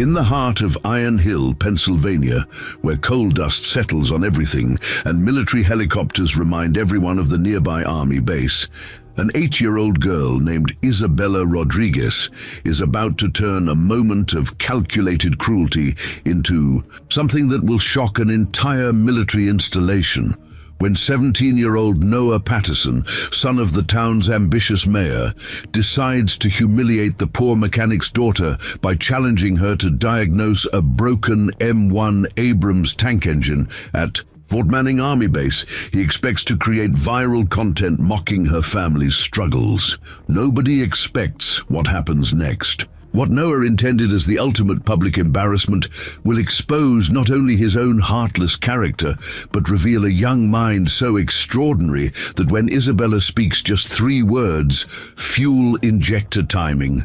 In the heart of Iron Hill, Pennsylvania, where coal dust settles on everything and military helicopters remind everyone of the nearby army base, an 8-year-old girl named Isabella Rodriguez is about to turn a moment of calculated cruelty into something that will shock an entire military installation. When 17-year-old Noah Patterson, son of the town's ambitious mayor, decides to humiliate the poor mechanic's daughter by challenging her to diagnose a broken M1 Abrams tank engine at Fort Manning Army Base, he expects to create viral content mocking her family's struggles. Nobody expects what happens next. What Noah intended as the ultimate public embarrassment will expose not only his own heartless character, but reveal a young mind so extraordinary that when Isabella speaks just 3 words, fuel injector timing,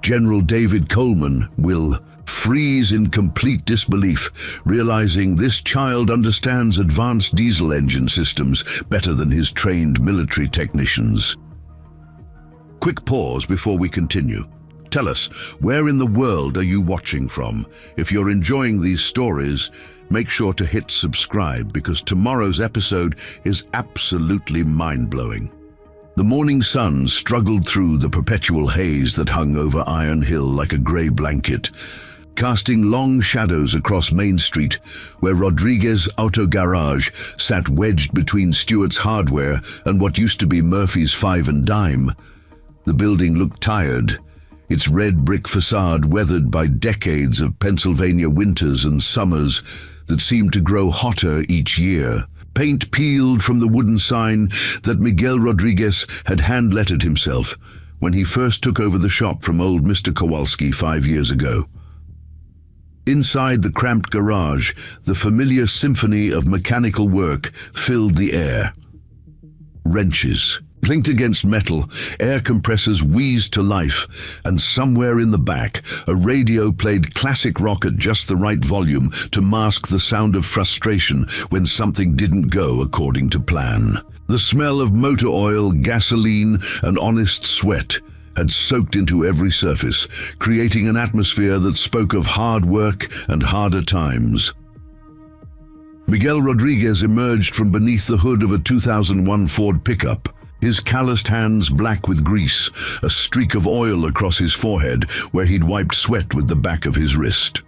General David Coleman will freeze in complete disbelief, realizing this child understands advanced diesel engine systems better than his trained military technicians. Quick pause before we continue. Tell us, where in the world are you watching from? If you're enjoying these stories, make sure to hit subscribe because tomorrow's episode is absolutely mind-blowing. The morning sun struggled through the perpetual haze that hung over Iron Hill like a gray blanket, casting long shadows across Main Street, where Rodriguez Auto Garage sat wedged between Stewart's Hardware and what used to be Murphy's Five and Dime. The building looked tired, its red brick facade weathered by decades of Pennsylvania winters and summers that seemed to grow hotter each year. Paint peeled from the wooden sign that Miguel Rodriguez had hand-lettered himself when he first took over the shop from old Mr. Kowalski 5 years ago. Inside the cramped garage, the familiar symphony of mechanical work filled the air. Wrenches clinked against metal, air compressors wheezed to life, and somewhere in the back, a radio played classic rock at just the right volume to mask the sound of frustration when something didn't go according to plan. The smell of motor oil, gasoline, and honest sweat had soaked into every surface, creating an atmosphere that spoke of hard work and harder times. Miguel Rodriguez emerged from beneath the hood of a 2001 Ford pickup, his calloused hands black with grease, a streak of oil across his forehead where he'd wiped sweat with the back of his wrist.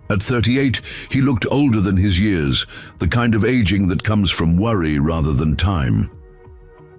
At 38, he looked older than his years, the kind of aging that comes from worry rather than time.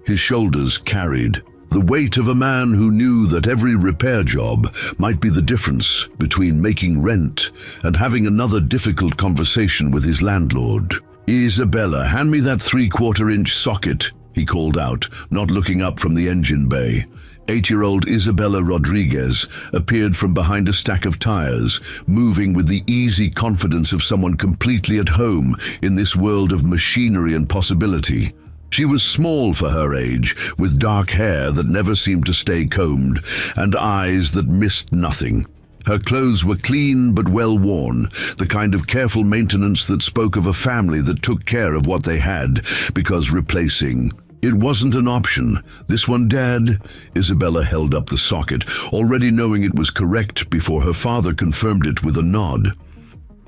His shoulders carried the weight of a man who knew that every repair job might be the difference between making rent and having another difficult conversation with his landlord. "Isabella, hand me that 3/4-inch socket," he called out, not looking up from the engine bay. 8-year-old Isabella Rodriguez appeared from behind a stack of tires, moving with the easy confidence of someone completely at home in this world of machinery and possibility. She was small for her age, with dark hair that never seemed to stay combed, and eyes that missed nothing. Her clothes were clean but well worn, the kind of careful maintenance that spoke of a family that took care of what they had, because replacing it wasn't an option. "This one, Dad?" Isabella held up the socket, already knowing it was correct before her father confirmed it with a nod.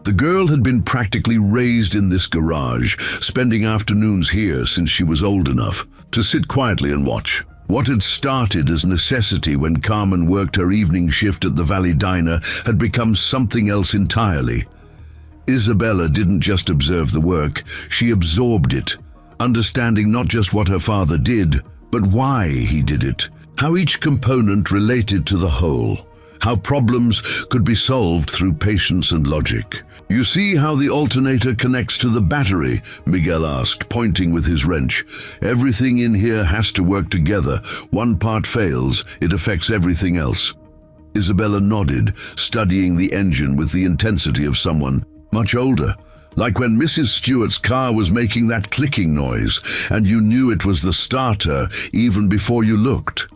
The girl had been practically raised in this garage, spending afternoons here since she was old enough to sit quietly and watch. What had started as necessity when Carmen worked her evening shift at the Valley Diner had become something else entirely. Isabella didn't just observe the work, she absorbed it, understanding not just what her father did, but why he did it, how each component related to the whole, how problems could be solved through patience and logic. "You see how the alternator connects to the battery?" Miguel asked, pointing with his wrench. "Everything in here has to work together. One part fails, it affects everything else." Isabella nodded, studying the engine with the intensity of someone much older. Like when Mrs. Stewart's car was making that clicking noise, and you knew it was the starter even before you looked.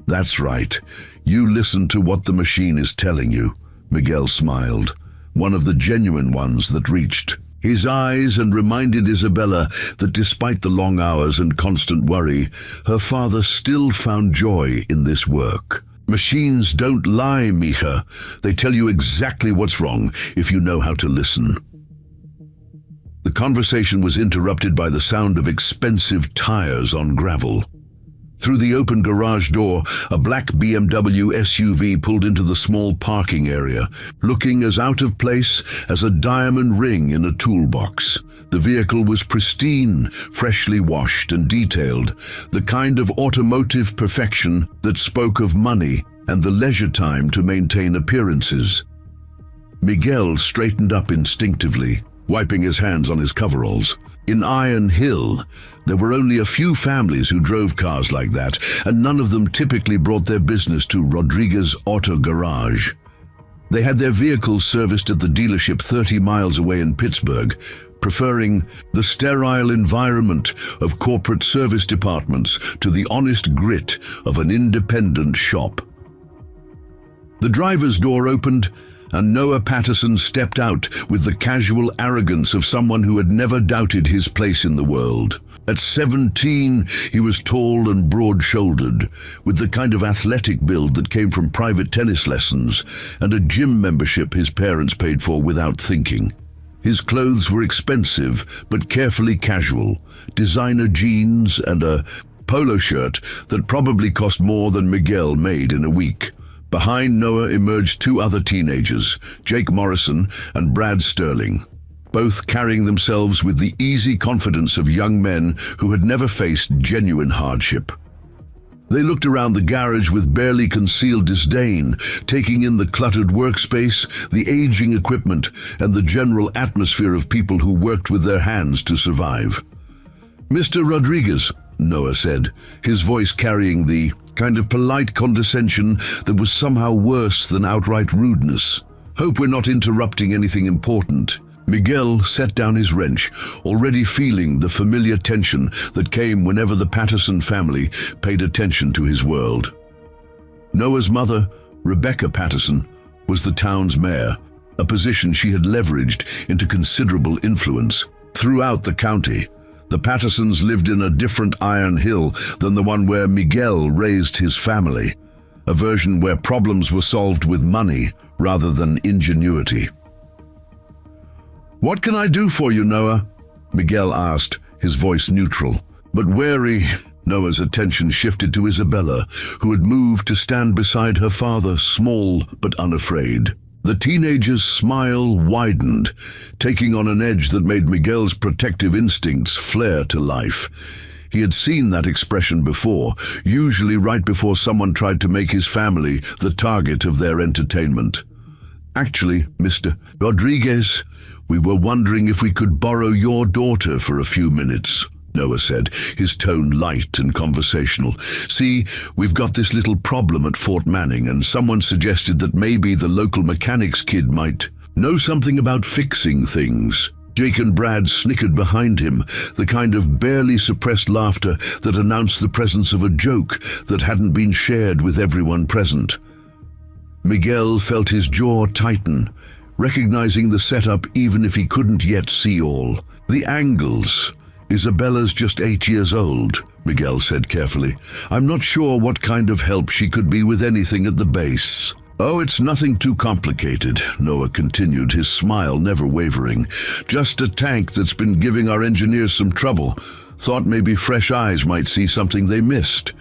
"That's right. You listen to what the machine is telling you," Miguel smiled, one of the genuine ones that reached his eyes and reminded Isabella that despite the long hours and constant worry, her father still found joy in this work. Machines don't lie, Mija. They tell you exactly what's wrong if you know how to listen. The conversation was interrupted by the sound of expensive tires on gravel. Through the open garage door, a black BMW SUV pulled into the small parking area, looking as out of place as a diamond ring in a toolbox. The vehicle was pristine, freshly washed and detailed, the kind of automotive perfection that spoke of money and the leisure time to maintain appearances. Miguel straightened up instinctively, wiping his hands on his coveralls. In Iron Hill, there were only a few families who drove cars like that, and none of them typically brought their business to Rodriguez Auto Garage. They had their vehicles serviced at the dealership 30 miles away in Pittsburgh, preferring the sterile environment of corporate service departments to the honest grit of an independent shop. The driver's door opened, and Noah Patterson stepped out with the casual arrogance of someone who had never doubted his place in the world. At 17, he was tall and broad-shouldered, with the kind of athletic build that came from private tennis lessons and a gym membership his parents paid for without thinking. His clothes were expensive but carefully casual, designer jeans and a polo shirt that probably cost more than Miguel made in a week. Behind Noah emerged two other teenagers, Jake Morrison and Brad Sterling, both carrying themselves with the easy confidence of young men who had never faced genuine hardship. They looked around the garage with barely concealed disdain, taking in the cluttered workspace, the aging equipment, and the general atmosphere of people who worked with their hands to survive. "Mr. Rodriguez," Noah said, his voice carrying the kind of polite condescension that was somehow worse than outright rudeness. "Hope we're not interrupting anything important." Miguel set down his wrench, already feeling the familiar tension that came whenever the Patterson family paid attention to his world. Noah's mother, Rebecca Patterson, was the town's mayor, a position she had leveraged into considerable influence throughout the county. The Pattersons lived in a different Iron Hill than the one where Miguel raised his family, a version where problems were solved with money rather than ingenuity. "What can I do for you, Noah?" Miguel asked, his voice neutral. But wary, Noah's attention shifted to Isabella, who had moved to stand beside her father, small but unafraid. The teenager's smile widened, taking on an edge that made Miguel's protective instincts flare to life. He had seen that expression before, usually right before someone tried to make his family the target of their entertainment. "Actually, Mr. Rodriguez, we were wondering if we could borrow your daughter for a few minutes," Noah said, his tone light and conversational. "See, we've got this little problem at Fort Manning, and someone suggested that maybe the local mechanics kid might know something about fixing things." Jake and Brad snickered behind him, the kind of barely suppressed laughter that announced the presence of a joke that hadn't been shared with everyone present. Miguel felt his jaw tighten, recognizing the setup even if he couldn't yet see all. "The angles. Isabella's just 8 years old," Miguel said carefully. "I'm not sure what kind of help she could be with anything at the base." "Oh, it's nothing too complicated," Noah continued, his smile never wavering. "Just a tank that's been giving our engineers some trouble. Thought maybe fresh eyes might see something they missed.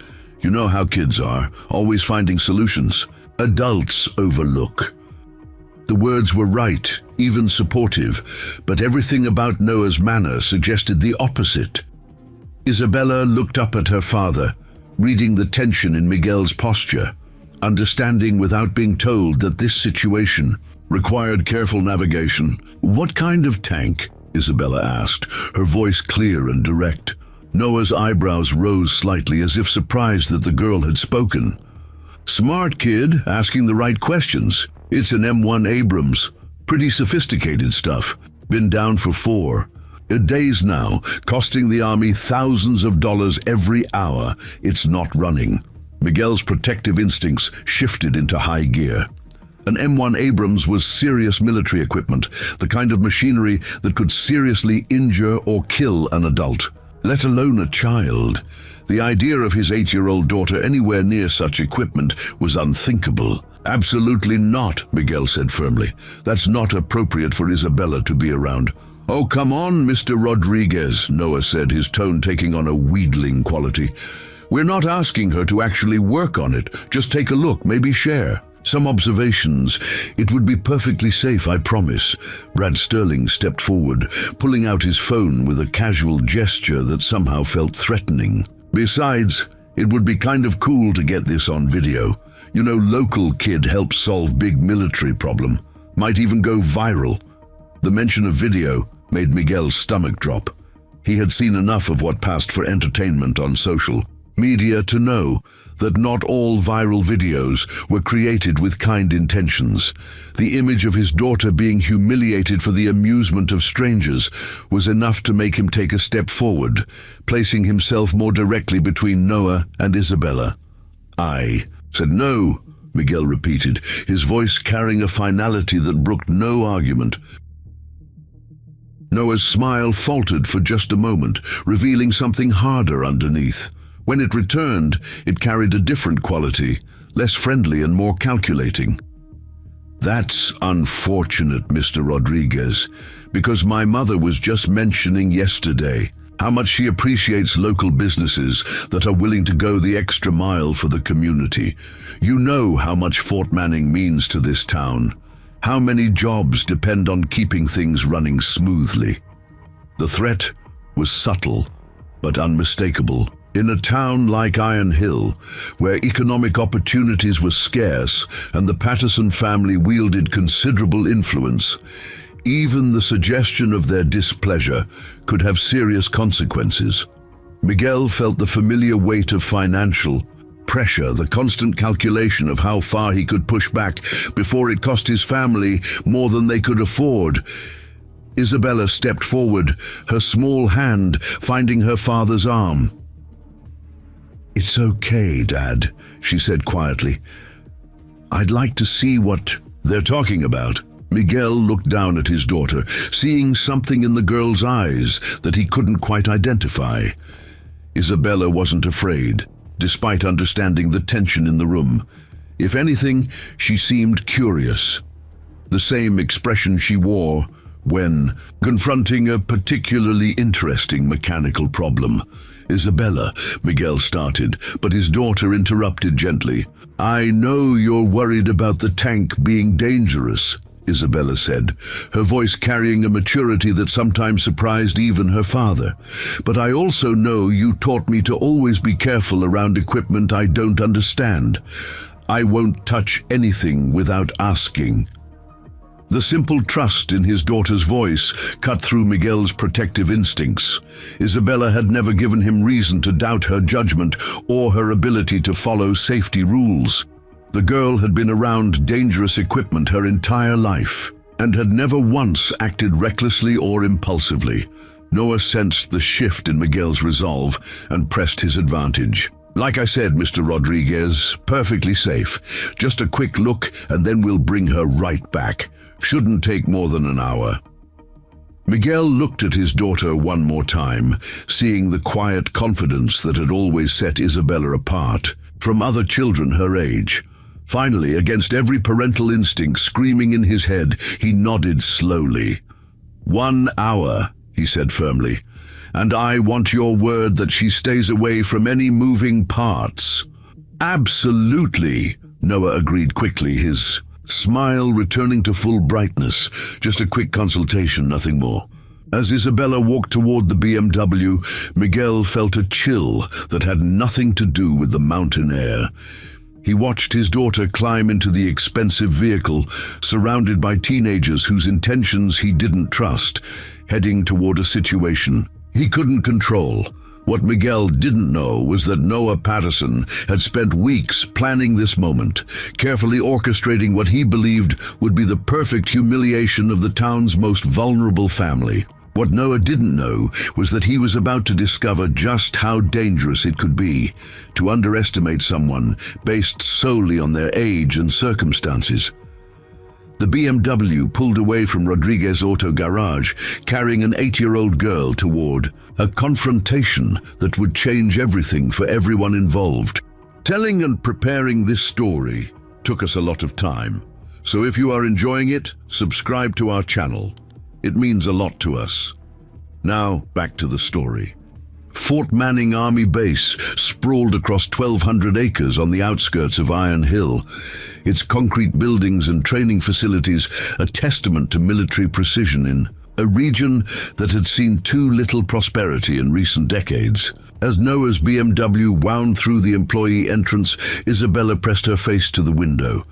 You know how kids are, always finding solutions. Adults overlook." The words were right, even supportive, but everything about Noah's manner suggested the opposite. Isabella looked up at her father, reading the tension in Miguel's posture, understanding without being told that this situation required careful navigation. "What kind of tank?" Isabella asked, her voice clear and direct. Noah's eyebrows rose slightly as if surprised that the girl had spoken. "Smart kid, asking the right questions. It's an M1 Abrams. Pretty sophisticated stuff. Been down for 4 days now, costing the Army thousands of dollars every hour it's not running." Miguel's protective instincts shifted into high gear. An M1 Abrams was serious military equipment, the kind of machinery that could seriously injure or kill an adult, let alone a child. The idea of his 8-year-old daughter anywhere near such equipment was unthinkable. "Absolutely not," Miguel said firmly. "That's not appropriate for Isabella to be around." "Oh, come on, Mr. Rodriguez," Noah said, his tone taking on a wheedling quality. "We're not asking her to actually work on it. Just take a look, maybe share some observations. It would be perfectly safe, I promise." Brad Sterling stepped forward, pulling out his phone with a casual gesture that somehow felt threatening. "Besides, it would be kind of cool to get this on video. You know, local kid helps solve big military problem. Might even go viral." The mention of video made Miguel's stomach drop. He had seen enough of what passed for entertainment on social media to know that not all viral videos were created with kind intentions. The image of his daughter being humiliated for the amusement of strangers was enough to make him take a step forward, placing himself more directly between Noah and Isabella. "I said no," Miguel repeated, his voice carrying a finality that brooked no argument. Noah's smile faltered for just a moment, revealing something harder underneath. When it returned, it carried a different quality, less friendly and more calculating. "That's unfortunate, Mr. Rodriguez, because my mother was just mentioning yesterday how much she appreciates local businesses that are willing to go the extra mile for the community. You know how much Fort Manning means to this town. How many jobs depend on keeping things running smoothly." The threat was subtle, but unmistakable. In a town like Iron Hill, where economic opportunities were scarce and the Patterson family wielded considerable influence, even the suggestion of their displeasure could have serious consequences. Miguel felt the familiar weight of financial pressure, the constant calculation of how far he could push back before it cost his family more than they could afford. Isabella stepped forward, her small hand finding her father's arm. "It's okay, Dad," she said quietly. "I'd like to see what they're talking about." Miguel looked down at his daughter, seeing something in the girl's eyes that he couldn't quite identify. Isabella wasn't afraid, despite understanding the tension in the room. If anything, she seemed curious. The same expression she wore when confronting a particularly interesting mechanical problem. "Isabella," Miguel started, but his daughter interrupted gently. "I know you're worried about the tank being dangerous," Isabella said, her voice carrying a maturity that sometimes surprised even her father. "But I also know you taught me to always be careful around equipment I don't understand. I won't touch anything without asking." The simple trust in his daughter's voice cut through Miguel's protective instincts. Isabella had never given him reason to doubt her judgment or her ability to follow safety rules. The girl had been around dangerous equipment her entire life and had never once acted recklessly or impulsively. Noah sensed the shift in Miguel's resolve and pressed his advantage. "Like I said, Mr. Rodriguez, perfectly safe. Just a quick look and then we'll bring her right back. Shouldn't take more than an hour." Miguel looked at his daughter one more time, seeing the quiet confidence that had always set Isabella apart from other children her age. Finally, against every parental instinct screaming in his head, he nodded slowly. "1 hour, he said firmly, "and I want your word that she stays away from any moving parts." "Absolutely," Noah agreed quickly, his smile returning to full brightness. "Just a quick consultation, nothing more." As Isabella walked toward the BMW, Miguel felt a chill that had nothing to do with the mountain air. He watched his daughter climb into the expensive vehicle, surrounded by teenagers whose intentions he didn't trust, heading toward a situation he couldn't control. What Miguel didn't know was that Noah Patterson had spent weeks planning this moment, carefully orchestrating what he believed would be the perfect humiliation of the town's most vulnerable family. What Noah didn't know was that he was about to discover just how dangerous it could be to underestimate someone based solely on their age and circumstances. The BMW pulled away from Rodriguez Auto Garage, carrying an 8-year-old girl toward a confrontation that would change everything for everyone involved. Telling and preparing this story took us a lot of time, so if you are enjoying it, subscribe to our channel. It means a lot to us. Now, back to the story. Fort Manning Army Base sprawled across 1,200 acres on the outskirts of Iron Hill. Its concrete buildings and training facilities a testament to military precision in a region that had seen too little prosperity in recent decades. As Noah's BMW wound through the employee entrance, Isabella pressed her face to the window,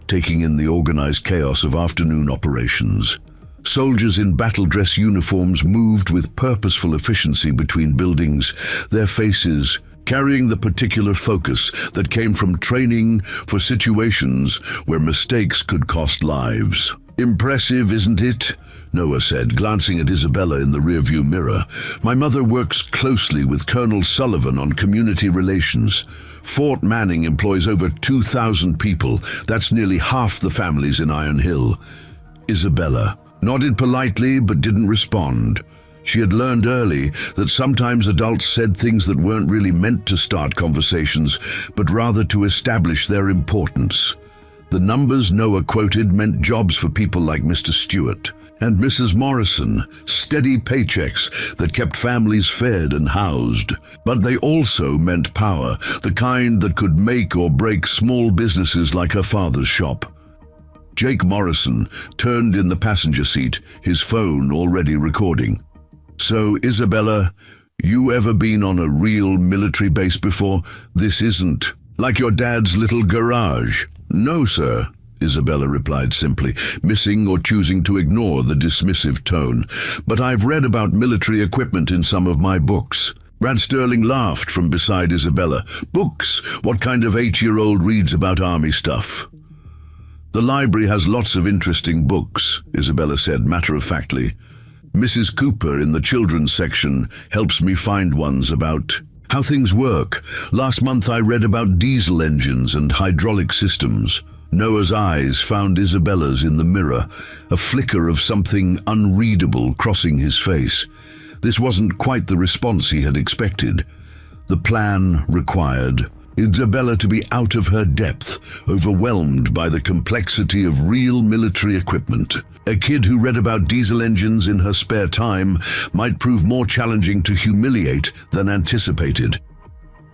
taking in the organized chaos of afternoon operations. Soldiers in battle dress uniforms moved with purposeful efficiency between buildings, their faces carrying the particular focus that came from training for situations where mistakes could cost lives. "Impressive, isn't it?" Noah said, glancing at Isabella in the rearview mirror. "My mother works closely with Colonel Sullivan on community relations. Fort Manning employs over 2,000 people. That's nearly half the families in Iron Hill." Isabella nodded politely but didn't respond. She had learned early that sometimes adults said things that weren't really meant to start conversations, but rather to establish their importance. The numbers Noah quoted meant jobs for people like Mr. Stewart and Mrs. Morrison, steady paychecks that kept families fed and housed. But they also meant power, the kind that could make or break small businesses like her father's shop. Jake Morrison turned in the passenger seat, his phone already recording. "So, Isabella, you ever been on a real military base before? This isn't like your dad's little garage." "No, sir," Isabella replied simply, missing or choosing to ignore the dismissive tone. "But I've read about military equipment in some of my books." Brad Sterling laughed from beside Isabella. "Books? What kind of 8-year-old reads about army stuff?" "The library has lots of interesting books," Isabella said matter-of-factly. "Mrs. Cooper in the children's section helps me find ones about how things work. Last month I read about diesel engines and hydraulic systems." Noah's eyes found Isabella's in the mirror, a flicker of something unreadable crossing his face. This wasn't quite the response he had expected. The plan required Isabella to be out of her depth, overwhelmed by the complexity of real military equipment. A kid who read about diesel engines in her spare time might prove more challenging to humiliate than anticipated.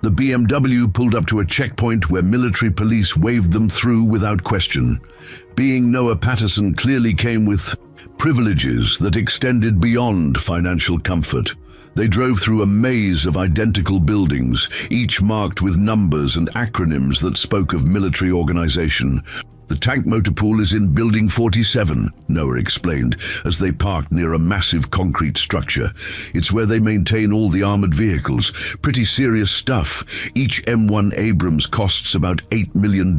The BMW pulled up to a checkpoint where military police waved them through without question. Being Noah Patterson clearly came with privileges that extended beyond financial comfort. They drove through a maze of identical buildings, each marked with numbers and acronyms that spoke of military organization. "The tank motor pool is in Building 47, Noah explained, as they parked near a massive concrete structure. "It's where they maintain all the armored vehicles. Pretty serious stuff. Each M1 Abrams costs about $8 million.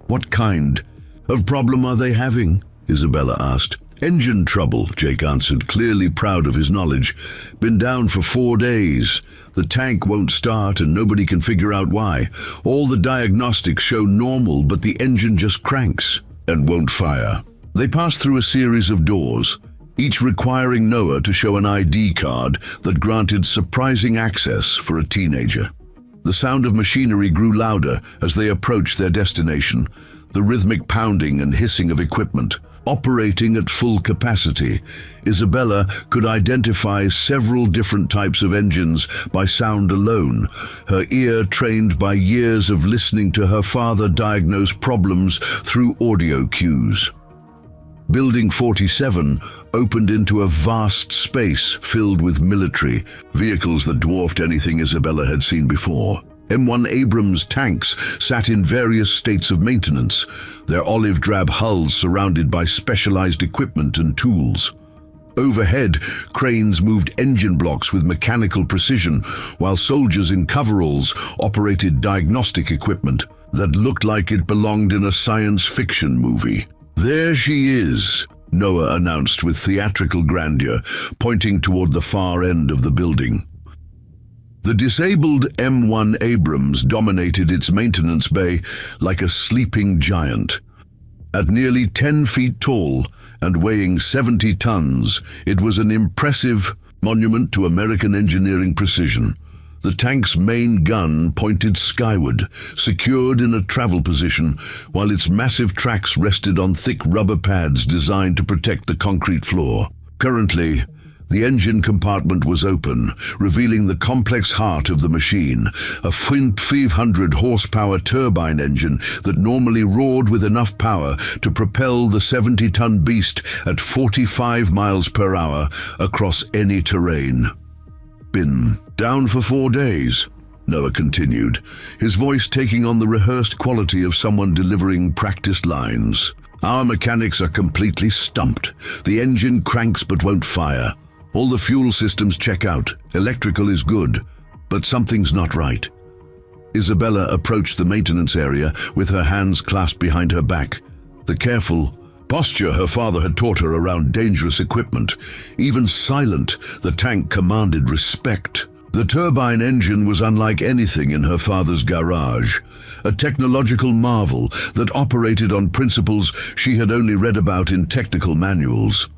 "What kind of problem are they having?" Isabella asked. "Engine trouble," Jake answered, clearly proud of his knowledge. "Been down for 4 days. The tank won't start and nobody can figure out why. All the diagnostics show normal, but the engine just cranks and won't fire." They passed through a series of doors, each requiring Noah to show an ID card that granted surprising access for a teenager. The sound of machinery grew louder as they approached their destination, the rhythmic pounding and hissing of equipment. Operating at full capacity, Isabella could identify several different types of engines by sound alone, her ear trained by years of listening to her father diagnose problems through audio cues. Building 47 opened into a vast space filled with military vehicles that dwarfed anything Isabella had seen before. M1 Abrams tanks sat in various states of maintenance, their olive-drab hulls surrounded by specialized equipment and tools. Overhead, cranes moved engine blocks with mechanical precision, while soldiers in coveralls operated diagnostic equipment that looked like it belonged in a science fiction movie. "There she is," Noah announced with theatrical grandeur, pointing toward the far end of the building. The disabled M1 Abrams dominated its maintenance bay like a sleeping giant. At nearly 10 feet tall and weighing 70 tons, it was an impressive monument to American engineering precision. The tank's main gun pointed skyward, secured in a travel position, while its massive tracks rested on thick rubber pads designed to protect the concrete floor. Currently, the engine compartment was open, revealing the complex heart of the machine, a 500 horsepower turbine engine that normally roared with enough power to propel the 70-ton beast at 45 miles per hour across any terrain. Been down for 4 days, Noah continued, his voice taking on the rehearsed quality of someone delivering practiced lines. Our mechanics are completely stumped. The engine cranks but won't fire. All the fuel systems check out. Electrical is good, but something's not right. Isabella approached the maintenance area with her hands clasped behind her back. The careful posture her father had taught her around dangerous equipment. Even silent, the tank commanded respect. The turbine engine was unlike anything in her father's garage, a technological marvel that operated on principles she had only read about in technical manuals.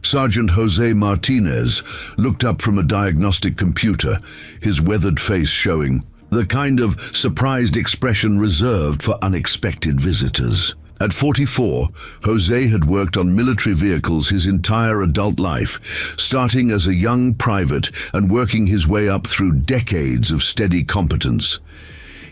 Sergeant Jose Martinez looked up from a diagnostic computer, his weathered face showing the kind of surprised expression reserved for unexpected visitors. At 44, Jose had worked on military vehicles his entire adult life, starting as a young private and working his way up through decades of steady competence.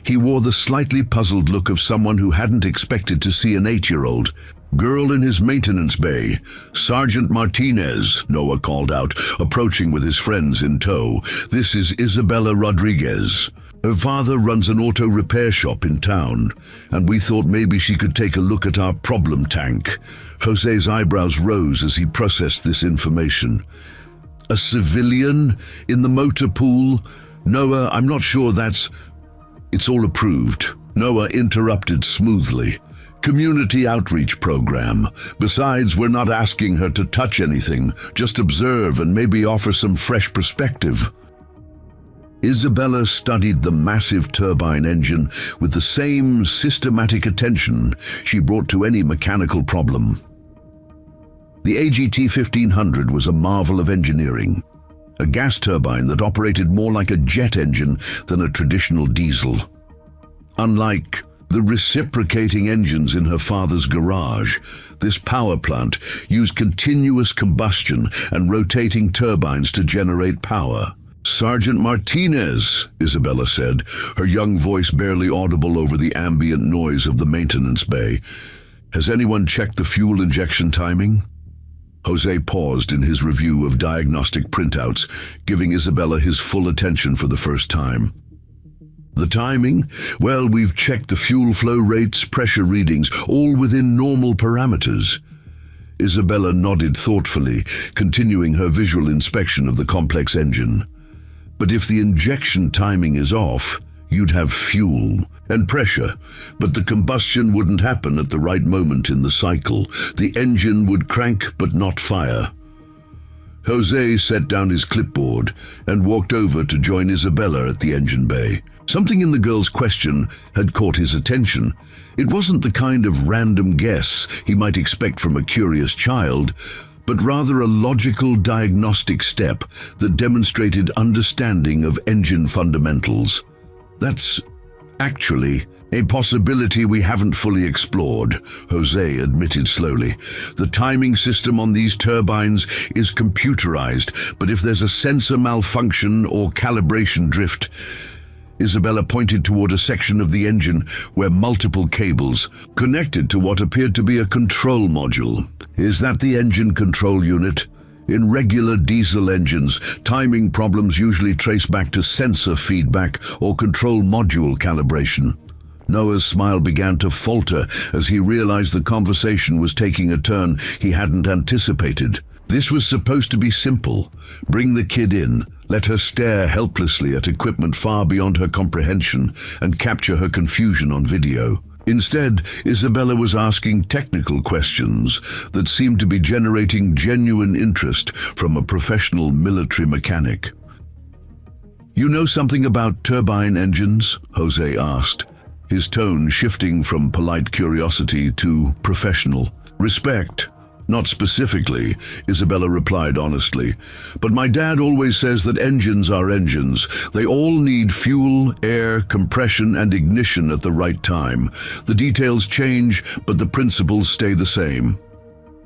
He wore the slightly puzzled look of someone who hadn't expected to see an 8-year-old girl in his maintenance bay. "Sergeant Martinez," Noah called out, approaching with his friends in tow. "This is Isabella Rodriguez. Her father runs an auto repair shop in town, and we thought maybe she could take a look at our problem tank." Jose's eyebrows rose as he processed this information. "A civilian in the motor pool? Noah, I'm not sure it's all approved." Noah interrupted smoothly. "Community outreach program. Besides, we're not asking her to touch anything, just observe and maybe offer some fresh perspective." Isabella studied the massive turbine engine with the same systematic attention she brought to any mechanical problem. The AGT 1500 was a marvel of engineering, a gas turbine that operated more like a jet engine than a traditional diesel. Unlike the reciprocating engines in her father's garage, this power plant used continuous combustion and rotating turbines to generate power. "Sergeant Martinez," Isabella said, her young voice barely audible over the ambient noise of the maintenance bay. "Has anyone checked the fuel injection timing?" Jose paused in his review of diagnostic printouts, giving Isabella his full attention for the first time. "The timing? Well, we've checked the fuel flow rates, pressure readings, all within normal parameters." Isabella nodded thoughtfully, continuing her visual inspection of the complex engine. "But if the injection timing is off, you'd have fuel and pressure, but the combustion wouldn't happen at the right moment in the cycle. The engine would crank but not fire." Jose set down his clipboard and walked over to join Isabella at the engine bay. Something in the girl's question had caught his attention. It wasn't the kind of random guess he might expect from a curious child, but rather a logical diagnostic step that demonstrated understanding of engine fundamentals. "That's actually a possibility we haven't fully explored," Jose admitted slowly. "The timing system on these turbines is computerized, but if there's a sensor malfunction or calibration drift..." Isabella pointed toward a section of the engine where multiple cables connected to what appeared to be a control module. "Is that the engine control unit? In regular diesel engines, timing problems usually trace back to sensor feedback or control module calibration." Noah's smile began to falter as he realized the conversation was taking a turn he hadn't anticipated. This was supposed to be simple. Bring the kid in, let her stare helplessly at equipment far beyond her comprehension, and capture her confusion on video. Instead, Isabella was asking technical questions that seemed to be generating genuine interest from a professional military mechanic. "You know something about turbine engines?" Jose asked, his tone shifting from polite curiosity to professional. Respect. Not specifically, Isabella replied honestly. But my dad always says that engines are engines. They all need fuel, air, compression, and ignition at the right time. The details change, but the principles stay the same.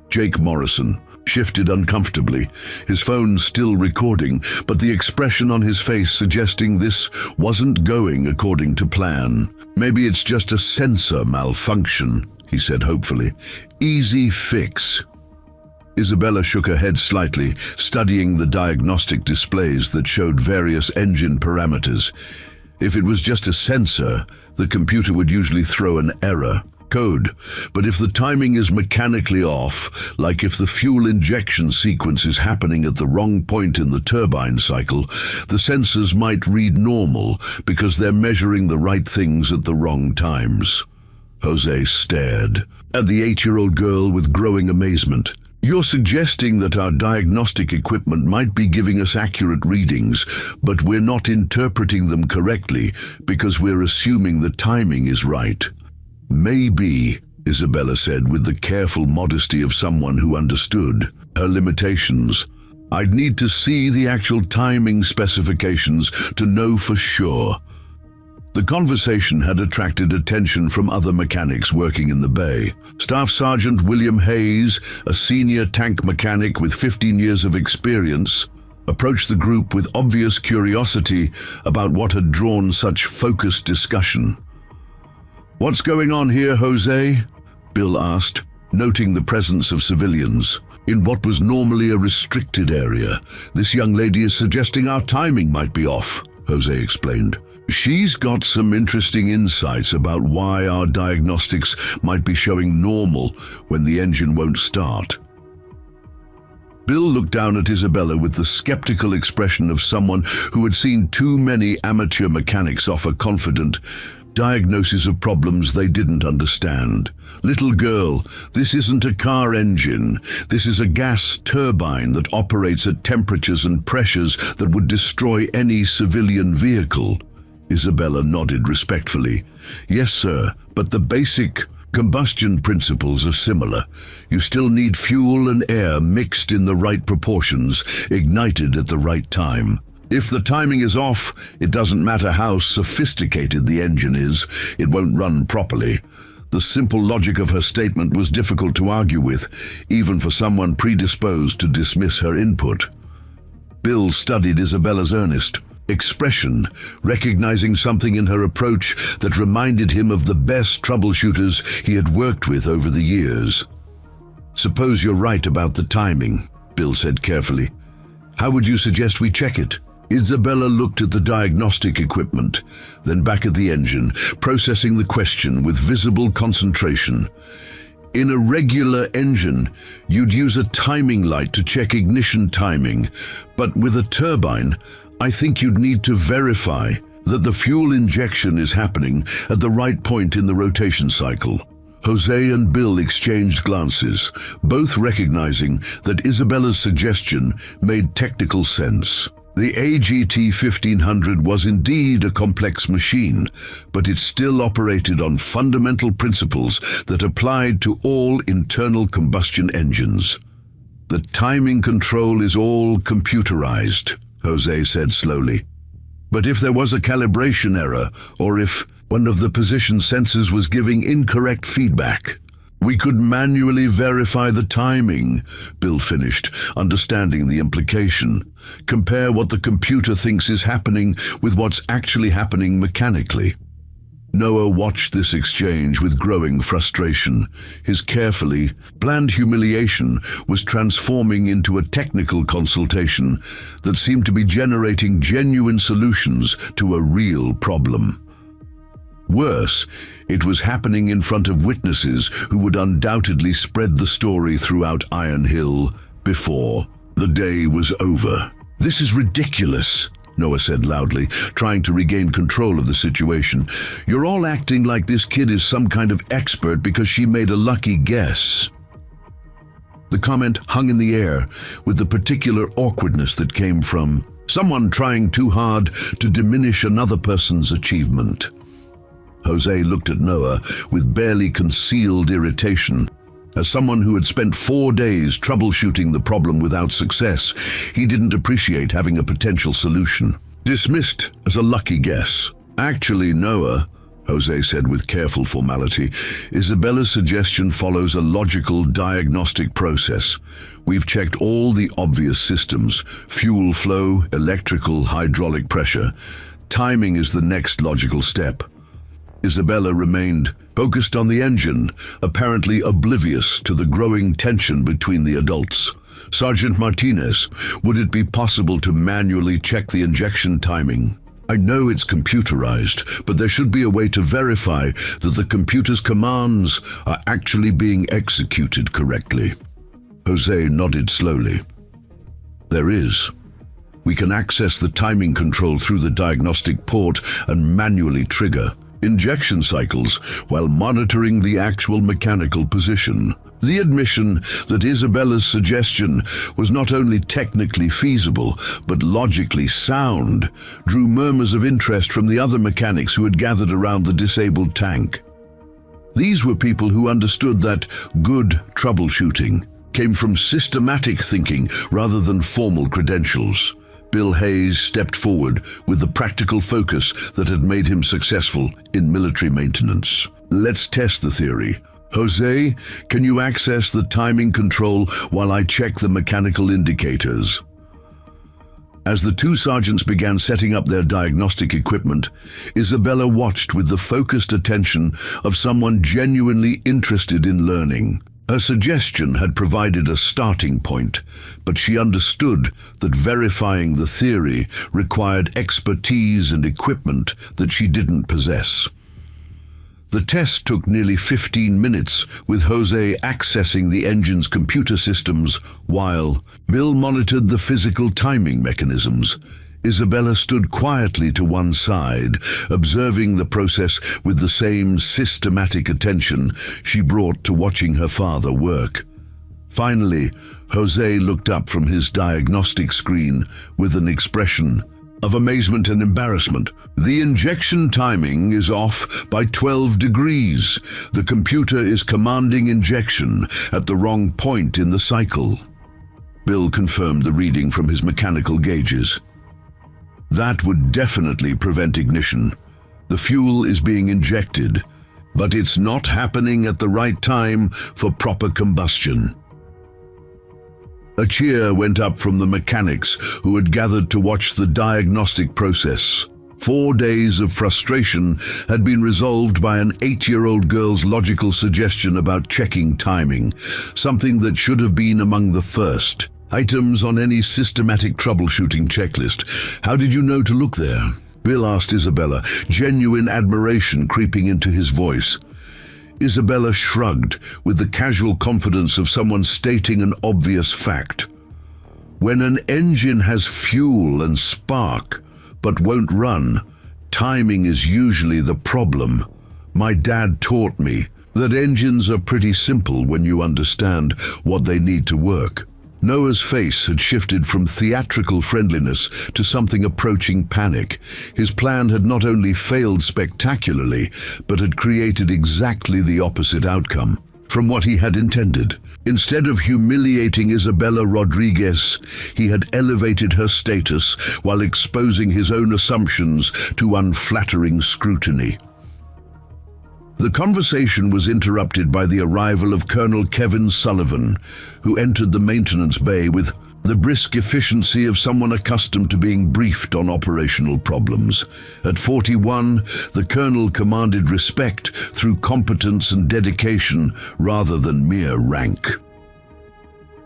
Jake Morrison shifted uncomfortably, his phone still recording, but the expression on his face suggesting this wasn't going according to plan. Maybe it's just a sensor malfunction, he said hopefully. Easy fix. Isabella shook her head slightly, studying the diagnostic displays that showed various engine parameters. If it was just a sensor, the computer would usually throw an error code. But if the timing is mechanically off, like if the fuel injection sequence is happening at the wrong point in the turbine cycle, the sensors might read normal because they're measuring the right things at the wrong times. Jose stared at the 8-year-old girl with growing amazement. You're suggesting that our diagnostic equipment might be giving us accurate readings, but we're not interpreting them correctly because we're assuming the timing is right. Maybe, Isabella said with the careful modesty of someone who understood her limitations. I'd need to see the actual timing specifications to know for sure. The conversation had attracted attention from other mechanics working in the bay. Staff Sergeant William Hayes, a senior tank mechanic with 15 years of experience, approached the group with obvious curiosity about what had drawn such focused discussion. What's going on here, Jose? Bill asked, noting the presence of civilians. In what was normally a restricted area, this young lady is suggesting our timing might be off, Jose explained. She's got some interesting insights about why our diagnostics might be showing normal when the engine won't start. Bill looked down at Isabella with the skeptical expression of someone who had seen too many amateur mechanics offer confident diagnosis of problems they didn't understand. Little girl, this isn't a car engine. This is a gas turbine that operates at temperatures and pressures that would destroy any civilian vehicle. Isabella nodded respectfully. Yes, sir, but the basic combustion principles are similar. You still need fuel and air mixed in the right proportions, ignited at the right time. If the timing is off, it doesn't matter how sophisticated the engine is, it won't run properly. The simple logic of her statement was difficult to argue with, even for someone predisposed to dismiss her input. Bill studied Isabella's earnest expression, recognizing something in her approach that reminded him of the best troubleshooters he had worked with over the years. Suppose you're right about the timing, Bill said carefully. How would you suggest we check it? Isabella looked at the diagnostic equipment, then back at the engine, processing the question with visible concentration. In a regular engine, you'd use a timing light to check ignition timing, but with a turbine, I think you'd need to verify that the fuel injection is happening at the right point in the rotation cycle. Jose and Bill exchanged glances, both recognizing that Isabella's suggestion made technical sense. The AGT 1500 was indeed a complex machine, but it still operated on fundamental principles that applied to all internal combustion engines. The timing control is all computerized, Jose said slowly. But if there was a calibration error, or if one of the position sensors was giving incorrect feedback, we could manually verify the timing, Bill finished, understanding the implication. Compare what the computer thinks is happening with what's actually happening mechanically. Noah watched this exchange with growing frustration. His carefully planned humiliation was transforming into a technical consultation that seemed to be generating genuine solutions to a real problem. Worse, it was happening in front of witnesses who would undoubtedly spread the story throughout Iron Hill before the day was over. This is ridiculous, Noah said loudly, trying to regain control of the situation. You're all acting like this kid is some kind of expert because she made a lucky guess. The comment hung in the air with the particular awkwardness that came from someone trying too hard to diminish another person's achievement. Jose looked at Noah with barely concealed irritation. As someone who had spent 4 days troubleshooting the problem without success, he didn't appreciate having a potential solution. Dismissed as a lucky guess. Actually, Noah, Jose said with careful formality, Isabella's suggestion follows a logical diagnostic process. We've checked all the obvious systems: fuel flow, electrical, hydraulic pressure. Timing is the next logical step. Isabella remained focused on the engine, apparently oblivious to the growing tension between the adults. Sergeant Martinez, would it be possible to manually check the injection timing? I know it's computerized, but there should be a way to verify that the computer's commands are actually being executed correctly. Jose nodded slowly. There is. We can access the timing control through the diagnostic port and manually trigger injection cycles while monitoring the actual mechanical position. The admission that Isabella's suggestion was not only technically feasible, but logically sound, drew murmurs of interest from the other mechanics who had gathered around the disabled tank. These were people who understood that good troubleshooting came from systematic thinking rather than formal credentials. Bill Hayes stepped forward with the practical focus that had made him successful in military maintenance. Let's test the theory. Jose, can you access the timing control while I check the mechanical indicators? As the two sergeants began setting up their diagnostic equipment, Isabella watched with the focused attention of someone genuinely interested in learning. Her suggestion had provided a starting point, but she understood that verifying the theory required expertise and equipment that she didn't possess. The test took nearly 15 minutes, with Jose accessing the engine's computer systems while Bill monitored the physical timing mechanisms. Isabella stood quietly to one side, observing the process with the same systematic attention she brought to watching her father work. Finally, Jose looked up from his diagnostic screen with an expression of amazement and embarrassment. The injection timing is off by 12 degrees. The computer is commanding injection at the wrong point in the cycle. Bill confirmed the reading from his mechanical gauges. That would definitely prevent ignition. The fuel is being injected, but it's not happening at the right time for proper combustion. A cheer went up from the mechanics who had gathered to watch the diagnostic process. 4 days of frustration had been resolved by an 8-year-old girl's logical suggestion about checking timing, something that should have been among the first items on any systematic troubleshooting checklist. How did you know to look there? Bill asked Isabella, genuine admiration creeping into his voice. Isabella shrugged with the casual confidence of someone stating an obvious fact. When an engine has fuel and spark, but won't run, timing is usually the problem. My dad taught me that engines are pretty simple when you understand what they need to work. Noah's face had shifted from theatrical friendliness to something approaching panic. His plan had not only failed spectacularly, but had created exactly the opposite outcome from what he had intended. Instead of humiliating Isabella Rodriguez, he had elevated her status while exposing his own assumptions to unflattering scrutiny. The conversation was interrupted by the arrival of Colonel Kevin Sullivan, who entered the maintenance bay with the brisk efficiency of someone accustomed to being briefed on operational problems. At 41, the colonel commanded respect through competence and dedication rather than mere rank.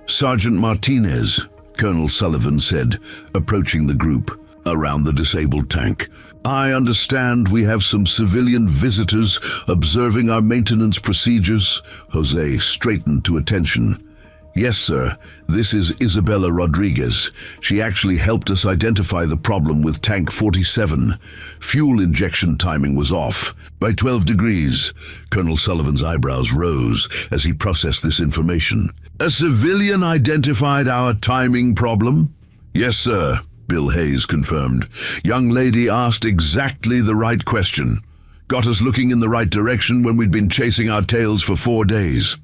Sergeant Martinez, Colonel Sullivan said, approaching the group around the disabled tank. I understand we have some civilian visitors observing our maintenance procedures. Jose straightened to attention. Yes, sir. This is Isabella Rodriguez. She actually helped us identify the problem with Tank 47. Fuel injection timing was off by 12 degrees. Colonel Sullivan's eyebrows rose as he processed this information. A civilian identified our timing problem? Yes, sir. Bill Hayes confirmed. Young lady asked exactly the right question. Got us looking in the right direction when we'd been chasing our tails for 4 days.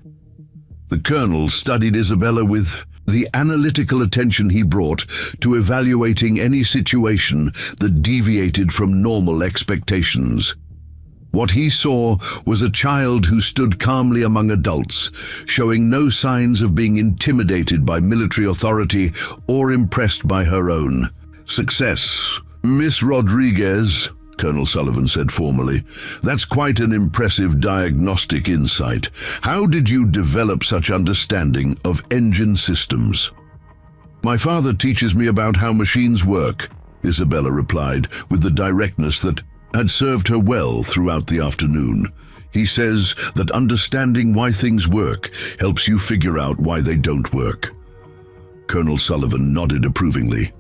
The colonel studied Isabella with the analytical attention he brought to evaluating any situation that deviated from normal expectations. What he saw was a child who stood calmly among adults, showing no signs of being intimidated by military authority or impressed by her own success. "Miss Rodriguez," Colonel Sullivan said formally, "that's quite an impressive diagnostic insight. How did you develop such understanding of engine systems?" "My father teaches me about how machines work," Isabella replied with the directness that had served her well throughout the afternoon. "He says that understanding why things work helps you figure out why they don't work." Colonel Sullivan nodded approvingly.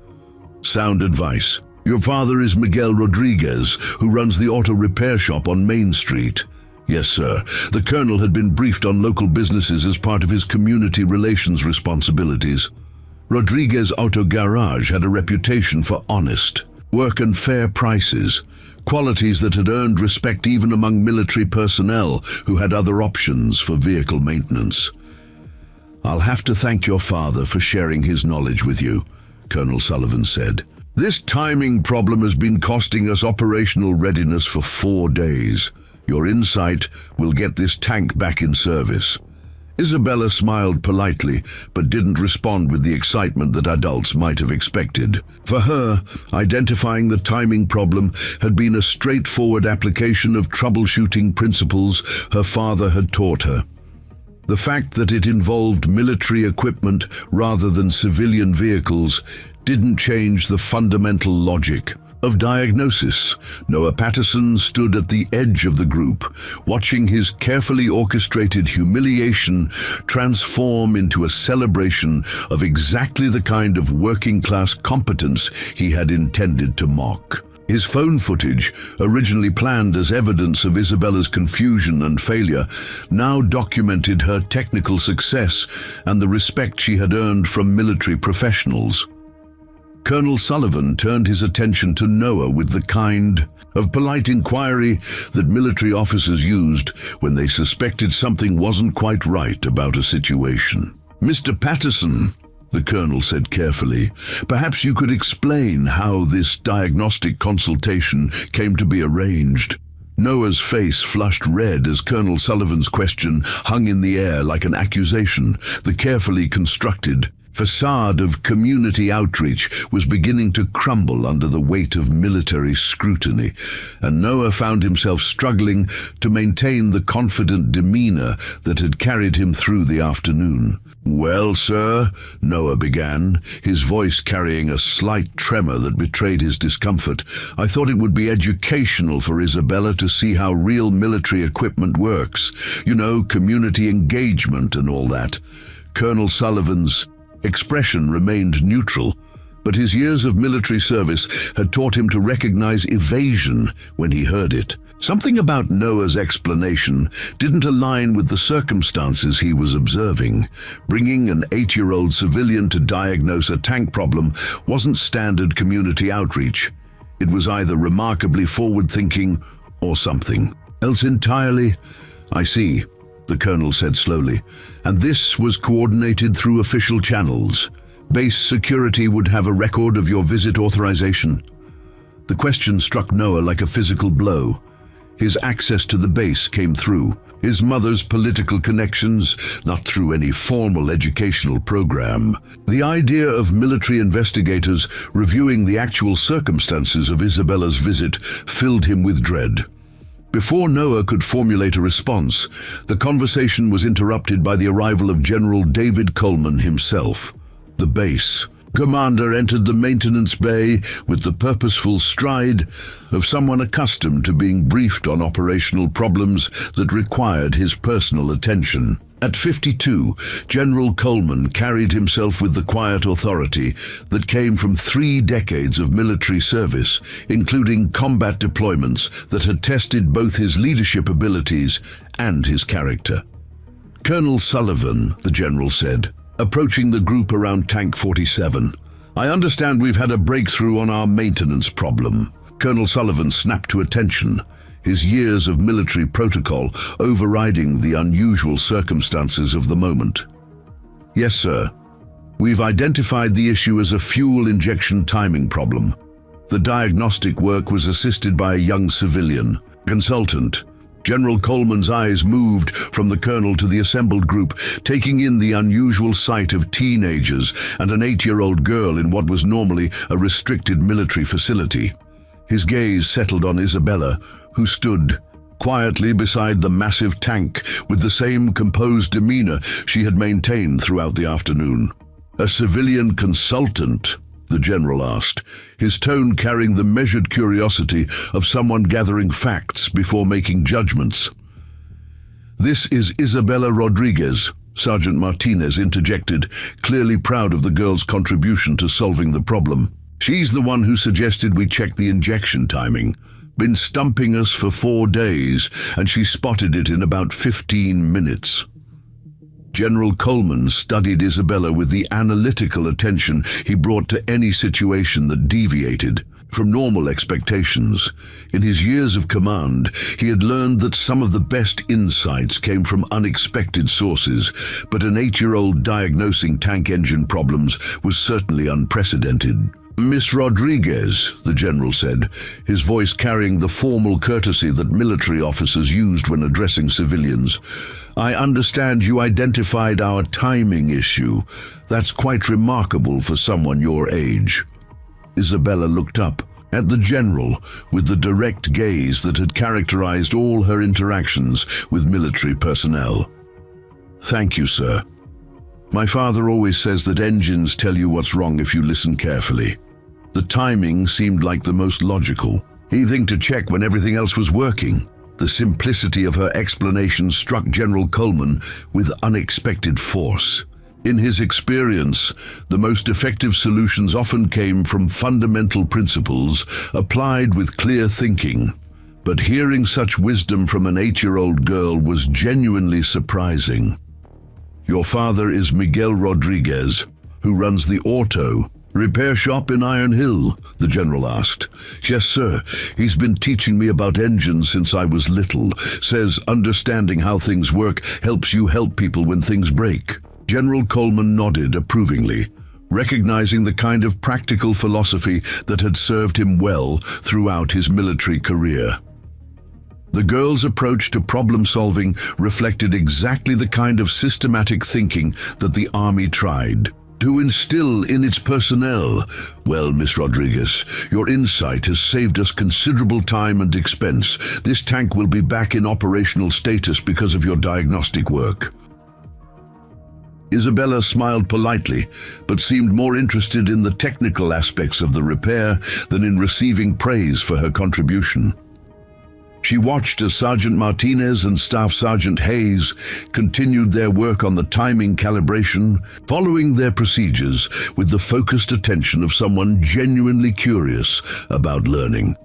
"Sound advice. Your father is Miguel Rodriguez, who runs the auto repair shop on Main Street." "Yes, sir." The colonel had been briefed on local businesses as part of his community relations responsibilities. Rodriguez Auto Garage had a reputation for honest work and fair prices, qualities that had earned respect even among military personnel who had other options for vehicle maintenance. "I'll have to thank your father for sharing his knowledge with you," Colonel Sullivan said. "This timing problem has been costing us operational readiness for 4 days. Your insight will get this tank back in service." Isabella smiled politely, but didn't respond with the excitement that adults might have expected. For her, identifying the timing problem had been a straightforward application of troubleshooting principles her father had taught her. The fact that it involved military equipment rather than civilian vehicles didn't change the fundamental logic of diagnosis. Noah Patterson stood at the edge of the group, watching his carefully orchestrated humiliation transform into a celebration of exactly the kind of working-class competence he had intended to mock. His phone footage, originally planned as evidence of Isabella's confusion and failure, now documented her technical success and the respect she had earned from military professionals. Colonel Sullivan turned his attention to Noah with the kind of polite inquiry that military officers used when they suspected something wasn't quite right about a situation. "Mr. Patterson," the colonel said carefully, "perhaps you could explain how this diagnostic consultation came to be arranged." Noah's face flushed red as Colonel Sullivan's question hung in the air like an accusation. The carefully constructed facade of community outreach was beginning to crumble under the weight of military scrutiny, and Noah found himself struggling to maintain the confident demeanor that had carried him through the afternoon. "Well, sir," Noah began, his voice carrying a slight tremor that betrayed his discomfort, "I thought it would be educational for Isabella to see how real military equipment works. You know, community engagement and all that." Colonel Sullivan's expression remained neutral, but his years of military service had taught him to recognize evasion when he heard it. Something about Noah's explanation didn't align with the circumstances he was observing. Bringing an 8-year-old civilian to diagnose a tank problem wasn't standard community outreach. It was either remarkably forward-thinking or something else entirely. "I see," the colonel said slowly, "and this was coordinated through official channels. Base security would have a record of your visit authorization." The question struck Noah like a physical blow. His access to the base came through his mother's political connections, not through any formal educational program. The idea of military investigators reviewing the actual circumstances of Isabella's visit filled him with dread. Before Noah could formulate a response, the conversation was interrupted by the arrival of General David Coleman himself. The base commander entered the maintenance bay with the purposeful stride of someone accustomed to being briefed on operational problems that required his personal attention. At 52, General Coleman carried himself with the quiet authority that came from 3 decades of military service, including combat deployments that had tested both his leadership abilities and his character. "Colonel Sullivan," the general said, approaching the group around Tank 47, "I understand we've had a breakthrough on our maintenance problem." Colonel Sullivan snapped to attention, his years of military protocol overriding the unusual circumstances of the moment. Yes, sir. We've identified the issue as a fuel injection timing problem. The diagnostic work was assisted by a young civilian consultant. General Coleman's eyes moved from the colonel to the assembled group, taking in the unusual sight of teenagers and an 8-year-old girl in what was normally a restricted military facility. His gaze settled on Isabella, who stood quietly beside the massive tank with the same composed demeanor she had maintained throughout the afternoon. "A civilian consultant?" the general asked, his tone carrying the measured curiosity of someone gathering facts before making judgments. "This is Isabella Rodriguez," Sergeant Martinez interjected, clearly proud of the girl's contribution to solving the problem. "She's the one who suggested we check the injection timing. Been stumping us for 4 days, and she spotted it in about 15 minutes. General Coleman studied Isabella with the analytical attention he brought to any situation that deviated from normal expectations. In his years of command, he had learned that some of the best insights came from unexpected sources, but an 8-year-old diagnosing tank engine problems was certainly unprecedented. "Miss Rodriguez," the general said, his voice carrying the formal courtesy that military officers used when addressing civilians, "I understand you identified our timing issue. That's quite remarkable for someone your age." Isabella looked up at the general with the direct gaze that had characterized all her interactions with military personnel. "Thank you, sir. My father always says that engines tell you what's wrong if you listen carefully. The timing seemed like the most logical. Anything to check when everything else was working." The simplicity of her explanation struck General Coleman with unexpected force. In his experience, the most effective solutions often came from fundamental principles applied with clear thinking. But hearing such wisdom from an 8-year-old girl was genuinely surprising. "Your father is Miguel Rodriguez, who runs the auto repair shop in Iron Hill?" the general asked. "Yes, sir. He's been teaching me about engines since I was little. Says understanding how things work helps you help people when things break." General Coleman nodded approvingly, recognizing the kind of practical philosophy that had served him well throughout his military career. The girl's approach to problem-solving reflected exactly the kind of systematic thinking that the Army tried to instill in its personnel. "Well, Miss Rodriguez, your insight has saved us considerable time and expense. This tank will be back in operational status because of your diagnostic work." Isabella smiled politely, but seemed more interested in the technical aspects of the repair than in receiving praise for her contribution. She watched as Sergeant Martinez and Staff Sergeant Hayes continued their work on the timing calibration, following their procedures with the focused attention of someone genuinely curious about learning.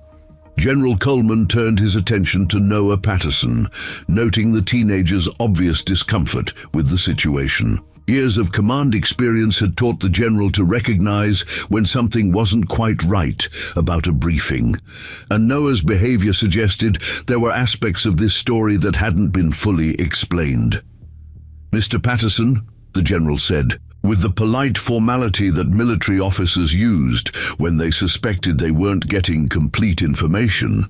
General Coleman turned his attention to Noah Patterson, noting the teenager's obvious discomfort with the situation. Years of command experience had taught the general to recognize when something wasn't quite right about a briefing, and Noah's behavior suggested there were aspects of this story that hadn't been fully explained. "Mr. Patterson," the general said, with the polite formality that military officers used when they suspected they weren't getting complete information,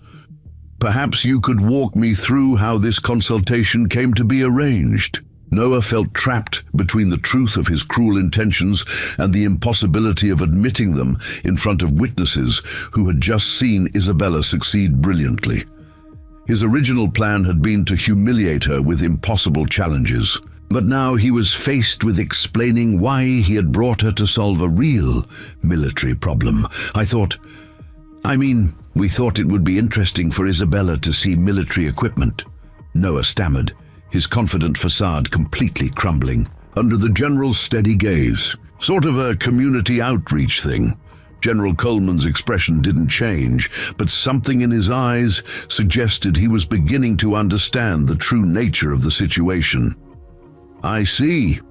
"perhaps you could walk me through how this consultation came to be arranged." Noah felt trapped between the truth of his cruel intentions and the impossibility of admitting them in front of witnesses who had just seen Isabella succeed brilliantly. His original plan had been to humiliate her with impossible challenges, but now he was faced with explaining why he had brought her to solve a real military problem. We thought it would be interesting for Isabella to see military equipment," Noah stammered, his confident facade completely crumbling. Under the general's steady gaze, sort of a community outreach thing. General Coleman's expression didn't change, but something in his eyes suggested he was beginning to understand the true nature of the situation. "I see.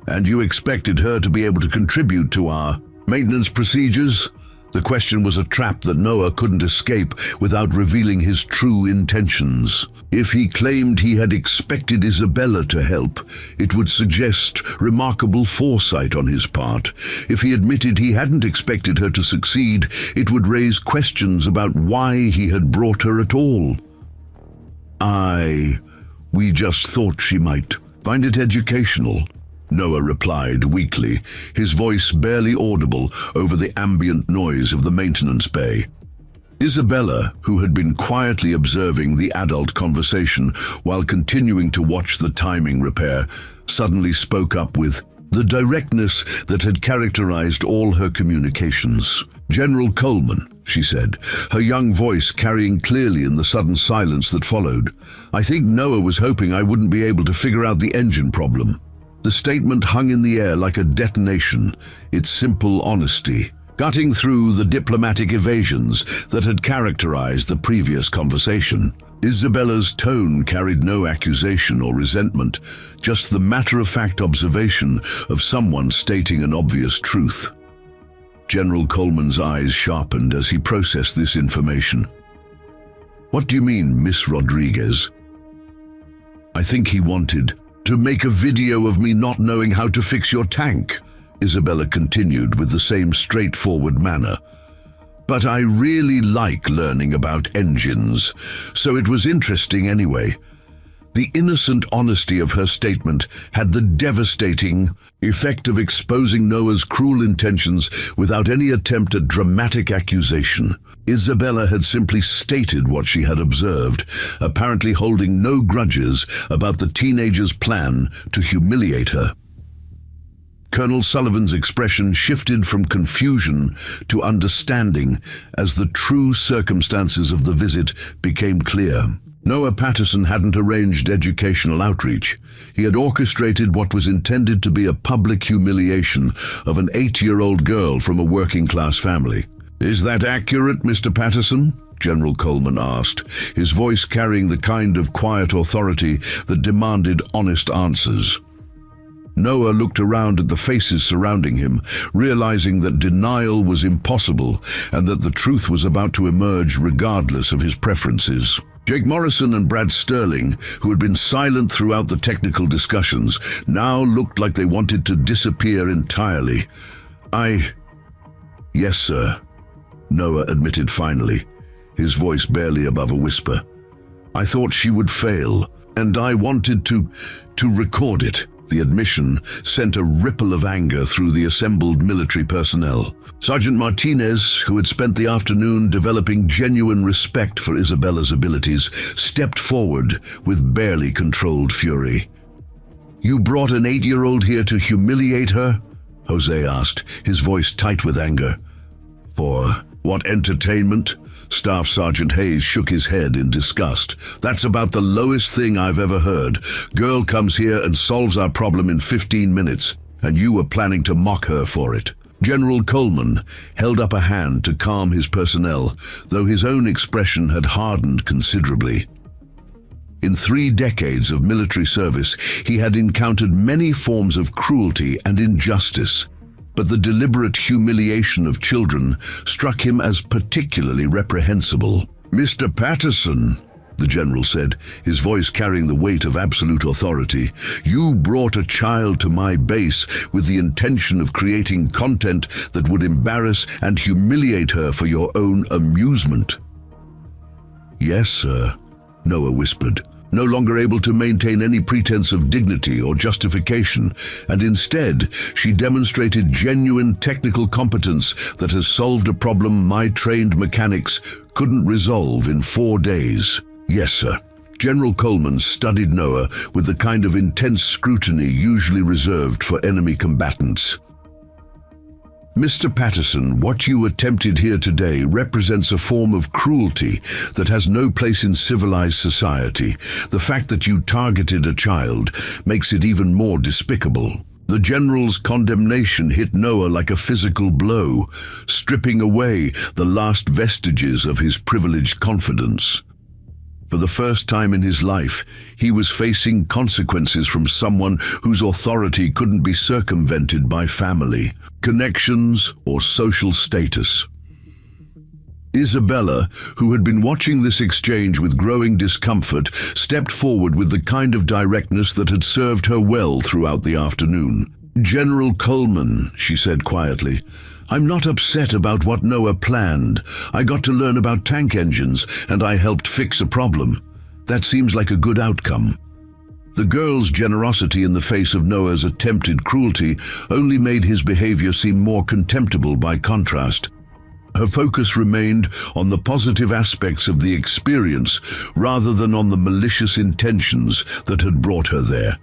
And you expected her to be able to contribute to our maintenance procedures?" The question was a trap that Noah couldn't escape without revealing his true intentions. If he claimed he had expected Isabella to help, it would suggest remarkable foresight on his part. If he admitted he hadn't expected her to succeed, it would raise questions about why he had brought her at all. We just thought she might find it educational," Noah replied weakly, his voice barely audible over the ambient noise of the maintenance bay. Isabella, who had been quietly observing the adult conversation while continuing to watch the timing repair, suddenly spoke up with the directness that had characterized all her communications. "General Coleman," she said, her young voice carrying clearly in the sudden silence that followed. "I think Noah was hoping I wouldn't be able to figure out the engine problem." The statement hung in the air like a detonation, its simple honesty cutting through the diplomatic evasions that had characterized the previous conversation. Isabella's tone carried no accusation or resentment, just the matter-of-fact observation of someone stating an obvious truth. General Coleman's eyes sharpened as he processed this information. "What do you mean, Miss Rodriguez?" "I think he wanted to make a video of me not knowing how to fix your tank," Isabella continued with the same straightforward manner. "But I really like learning about engines, so it was interesting anyway." The innocent honesty of her statement had the devastating effect of exposing Noah's cruel intentions without any attempt at dramatic accusation. Isabella had simply stated what she had observed, apparently holding no grudges about the teenager's plan to humiliate her. Colonel Sullivan's expression shifted from confusion to understanding as the true circumstances of the visit became clear. Noah Patterson hadn't arranged educational outreach. He had orchestrated what was intended to be a public humiliation of an 8-year-old girl from a working-class family. "Is that accurate, Mr. Patterson?" General Coleman asked, his voice carrying the kind of quiet authority that demanded honest answers. Noah looked around at the faces surrounding him, realizing that denial was impossible and that the truth was about to emerge regardless of his preferences. Jake Morrison and Brad Sterling, who had been silent throughout the technical discussions, now looked like they wanted to disappear entirely. "Yes, sir," Noah admitted finally, his voice barely above a whisper. "I thought she would fail, and I wanted to record it." The admission sent a ripple of anger through the assembled military personnel. Sergeant Martinez, who had spent the afternoon developing genuine respect for Isabella's abilities, stepped forward with barely controlled fury. "You brought an 8-year-old here to humiliate her?" Jose asked, his voice tight with anger. "For what entertainment?" Staff Sergeant Hayes shook his head in disgust. "That's about the lowest thing I've ever heard. Girl comes here and solves our problem in 15 minutes, and you were planning to mock her for it." General Coleman held up a hand to calm his personnel, though his own expression had hardened considerably. In 3 decades of military service, he had encountered many forms of cruelty and injustice, but the deliberate humiliation of children struck him as particularly reprehensible. "Mr. Patterson," the general said, his voice carrying the weight of absolute authority, "you brought a child to my base with the intention of creating content that would embarrass and humiliate her for your own amusement." "Yes, sir," Noah whispered, no longer able to maintain any pretense of dignity or justification, and instead she demonstrated genuine technical competence that has solved a problem my trained mechanics couldn't resolve in 4 days. "Yes, sir." General Coleman studied Noah with the kind of intense scrutiny usually reserved for enemy combatants. "Mr. Patterson, what you attempted here today represents a form of cruelty that has no place in civilized society. The fact that you targeted a child makes it even more despicable." The general's condemnation hit Noah like a physical blow, stripping away the last vestiges of his privileged confidence. For the first time in his life, he was facing consequences from someone whose authority couldn't be circumvented by family, connections, or social status. Isabella, who had been watching this exchange with growing discomfort, stepped forward with the kind of directness that had served her well throughout the afternoon. "General Coleman," she said quietly, "I'm not upset about what Noah planned. I got to learn about tank engines, and I helped fix a problem. That seems like a good outcome." The girl's generosity in the face of Noah's attempted cruelty only made his behavior seem more contemptible by contrast. Her focus remained on the positive aspects of the experience rather than on the malicious intentions that had brought her there.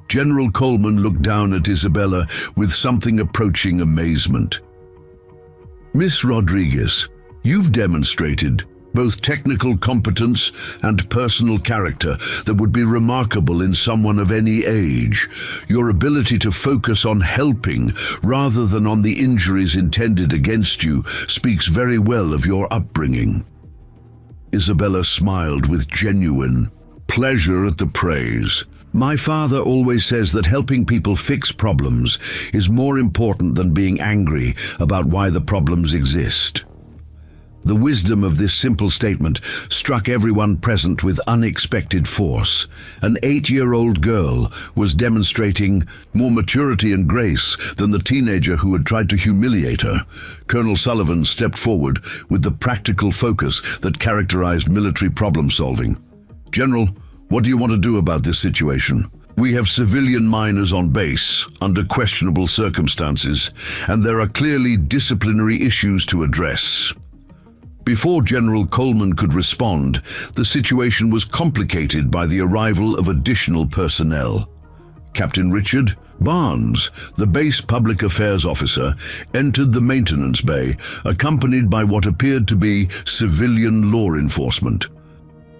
General Coleman looked down at Isabella with something approaching amazement. "Miss Rodriguez, you've demonstrated both technical competence and personal character that would be remarkable in someone of any age. Your ability to focus on helping rather than on the injuries intended against you speaks very well of your upbringing." Isabella smiled with genuine pleasure at the praise. "My father always says that helping people fix problems is more important than being angry about why the problems exist." The wisdom of this simple statement struck everyone present with unexpected force. An 8-year-old girl was demonstrating more maturity and grace than the teenager who had tried to humiliate her. Colonel Sullivan stepped forward with the practical focus that characterized military problem-solving. "General, what do you want to do about this situation? We have civilian miners on base under questionable circumstances, and there are clearly disciplinary issues to address." Before General Coleman could respond, the situation was complicated by the arrival of additional personnel. Captain Richard Barnes, the base public affairs officer, entered the maintenance bay, accompanied by what appeared to be civilian law enforcement.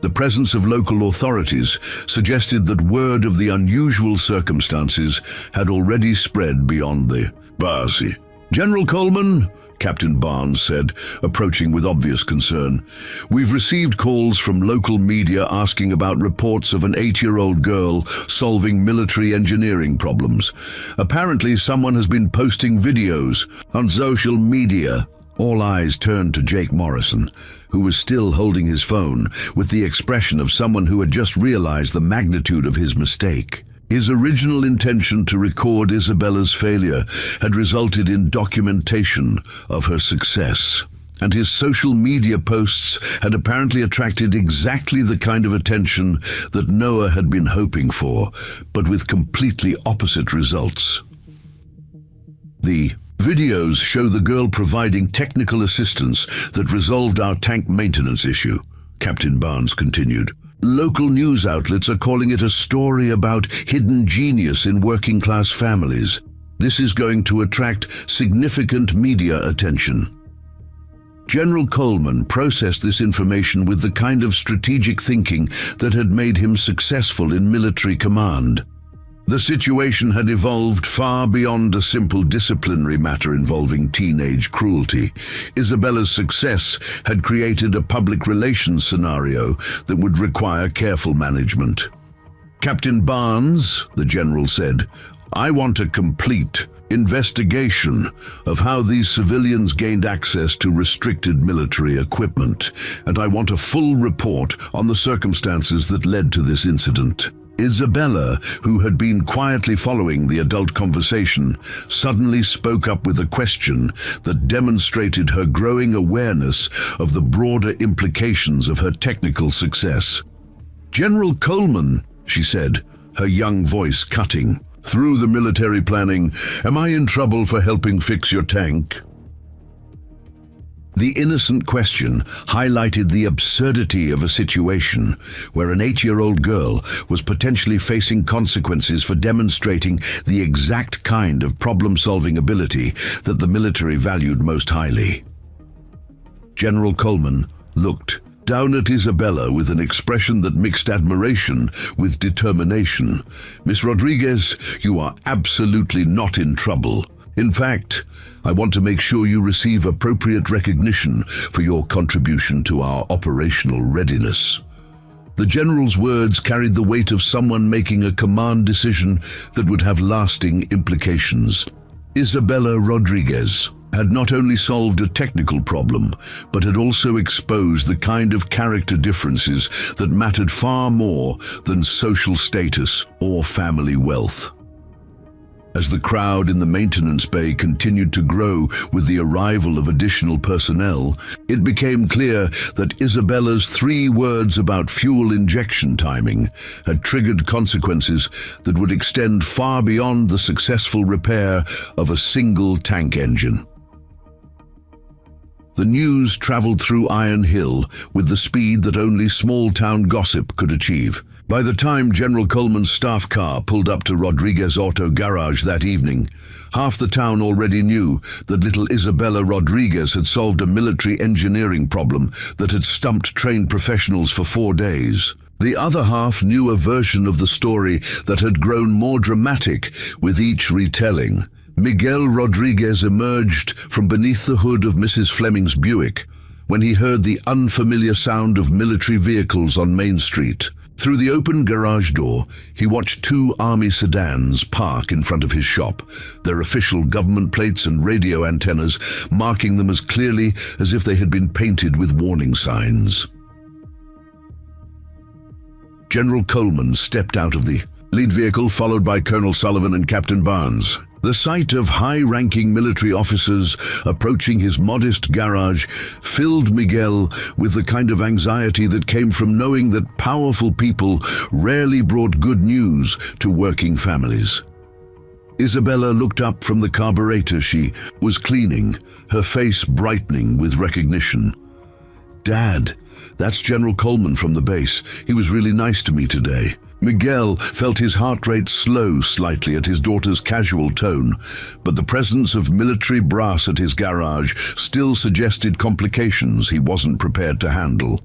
The presence of local authorities suggested that word of the unusual circumstances had already spread beyond the base. "General Coleman," Captain Barnes said, approaching with obvious concern, "we've received calls from local media asking about reports of an 8-year-old girl solving military engineering problems. Apparently someone has been posting videos on social media." All eyes turned to Jake Morrison, who was still holding his phone with the expression of someone who had just realized the magnitude of his mistake. His original intention to record Isabella's failure had resulted in documentation of her success, and his social media posts had apparently attracted exactly the kind of attention that Noah had been hoping for, but with completely opposite results. The videos show the girl providing technical assistance that resolved our tank maintenance issue, Captain Barnes continued. "Local news outlets are calling it a story about hidden genius in working-class families. This is going to attract significant media attention." General Coleman processed this information with the kind of strategic thinking that had made him successful in military command. The situation had evolved far beyond a simple disciplinary matter involving teenage cruelty. Isabella's success had created a public relations scenario that would require careful management. "Captain Barnes," the general said, "I want a complete investigation of how these civilians gained access to restricted military equipment, and I want a full report on the circumstances that led to this incident." Isabella, who had been quietly following the adult conversation, suddenly spoke up with a question that demonstrated her growing awareness of the broader implications of her technical success. "General Coleman," she said, her young voice cutting through the military planning, "am I in trouble for helping fix your tank?" The innocent question highlighted the absurdity of a situation where an 8-year-old girl was potentially facing consequences for demonstrating the exact kind of problem-solving ability that the military valued most highly. General Coleman looked down at Isabella with an expression that mixed admiration with determination. "Miss Rodriguez, you are absolutely not in trouble. In fact, I want to make sure you receive appropriate recognition for your contribution to our operational readiness." The general's words carried the weight of someone making a command decision that would have lasting implications. "Isabella Rodriguez, had not only solved a technical problem, but had also exposed the kind of character differences that mattered far more than social status or family wealth. As the crowd in the maintenance bay continued to grow with the arrival of additional personnel, it became clear that Isabella's 3 words about fuel injection timing had triggered consequences that would extend far beyond the successful repair of a single tank engine. The news traveled through Iron Hill with the speed that only small-town gossip could achieve. By the time General Coleman's staff car pulled up to Rodriguez Auto Garage that evening, half the town already knew that little Isabella Rodriguez had solved a military engineering problem that had stumped trained professionals for 4 days. The other half knew a version of the story that had grown more dramatic with each retelling. Miguel Rodriguez emerged from beneath the hood of Mrs. Fleming's Buick when he heard the unfamiliar sound of military vehicles on Main Street. Through the open garage door, he watched 2 army sedans park in front of his shop, their official government plates and radio antennas marking them as clearly as if they had been painted with warning signs. General Coleman stepped out of the lead vehicle, followed by Colonel Sullivan and Captain Barnes. The sight of high-ranking military officers approaching his modest garage filled Miguel with the kind of anxiety that came from knowing that powerful people rarely brought good news to working families. Isabella looked up from the carburetor she was cleaning, her face brightening with recognition. "Dad, that's General Coleman from the base. He was really nice to me today." Miguel felt his heart rate slow slightly at his daughter's casual tone, but the presence of military brass at his garage still suggested complications he wasn't prepared to handle.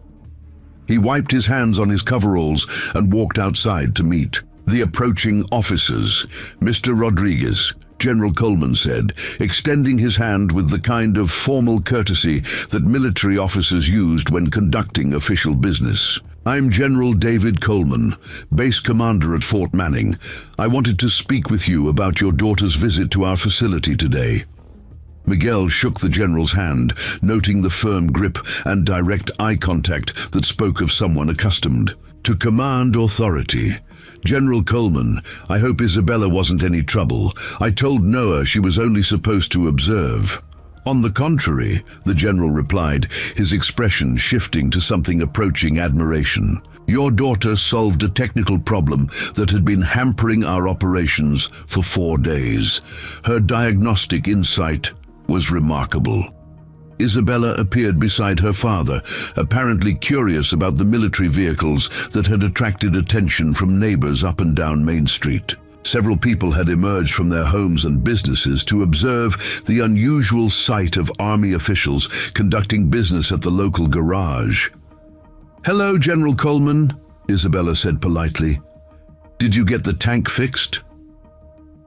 He wiped his hands on his coveralls and walked outside to meet the approaching officers. "Mr. Rodriguez," General Coleman said, extending his hand with the kind of formal courtesy that military officers used when conducting official business. "I'm General David Coleman, base commander at Fort Manning. I wanted to speak with you about your daughter's visit to our facility today." Miguel shook the general's hand, noting the firm grip and direct eye contact that spoke of someone accustomed to command authority. "General Coleman, I hope Isabella wasn't any trouble. I told Noah she was only supposed to observe." "On the contrary," the general replied, his expression shifting to something approaching admiration. "Your daughter solved a technical problem that had been hampering our operations for 4 days. Her diagnostic insight was remarkable." Isabella appeared beside her father, apparently curious about the military vehicles that had attracted attention from neighbors up and down Main Street. Several people had emerged from their homes and businesses to observe the unusual sight of army officials conducting business at the local garage. "Hello, General Coleman," Isabella said politely. "Did you get the tank fixed?"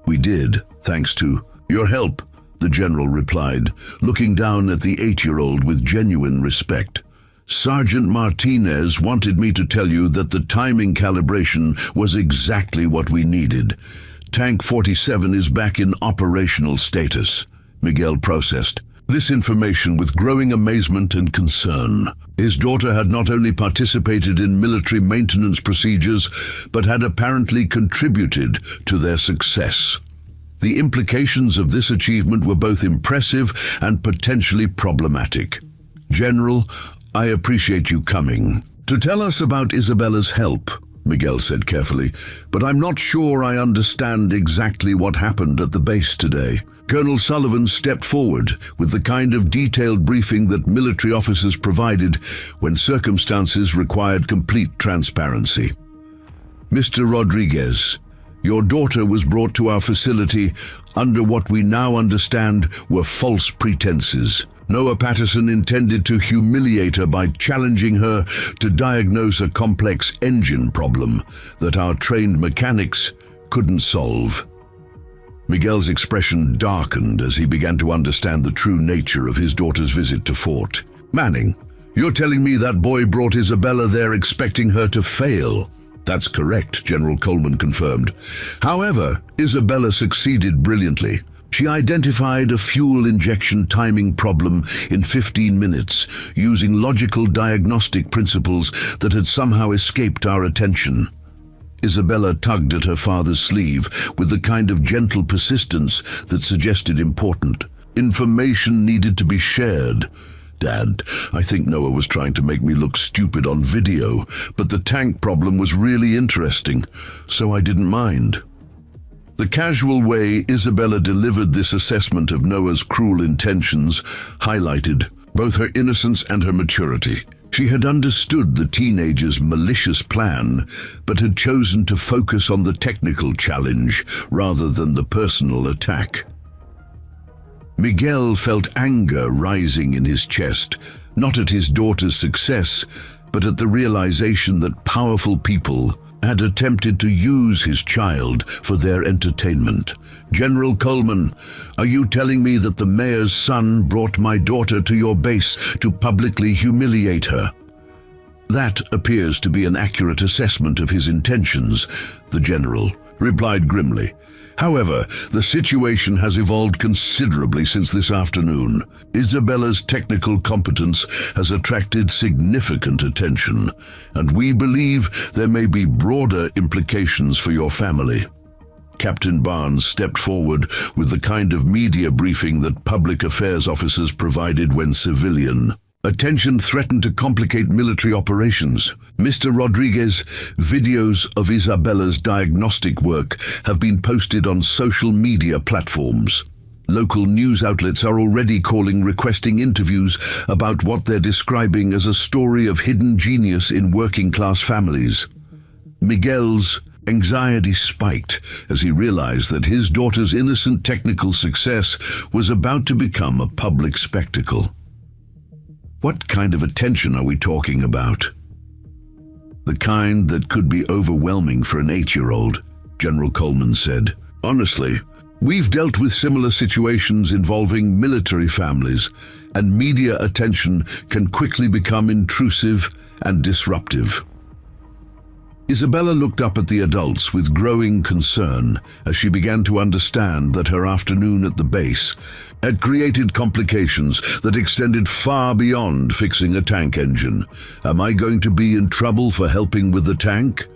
"We did, thanks to your help," the general replied, looking down at the 8-year-old with genuine respect. "Sergeant Martinez wanted me to tell you that the timing calibration was exactly what we needed. Tank 47 is back in operational status," Miguel processed this information with growing amazement and concern. His daughter had not only participated in military maintenance procedures, but had apparently contributed to their success. The implications of this achievement were both impressive and potentially problematic. "General, I appreciate you coming to tell us about Isabella's help," Miguel said carefully, "but I'm not sure I understand exactly what happened at the base today." Colonel Sullivan stepped forward with the kind of detailed briefing that military officers provided when circumstances required complete transparency. "Mr. Rodriguez, your daughter was brought to our facility under what we now understand were false pretenses. Noah Patterson intended to humiliate her by challenging her to diagnose a complex engine problem that our trained mechanics couldn't solve." Miguel's expression darkened as he began to understand the true nature of his daughter's visit to Fort Manning. "You're telling me that boy brought Isabella there expecting her to fail?" "That's correct," General Coleman confirmed. "However, Isabella succeeded brilliantly. She identified a fuel injection timing problem in 15 minutes using logical diagnostic principles that had somehow escaped our attention. Isabella tugged at her father's sleeve with the kind of gentle persistence that suggested important information needed to be shared. Dad, I think Noah was trying to make me look stupid on video, but the tank problem was really interesting, so I didn't mind. The casual way Isabella delivered this assessment of Noah's cruel intentions highlighted both her innocence and her maturity. She had understood the teenager's malicious plan, but had chosen to focus on the technical challenge rather than the personal attack. Miguel felt anger rising in his chest, not at his daughter's success, but at the realization that powerful people had attempted to use his child for their entertainment. General Coleman, are you telling me that the mayor's son brought my daughter to your base to publicly humiliate her? That appears to be an accurate assessment of his intentions, the general replied grimly. However, the situation has evolved considerably since this afternoon. Isabella's technical competence has attracted significant attention, and we believe there may be broader implications for your family. Captain Barnes stepped forward with the kind of media briefing that public affairs officers provided when civilian. Attention threatened to complicate military operations. Mr. Rodriguez, videos of Isabella's diagnostic work have been posted on social media platforms. Local news outlets are already requesting interviews about what they're describing as a story of hidden genius in working-class families. Miguel's anxiety spiked as he realized that his daughter's innocent technical success was about to become a public spectacle. What kind of attention are we talking about? The kind that could be overwhelming for an 8-year-old, General Coleman said. Honestly, we've dealt with similar situations involving military families, and media attention can quickly become intrusive and disruptive. Isabella looked up at the adults with growing concern as she began to understand that her afternoon at the base had created complications that extended far beyond fixing a tank engine. Am I going to be in trouble for helping with the tank?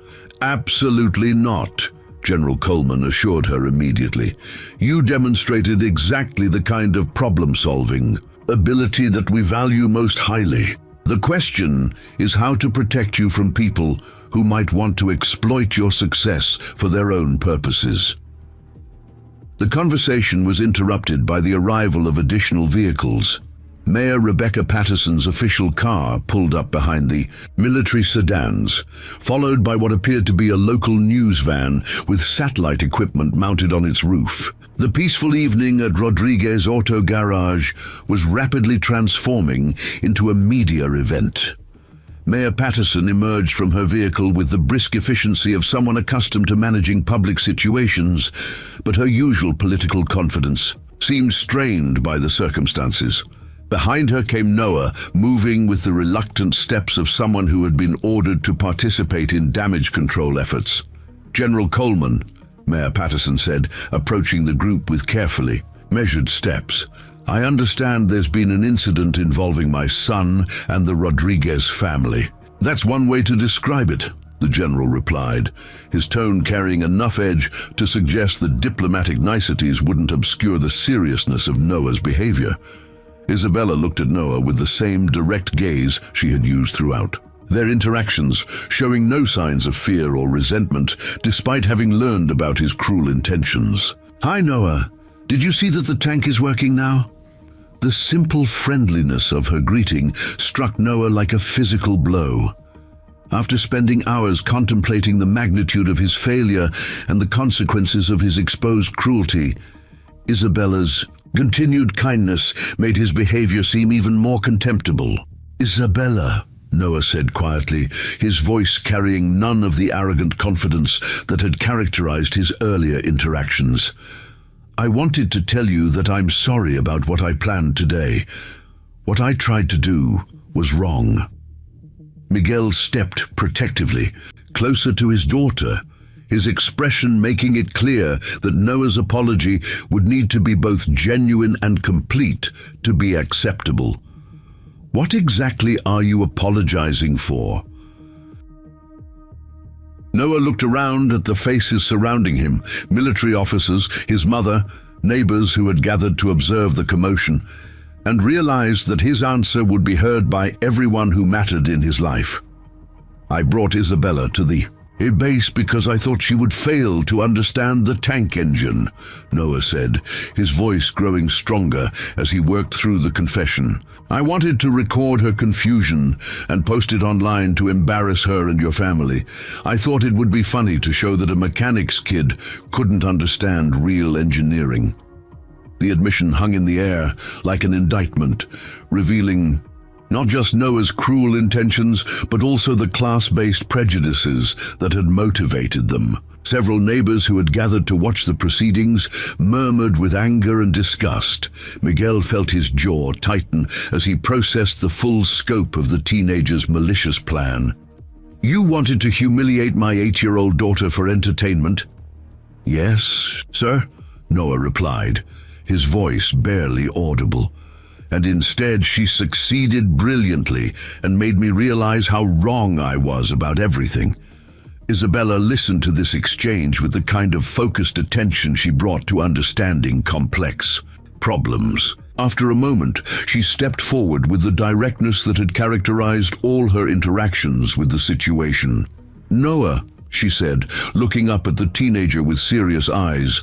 Absolutely not, General Coleman assured her immediately. You demonstrated exactly the kind of problem-solving ability that we value most highly. The question is how to protect you from people who might want to exploit your success for their own purposes. The conversation was interrupted by the arrival of additional vehicles. Mayor Rebecca Patterson's official car pulled up behind the military sedans, followed by what appeared to be a local news van with satellite equipment mounted on its roof. The peaceful evening at Rodriguez Auto Garage was rapidly transforming into a media event. Mayor Patterson emerged from her vehicle with the brisk efficiency of someone accustomed to managing public situations, but her usual political confidence seemed strained by the circumstances. Behind her came Noah, moving with the reluctant steps of someone who had been ordered to participate in damage control efforts. General Coleman, Mayor Patterson said, approaching the group with carefully measured steps. I understand there's been an incident involving my son and the Rodriguez family. That's one way to describe it, the general replied, his tone carrying enough edge to suggest that diplomatic niceties wouldn't obscure the seriousness of Noah's behavior. Isabella looked at Noah with the same direct gaze she had used throughout, their interactions showing no signs of fear or resentment, despite having learned about his cruel intentions. Hi, Noah. Did you see that the tank is working now? The simple friendliness of her greeting struck Noah like a physical blow. After spending hours contemplating the magnitude of his failure and the consequences of his exposed cruelty, Isabella's continued kindness made his behavior seem even more contemptible. Isabella, Noah said quietly, his voice carrying none of the arrogant confidence that had characterized his earlier interactions. I wanted to tell you that I'm sorry about what I planned today. What I tried to do was wrong. Miguel stepped protectively, closer to his daughter, his expression making it clear that Noah's apology would need to be both genuine and complete to be acceptable. "What exactly are you apologizing for?" Noah looked around at the faces surrounding him, military officers, his mother, neighbors who had gathered to observe the commotion, and realized that his answer would be heard by everyone who mattered in his life. "I brought Isabella to the base because I thought she would fail to understand the tank engine," Noah said, his voice growing stronger as he worked through the confession. "I wanted to record her confusion and post it online to embarrass her and your family. I thought it would be funny to show that a mechanic's kid couldn't understand real engineering." The admission hung in the air like an indictment, revealing not just Noah's cruel intentions, but also the class-based prejudices that had motivated them. Several neighbors who had gathered to watch the proceedings murmured with anger and disgust. Miguel felt his jaw tighten as he processed the full scope of the teenager's malicious plan. "You wanted to humiliate my 8-year-old daughter for entertainment?" "Yes, sir," Noah replied, his voice barely audible. "And instead she succeeded brilliantly and made me realize how wrong I was about everything." Isabella listened to this exchange with the kind of focused attention she brought to understanding complex problems. After a moment, she stepped forward with the directness that had characterized all her interactions with the situation. "Noah," she said, looking up at the teenager with serious eyes,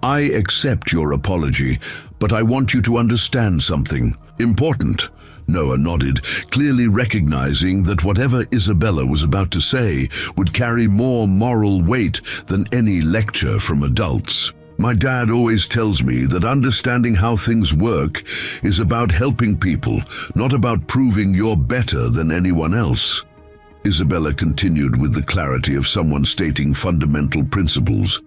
"I accept your apology, but I want you to understand something important." Noah nodded, clearly recognizing that whatever Isabella was about to say would carry more moral weight than any lecture from adults. "My dad always tells me that understanding how things work is about helping people, not about proving you're better than anyone else." Isabella continued with the clarity of someone stating fundamental principles.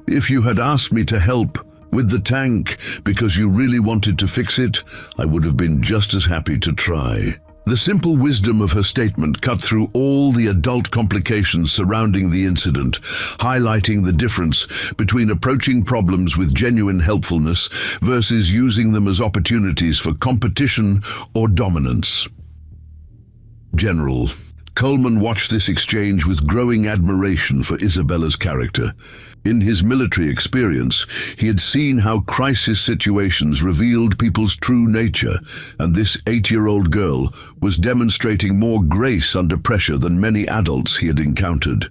"If you had asked me to help with the tank because you really wanted to fix it, I would have been just as happy to try." The simple wisdom of her statement cut through all the adult complications surrounding the incident, highlighting the difference between approaching problems with genuine helpfulness versus using them as opportunities for competition or dominance. General Coleman watched this exchange with growing admiration for Isabella's character. In his military experience, he had seen how crisis situations revealed people's true nature, and this 8-year-old girl was demonstrating more grace under pressure than many adults he had encountered.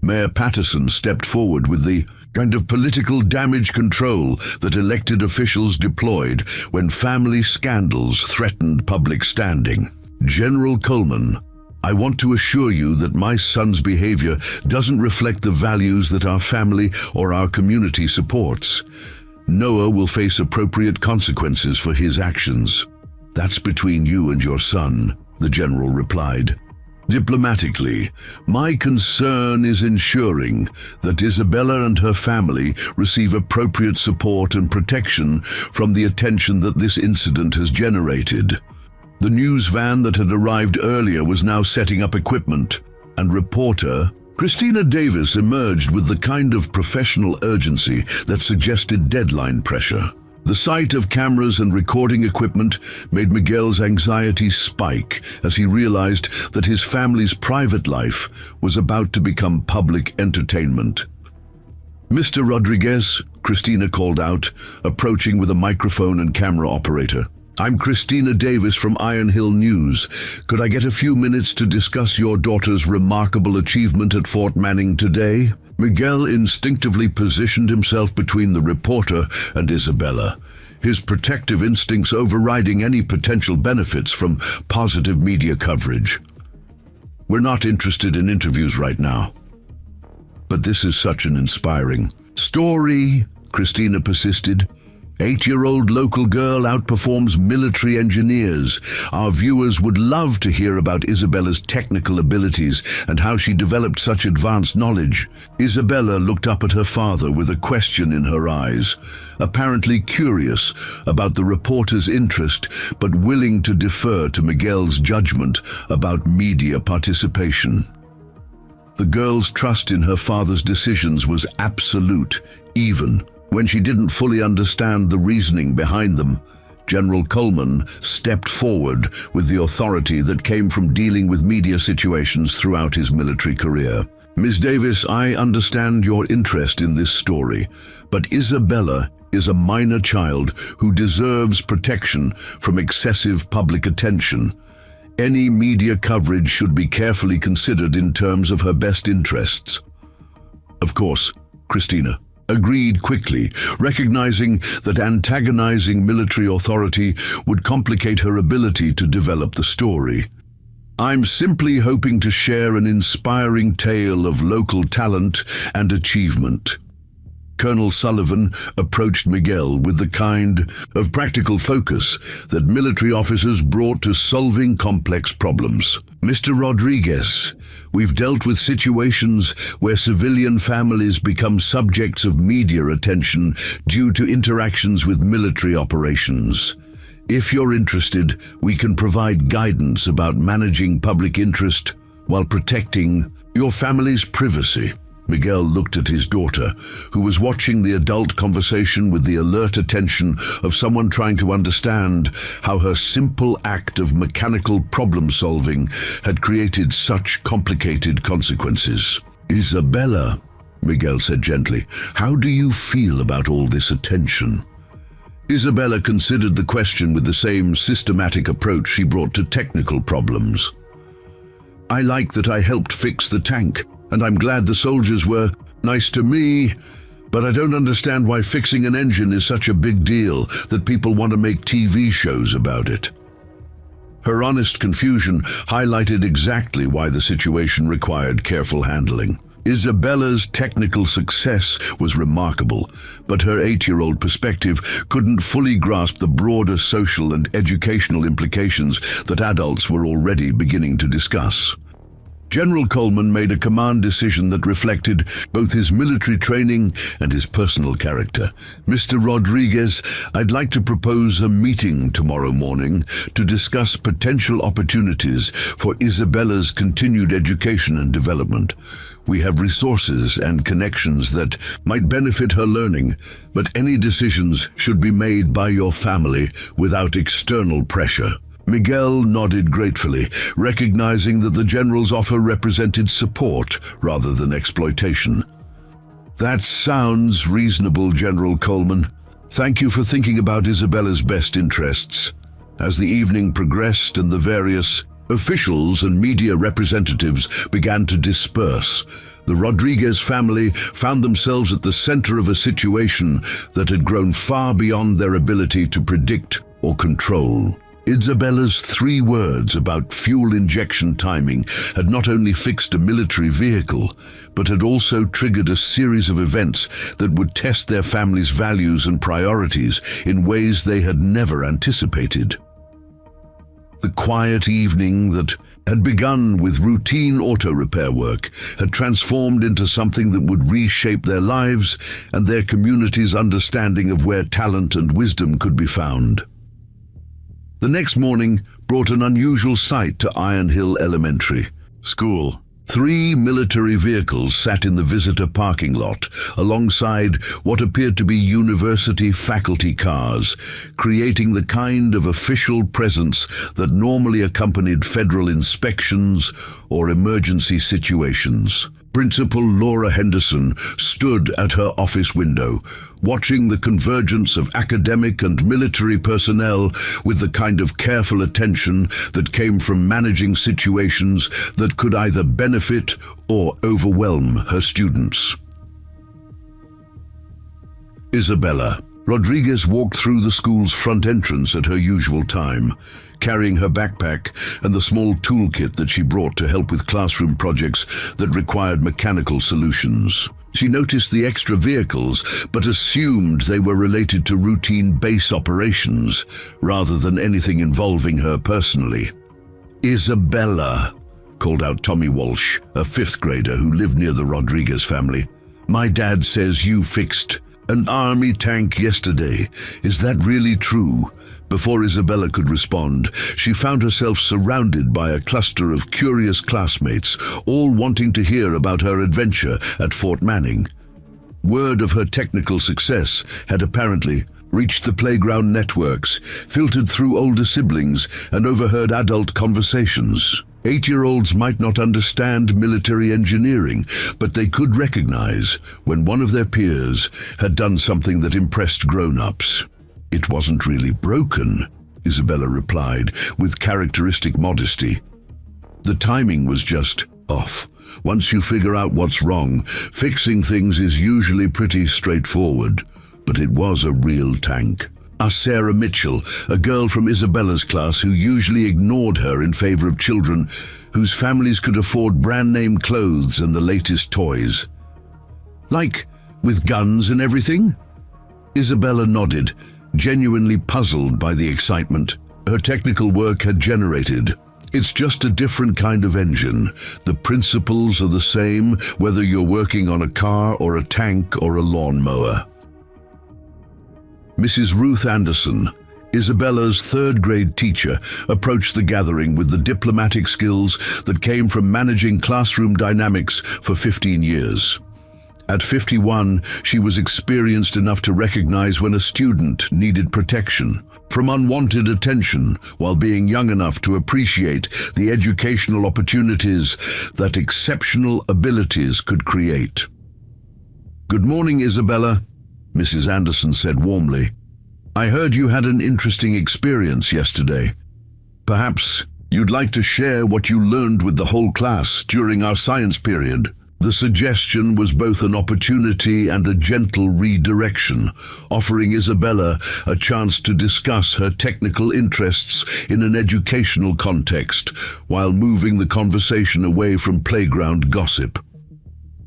Mayor Patterson stepped forward with the kind of political damage control that elected officials deployed when family scandals threatened public standing. "General Coleman, I want to assure you that my son's behavior doesn't reflect the values that our family or our community supports. Noah will face appropriate consequences for his actions." "That's between you and your son," the general replied. "Diplomatically, my concern is ensuring that Isabella and her family receive appropriate support and protection from the attention that this incident has generated." The news van that had arrived earlier was now setting up equipment, and reporter Christina Davis emerged with the kind of professional urgency that suggested deadline pressure. The sight of cameras and recording equipment made Miguel's anxiety spike as he realized that his family's private life was about to become public entertainment. "Mr. Rodriguez," Christina called out, approaching with a microphone and camera operator. "I'm Christina Davis from Iron Hill News. Could I get a few minutes to discuss your daughter's remarkable achievement at Fort Manning today?" Miguel instinctively positioned himself between the reporter and Isabella, his protective instincts overriding any potential benefits from positive media coverage. "We're not interested in interviews right now. But this is such an inspiring story," Christina persisted. 8-year-old local girl outperforms military engineers. Our viewers would love to hear about Isabella's technical abilities and how she developed such advanced knowledge. Isabella looked up at her father with a question in her eyes, apparently curious about the reporter's interest, but willing to defer to Miguel's judgment about media participation. The girl's trust in her father's decisions was absolute, even when she didn't fully understand the reasoning behind them. General Coleman stepped forward with the authority that came from dealing with media situations throughout his military career. "Ms. Davis, I understand your interest in this story, but Isabella is a minor child who deserves protection from excessive public attention. Any media coverage should be carefully considered in terms of her best interests." Of course, Christina agreed quickly, recognizing that antagonizing military authority would complicate her ability to develop the story. "I'm simply hoping to share an inspiring tale of local talent and achievement." Colonel Sullivan approached Miguel with the kind of practical focus that military officers brought to solving complex problems. "Mr. Rodriguez, we've dealt with situations where civilian families become subjects of media attention due to interactions with military operations. If you're interested, we can provide guidance about managing public interest while protecting your family's privacy." Miguel looked at his daughter, who was watching the adult conversation with the alert attention of someone trying to understand how her simple act of mechanical problem-solving had created such complicated consequences. "Isabella," Miguel said gently, "how do you feel about all this attention?" Isabella considered the question with the same systematic approach she brought to technical problems. "I like that I helped fix the tank, and I'm glad the soldiers were nice to me, but I don't understand why fixing an engine is such a big deal that people want to make TV shows about it." Her honest confusion highlighted exactly why the situation required careful handling. Isabella's technical success was remarkable, but her 8-year-old perspective couldn't fully grasp the broader social and educational implications that adults were already beginning to discuss. General Coleman made a command decision that reflected both his military training and his personal character. "Mr. Rodriguez, I'd like to propose a meeting tomorrow morning to discuss potential opportunities for Isabella's continued education and development. We have resources and connections that might benefit her learning, but any decisions should be made by your family without external pressure." Miguel nodded gratefully, recognizing that the general's offer represented support rather than exploitation. "That sounds reasonable, General Coleman. Thank you for thinking about Isabella's best interests." As the evening progressed and the various officials and media representatives began to disperse, the Rodriguez family found themselves at the center of a situation that had grown far beyond their ability to predict or control. Isabella's 3 words about fuel injection timing had not only fixed a military vehicle, but had also triggered a series of events that would test their family's values and priorities in ways they had never anticipated. The quiet evening that had begun with routine auto repair work had transformed into something that would reshape their lives and their community's understanding of where talent and wisdom could be found. The next morning brought an unusual sight to Iron Hill Elementary School. 3 military vehicles sat in the visitor parking lot alongside what appeared to be university faculty cars, creating the kind of official presence that normally accompanied federal inspections or emergency situations. Principal Laura Henderson stood at her office window, watching the convergence of academic and military personnel with the kind of careful attention that came from managing situations that could either benefit or overwhelm her students. Isabella Rodriguez walked through the school's front entrance at her usual time, carrying her backpack and the small toolkit that she brought to help with classroom projects that required mechanical solutions. She noticed the extra vehicles, but assumed they were related to routine base operations, rather than anything involving her personally. "Isabella," called out Tommy Walsh, a 5th grader who lived near the Rodriguez family. "My dad says you fixed An army tank yesterday. Is that really true? Before Isabella could respond, she found herself surrounded by a cluster of curious classmates, all wanting to hear about her adventure at Fort Manning. Word of her technical success had apparently reached the playground networks, filtered through older siblings, and overheard adult conversations. 8-year-olds might not understand military engineering, but they could recognize when one of their peers had done something that impressed grown-ups. It wasn't really broken, Isabella replied with characteristic modesty. The timing was just off. Once you figure out what's wrong, fixing things is usually pretty straightforward. But it was a real tank. Sarah Mitchell, a girl from Isabella's class who usually ignored her in favor of children whose families could afford brand-name clothes and the latest toys. Like, with guns and everything? Isabella nodded, genuinely puzzled by the excitement her technical work had generated. It's just a different kind of engine. The principles are the same, whether you're working on a car or a tank or a lawnmower. Mrs. Ruth Anderson, Isabella's third-grade teacher, approached the gathering with the diplomatic skills that came from managing classroom dynamics for 15 years. At 51, she was experienced enough to recognize when a student needed protection from unwanted attention, while being young enough to appreciate the educational opportunities that exceptional abilities could create. "Good morning, Isabella," Mrs. Anderson said warmly. "I heard you had an interesting experience yesterday. Perhaps you'd like to share what you learned with the whole class during our science period." The suggestion was both an opportunity and a gentle redirection, offering Isabella a chance to discuss her technical interests in an educational context, while moving the conversation away from playground gossip.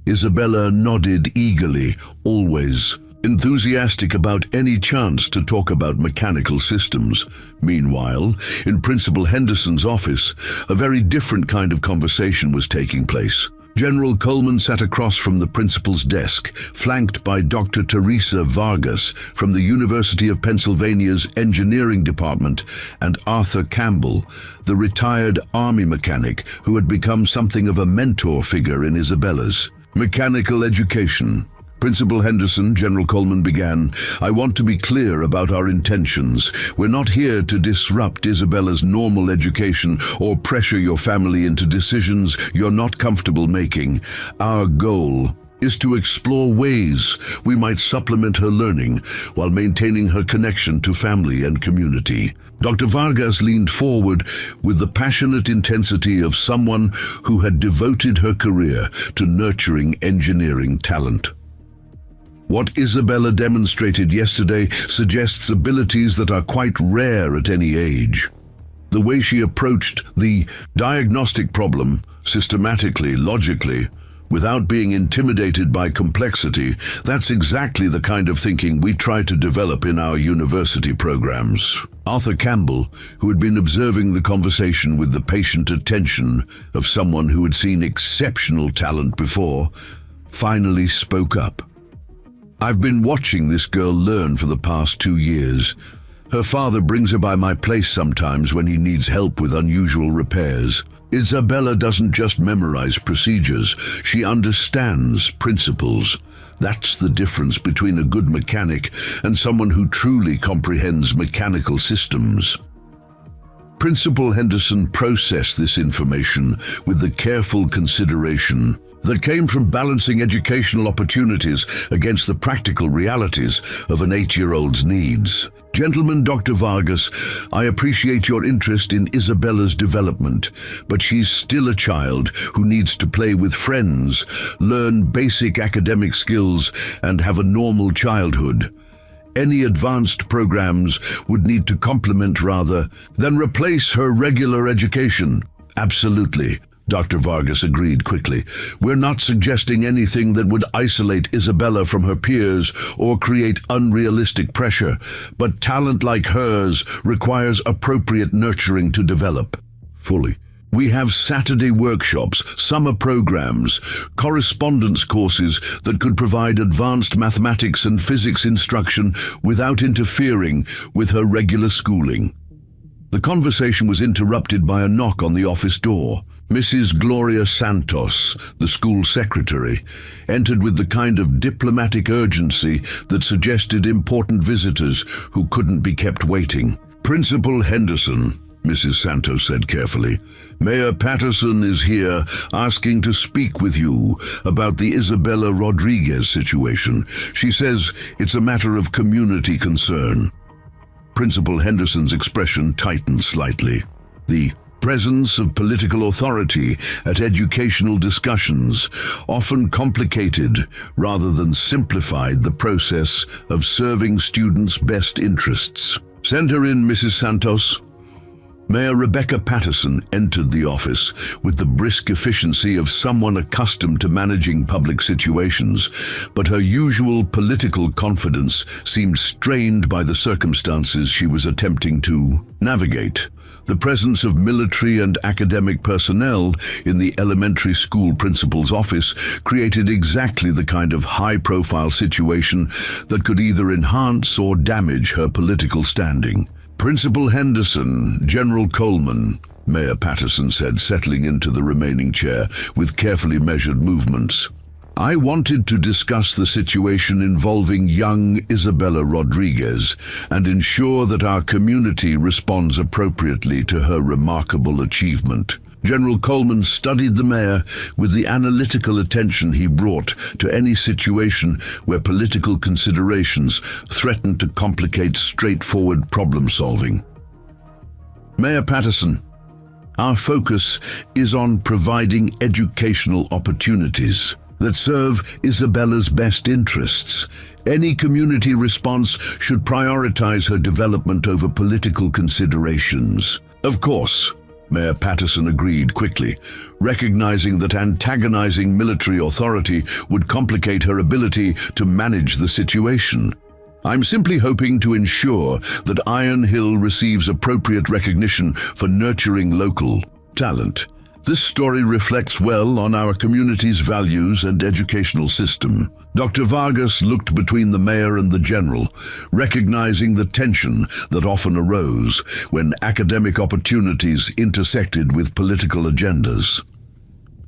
Isabella nodded eagerly, always enthusiastic about any chance to talk about mechanical systems. Meanwhile, in Principal Henderson's office, a very different kind of conversation was taking place. General Coleman sat across from the principal's desk, flanked by Dr. Teresa Vargas from the University of Pennsylvania's Engineering Department and Arthur Campbell, the retired Army mechanic who had become something of a mentor figure in Isabella's mechanical education. "Principal Henderson," General Coleman began, "I want to be clear about our intentions. We're not here to disrupt Isabella's normal education or pressure your family into decisions you're not comfortable making. Our goal is to explore ways we might supplement her learning while maintaining her connection to family and community." Dr. Vargas leaned forward with the passionate intensity of someone who had devoted her career to nurturing engineering talent. "What Isabella demonstrated yesterday suggests abilities that are quite rare at any age. The way she approached the diagnostic problem systematically, logically, without being intimidated by complexity, that's exactly the kind of thinking we try to develop in our university programs." Arthur Campbell, who had been observing the conversation with the patient attention of someone who had seen exceptional talent before, finally spoke up. "I've been watching this girl learn for the past 2 years. Her father brings her by my place sometimes when he needs help with unusual repairs. Isabella doesn't just memorize procedures, she understands principles. That's the difference between a good mechanic and someone who truly comprehends mechanical systems." Principal Henderson processed this information with the careful consideration that came from balancing educational opportunities against the practical realities of an 8-year-old's needs. "Gentleman Dr. Vargas, I appreciate your interest in Isabella's development, but she's still a child who needs to play with friends, learn basic academic skills, and have a normal childhood. Any advanced programs would need to complement rather than replace her regular education." "Absolutely," Dr. Vargas agreed quickly. "We're not suggesting anything that would isolate Isabella from her peers or create unrealistic pressure, but talent like hers requires appropriate nurturing to develop fully. We have Saturday workshops, summer programs, correspondence courses that could provide advanced mathematics and physics instruction without interfering with her regular schooling. The conversation was interrupted by a knock on the office door. Mrs. Gloria Santos, the school secretary, entered with the kind of diplomatic urgency that suggested important visitors who couldn't be kept waiting. "Principal Henderson," Mrs. Santos said carefully, "Mayor Patterson is here asking to speak with you about the Isabella Rodriguez situation. She says it's a matter of community concern." Principal Henderson's expression tightened slightly. The presence of political authority at educational discussions often complicated rather than simplified the process of serving students' best interests. "Send her in, Mrs. Santos." Mayor Rebecca Patterson entered the office with the brisk efficiency of someone accustomed to managing public situations, but her usual political confidence seemed strained by the circumstances she was attempting to navigate. The presence of military and academic personnel in the elementary school principal's office created exactly the kind of high-profile situation that could either enhance or damage her political standing. "Principal Henderson, General Coleman," Mayor Patterson said, settling into the remaining chair with carefully measured movements. "I wanted to discuss the situation involving young Isabella Rodriguez and ensure that our community responds appropriately to her remarkable achievement." General Coleman studied the mayor with the analytical attention he brought to any situation where political considerations threatened to complicate straightforward problem-solving. "Mayor Patterson, our focus is on providing educational opportunities that serve Isabella's best interests. Any community response should prioritize her development over political considerations." "Of course," Mayor Patterson agreed quickly, recognizing that antagonizing military authority would complicate her ability to manage the situation. "I'm simply hoping to ensure that Iron Hill receives appropriate recognition for nurturing local talent. This story reflects well on our community's values and educational system." Dr. Vargas looked between the mayor and the general, recognizing the tension that often arose when academic opportunities intersected with political agendas.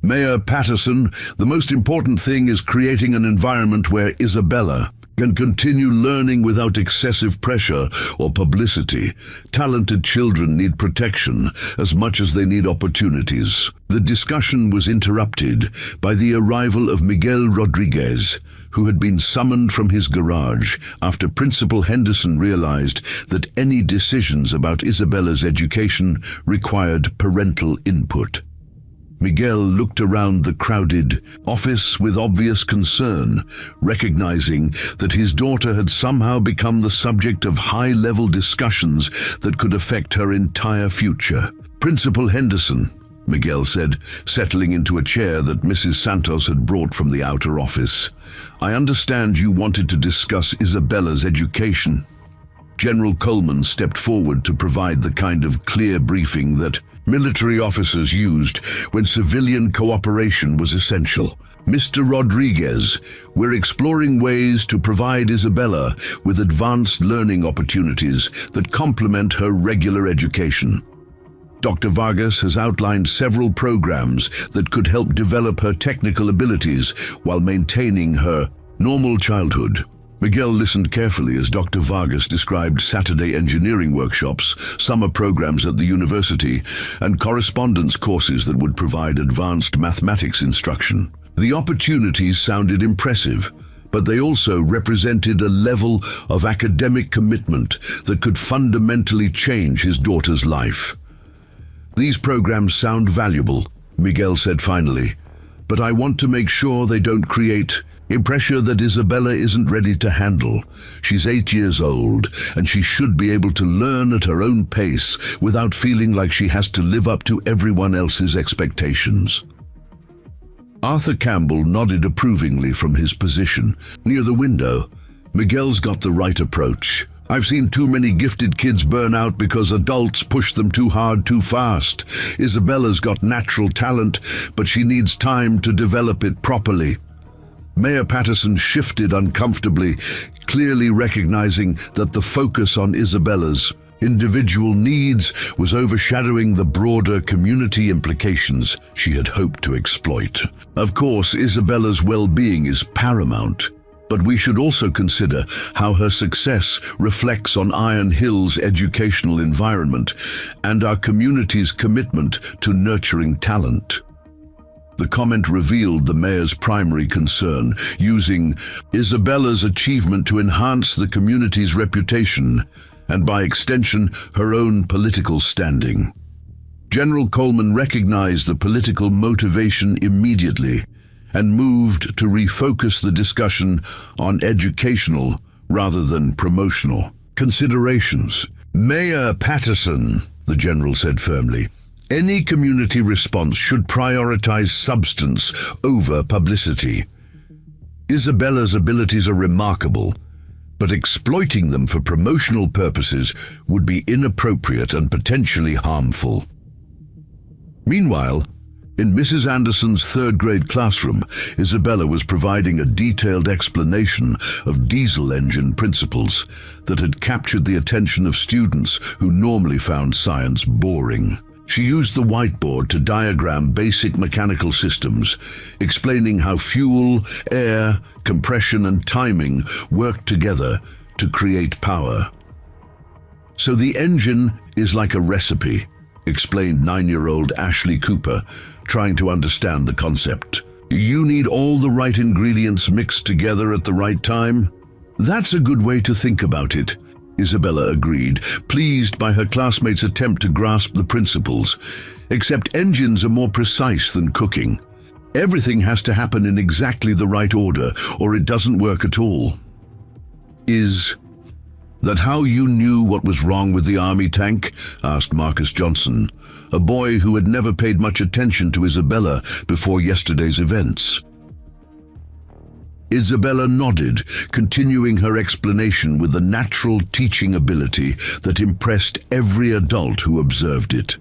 "Mayor Patterson, the most important thing is creating an environment where Isabella can continue learning without excessive pressure or publicity. Talented children need protection as much as they need opportunities." The discussion was interrupted by the arrival of Miguel Rodriguez, who had been summoned from his garage after Principal Henderson realized that any decisions about Isabella's education required parental input. Miguel looked around the crowded office with obvious concern, recognizing that his daughter had somehow become the subject of high-level discussions that could affect her entire future. "Principal Henderson," Miguel said, settling into a chair that Mrs. Santos had brought from the outer office, "I understand you wanted to discuss Isabella's education." General Coleman stepped forward to provide the kind of clear briefing that military officers used when civilian cooperation was essential. "Mr. Rodriguez, we're exploring ways to provide Isabella with advanced learning opportunities that complement her regular education. Dr. Vargas has outlined several programs that could help develop her technical abilities while maintaining her normal childhood." Miguel listened carefully as Dr. Vargas described Saturday engineering workshops, summer programs at the university, and correspondence courses that would provide advanced mathematics instruction. The opportunities sounded impressive, but they also represented a level of academic commitment that could fundamentally change his daughter's life. "These programs sound valuable," Miguel said finally, "but I want to make sure they don't create a pressure that Isabella isn't ready to handle. She's 8 years old, and she should be able to learn at her own pace without feeling like she has to live up to everyone else's expectations." Arthur Campbell nodded approvingly from his position near the window. "Miguel's got the right approach. I've seen too many gifted kids burn out because adults push them too hard too fast. Isabella's got natural talent, but she needs time to develop it properly. Mayor Patterson shifted uncomfortably, clearly recognizing that the focus on Isabella's individual needs was overshadowing the broader community implications she had hoped to exploit. Of course, Isabella's well-being is paramount, but we should also consider how her success reflects on Iron Hill's educational environment and our community's commitment to nurturing talent. The comment revealed the mayor's primary concern, using Isabella's achievement to enhance the community's reputation and, by extension, her own political standing. General Coleman recognized the political motivation immediately and moved to refocus the discussion on educational rather than promotional considerations. Mayor Patterson, the general said firmly, any community response should prioritize substance over publicity. Isabella's abilities are remarkable, but exploiting them for promotional purposes would be inappropriate and potentially harmful. Meanwhile, in Mrs. Anderson's third-grade classroom, Isabella was providing a detailed explanation of diesel engine principles that had captured the attention of students who normally found science boring. She used the whiteboard to diagram basic mechanical systems, explaining how fuel, air, compression, and timing work together to create power. So the engine is like a recipe, explained 9-year-old Ashley Cooper, trying to understand the concept. You need all the right ingredients mixed together at the right time? That's a good way to think about it, Isabella agreed, pleased by her classmates' attempt to grasp the principles. Except engines are more precise than cooking. Everything has to happen in exactly the right order, or it doesn't work at all. Is that how you knew what was wrong with the army tank? Asked Marcus Johnson, a boy who had never paid much attention to Isabella before yesterday's events. Isabella nodded, continuing her explanation with a natural teaching ability that impressed every adult who observed it.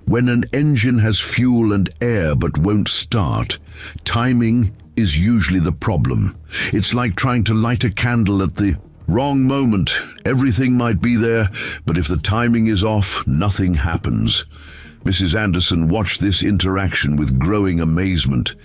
When an engine has fuel and air but won't start, timing is usually the problem. It's like trying to light a candle at the wrong moment. Everything might be there, but if the timing is off, nothing happens. Mrs. Anderson watched this interaction with growing amazement.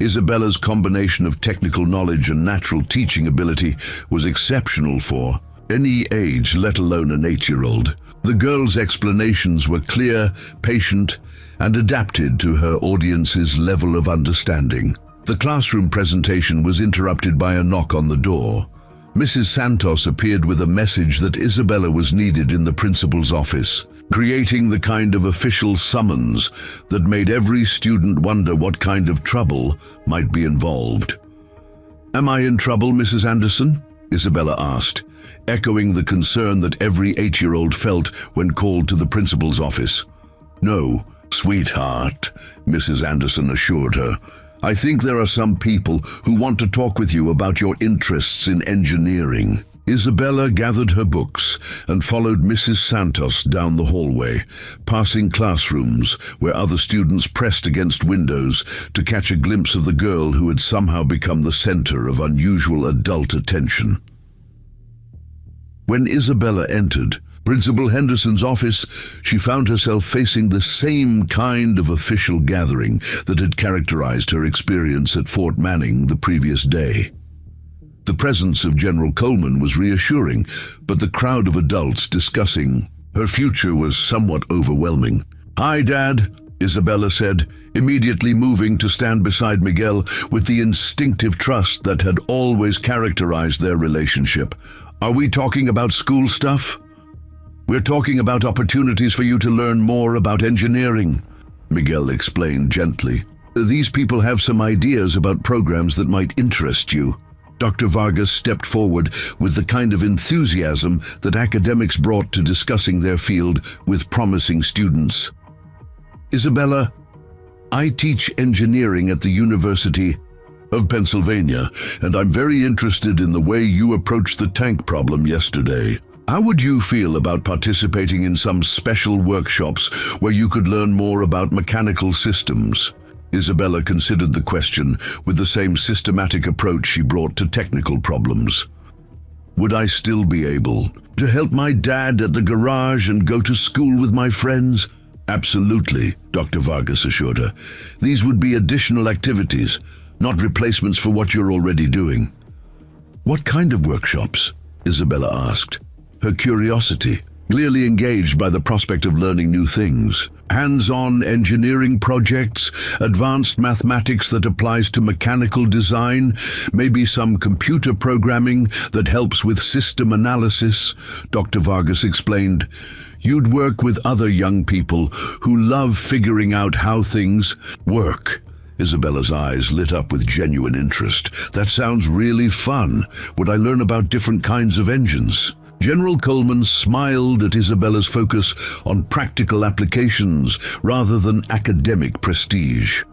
Isabella's combination of technical knowledge and natural teaching ability was exceptional for any age, let alone an 8-year-old. The girl's explanations were clear, patient, and adapted to her audience's level of understanding. The classroom presentation was interrupted by a knock on the door. Mrs. Santos appeared with a message that Isabella was needed in the principal's office, creating the kind of official summons that made every student wonder what kind of trouble might be involved. "Am I in trouble, Mrs. Anderson?" Isabella asked, echoing the concern that every 8-year-old felt when called to the principal's office. "No, sweetheart," Mrs. Anderson assured her. "I think there are some people who want to talk with you about your interests in engineering." Isabella gathered her books and followed Mrs. Santos down the hallway, passing classrooms where other students pressed against windows to catch a glimpse of the girl who had somehow become the center of unusual adult attention. When Isabella entered Principal Henderson's office, she found herself facing the same kind of official gathering that had characterized her experience at Fort Manning the previous day. The presence of General Coleman was reassuring, but the crowd of adults discussing her future was somewhat overwhelming. "Hi, Dad," Isabella said, immediately moving to stand beside Miguel with the instinctive trust that had always characterized their relationship. "Are we talking about school stuff?" "We're talking about opportunities for you to learn more about engineering," Miguel explained gently. "These people have some ideas about programs that might interest you." Dr. Vargas stepped forward with the kind of enthusiasm that academics brought to discussing their field with promising students. "Isabella, I teach engineering at the University of Pennsylvania, and I'm very interested in the way you approached the tank problem yesterday. How would you feel about participating in some special workshops where you could learn more about mechanical systems? Isabella considered the question with the same systematic approach she brought to technical problems. Would I still be able to help my dad at the garage and go to school with my friends? Absolutely, Dr. Vargas assured her. These would be additional activities, not replacements for what you're already doing. What kind of workshops? Isabella asked, her curiosity clearly engaged by the prospect of learning new things. Hands-on engineering projects, advanced mathematics that applies to mechanical design, maybe some computer programming that helps with system analysis, Dr. Vargas explained. You'd work with other young people who love figuring out how things work. Isabella's eyes lit up with genuine interest. That sounds really fun. Would I learn about different kinds of engines? General Coleman smiled at Isabella's focus on practical applications rather than academic prestige.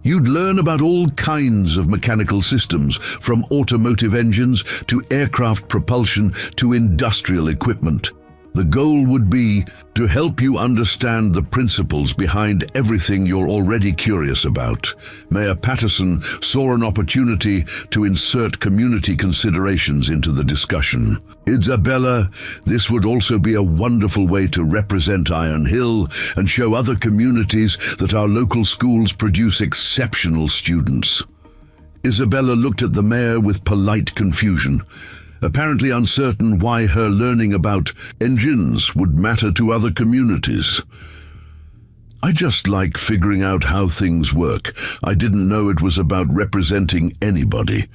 You'd learn about all kinds of mechanical systems, from automotive engines to aircraft propulsion to industrial equipment. The goal would be to help you understand the principles behind everything you're already curious about. Mayor Patterson saw an opportunity to insert community considerations into the discussion. Isabella, this would also be a wonderful way to represent Iron Hill and show other communities that our local schools produce exceptional students. Isabella looked at the mayor with polite confusion, apparently uncertain why her learning about engines would matter to other communities. I just like figuring out how things work. I didn't know it was about representing anybody.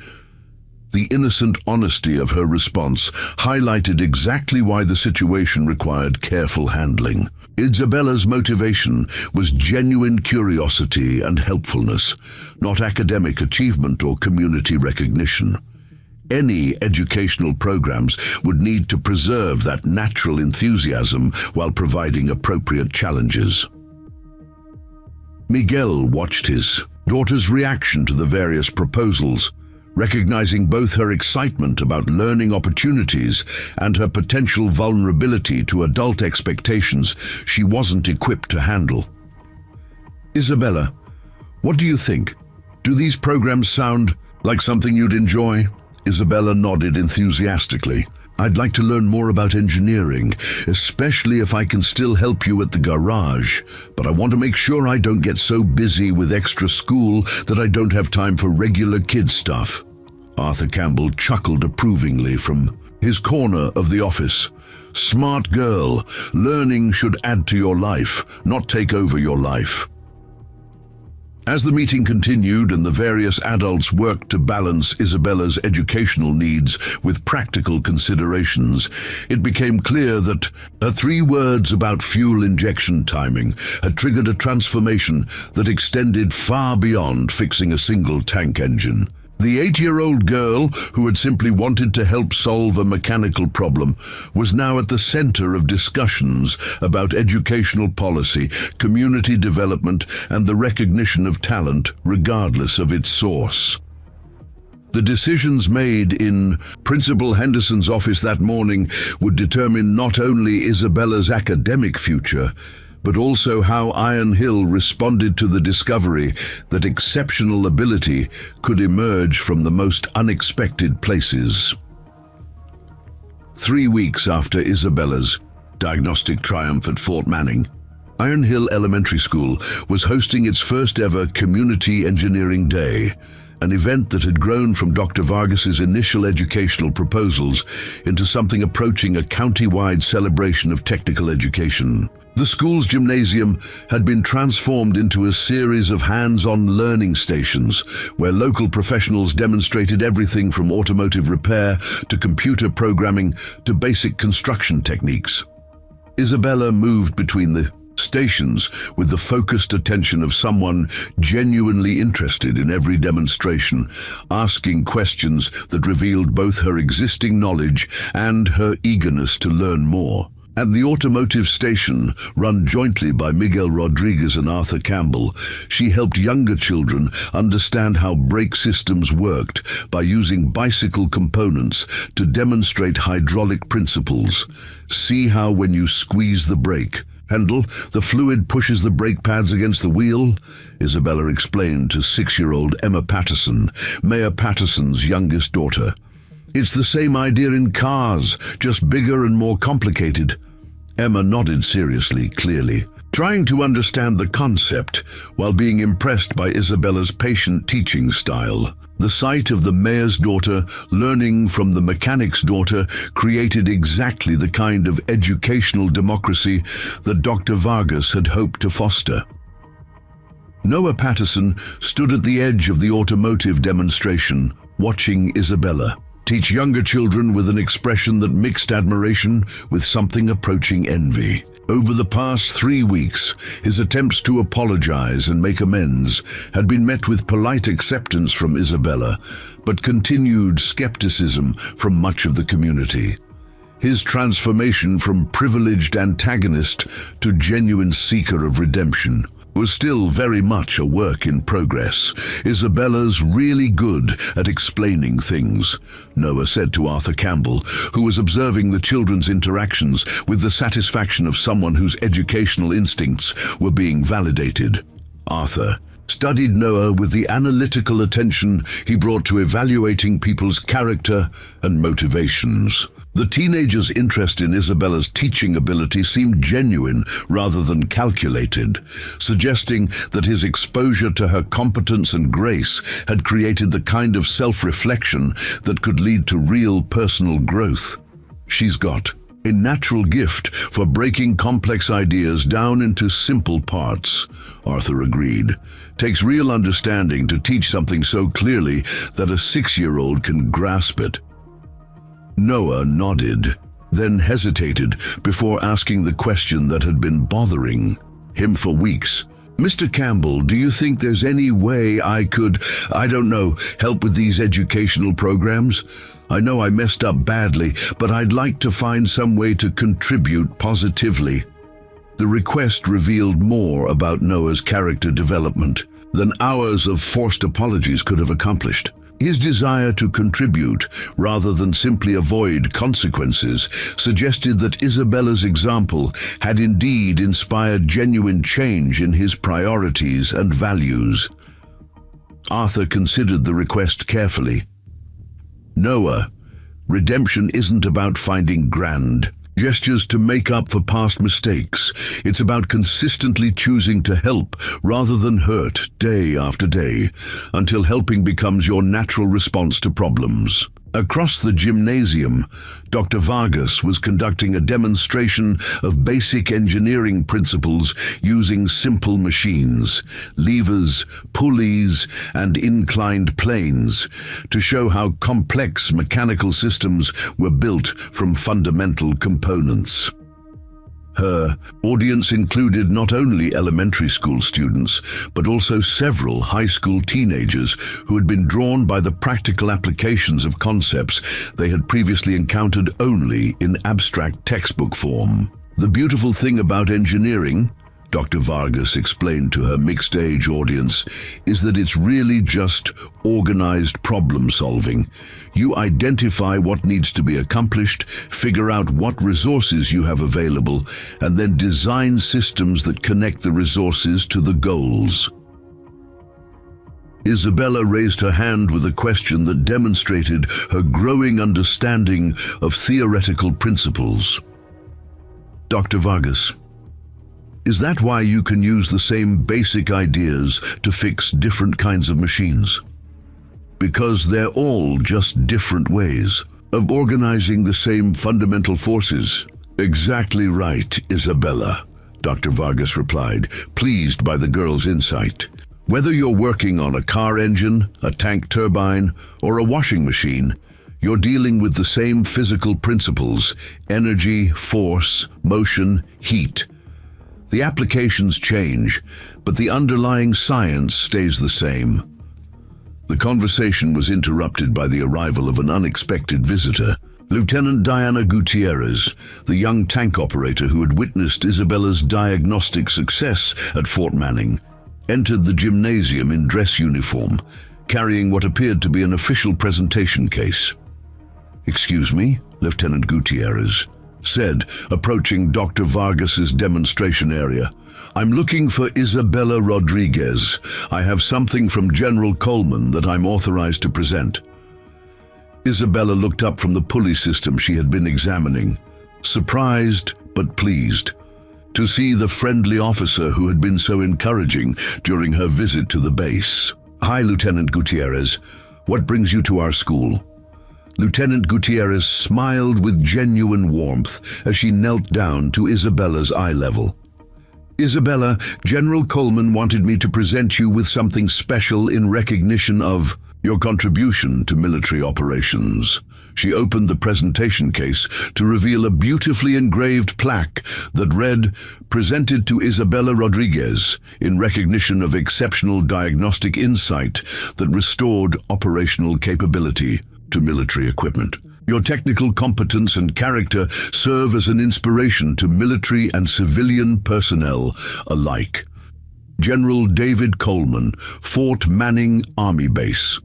The innocent honesty of her response highlighted exactly why the situation required careful handling. Isabella's motivation was genuine curiosity and helpfulness, not academic achievement or community recognition. Any educational programs would need to preserve that natural enthusiasm while providing appropriate challenges. Miguel watched his daughter's reaction to the various proposals, recognizing both her excitement about learning opportunities and her potential vulnerability to adult expectations she wasn't equipped to handle. Isabella, what do you think? Do these programs sound like something you'd enjoy? Isabella nodded enthusiastically. I'd like to learn more about engineering, especially if I can still help you at the garage, but I want to make sure I don't get so busy with extra school that I don't have time for regular kid stuff. Arthur Campbell chuckled approvingly from his corner of the office. Smart girl, learning should add to your life, not take over your life. As the meeting continued and the various adults worked to balance Isabella's educational needs with practical considerations, it became clear that her 3 words about fuel injection timing had triggered a transformation that extended far beyond fixing a single tank engine. The 8-year-old girl, who had simply wanted to help solve a mechanical problem, was now at the center of discussions about educational policy, community development, and the recognition of talent, regardless of its source. The decisions made in Principal Henderson's office that morning would determine not only Isabella's academic future, but also how Iron Hill responded to the discovery that exceptional ability could emerge from the most unexpected places. 3 weeks after Isabella's diagnostic triumph at Fort Manning, Iron Hill Elementary School was hosting its first ever Community Engineering Day, an event that had grown from Dr. Vargas's initial educational proposals into something approaching a county-wide celebration of technical education. The school's gymnasium had been transformed into a series of hands-on learning stations where local professionals demonstrated everything from automotive repair to computer programming to basic construction techniques. Isabella moved between the stations with the focused attention of someone genuinely interested in every demonstration, asking questions that revealed both her existing knowledge and her eagerness to learn more. At the automotive station, run jointly by Miguel Rodriguez and Arthur Campbell, she helped younger children understand how brake systems worked by using bicycle components to demonstrate hydraulic principles. See how when you squeeze the brake handle, the fluid pushes the brake pads against the wheel? Isabella explained to 6-year-old Emma Patterson, Mayor Patterson's youngest daughter. It's the same idea in cars, just bigger and more complicated. Emma nodded seriously, clearly, trying to understand the concept while being impressed by Isabella's patient teaching style. The sight of the mayor's daughter learning from the mechanic's daughter created exactly the kind of educational democracy that Dr. Vargas had hoped to foster. Noah Patterson stood at the edge of the automotive demonstration, watching Isabella teach younger children with an expression that mixed admiration with something approaching envy. Over the past 3 weeks, his attempts to apologize and make amends had been met with polite acceptance from Isabella, but continued skepticism from much of the community. His transformation from privileged antagonist to genuine seeker of redemption was still very much a work in progress. Isabella's really good at explaining things, Noah said to Arthur Campbell, who was observing the children's interactions with the satisfaction of someone whose educational instincts were being validated. Arthur studied Noah with the analytical attention he brought to evaluating people's character and motivations. The teenager's interest in Isabella's teaching ability seemed genuine rather than calculated, suggesting that his exposure to her competence and grace had created the kind of self-reflection that could lead to real personal growth. She's got a natural gift for breaking complex ideas down into simple parts, Arthur agreed. Takes real understanding to teach something so clearly that a 6-year-old can grasp it. Noah nodded, then hesitated before asking the question that had been bothering him for weeks. Mr. Campbell, do you think there's any way I could, help with these educational programs? I know I messed up badly, but I'd like to find some way to contribute positively. The request revealed more about Noah's character development than hours of forced apologies could have accomplished. His desire to contribute, rather than simply avoid consequences, suggested that Isabella's example had indeed inspired genuine change in his priorities and values. Arthur considered the request carefully. Noah, redemption isn't about finding grand gestures to make up for past mistakes. It's about consistently choosing to help rather than hurt day after day, until helping becomes your natural response to problems. Across the gymnasium, Dr. Vargas was conducting a demonstration of basic engineering principles using simple machines, levers, pulleys, and inclined planes to show how complex mechanical systems were built from fundamental components. Her audience included not only elementary school students, but also several high school teenagers who had been drawn by the practical applications of concepts they had previously encountered only in abstract textbook form. The beautiful thing about engineering, Dr. Vargas explained to her mixed-age audience, is that it's really just organized problem solving. You identify what needs to be accomplished, figure out what resources you have available, and then design systems that connect the resources to the goals. Isabella raised her hand with a question that demonstrated her growing understanding of theoretical principles. Dr. Vargas, is that why you can use the same basic ideas to fix different kinds of machines? Because they're all just different ways of organizing the same fundamental forces. Exactly right, Isabella, Dr. Vargas replied, pleased by the girl's insight. Whether you're working on a car engine, a tank turbine, or a washing machine, you're dealing with the same physical principles: energy, force, motion, heat. The applications change, but the underlying science stays the same. The conversation was interrupted by the arrival of an unexpected visitor Lieutenant Diana Gutierrez, the young tank operator who had witnessed Isabella's diagnostic success at Fort Manning, entered the gymnasium in dress uniform, carrying what appeared to be an official presentation case. "Excuse me," Lieutenant Gutierrez said, approaching Dr. Vargas's demonstration area. "I'm looking for Isabella Rodriguez. I have something from General Coleman that I'm authorized to present." Isabella looked up from the pulley system she had been examining, surprised but pleased to see the friendly officer who had been so encouraging during her visit to the base. "Hi, Lieutenant Gutierrez. What brings you to our school?" Lieutenant Gutierrez smiled with genuine warmth as she knelt down to Isabella's eye level. "Isabella, General Coleman wanted me to present you with something special in recognition of your contribution to military operations." She opened the presentation case to reveal a beautifully engraved plaque that read, "Presented to Isabella Rodriguez in recognition of exceptional diagnostic insight that restored operational capability to military equipment. Your technical competence and character serve as an inspiration to military and civilian personnel alike. General David Coleman, Fort Manning Army Base."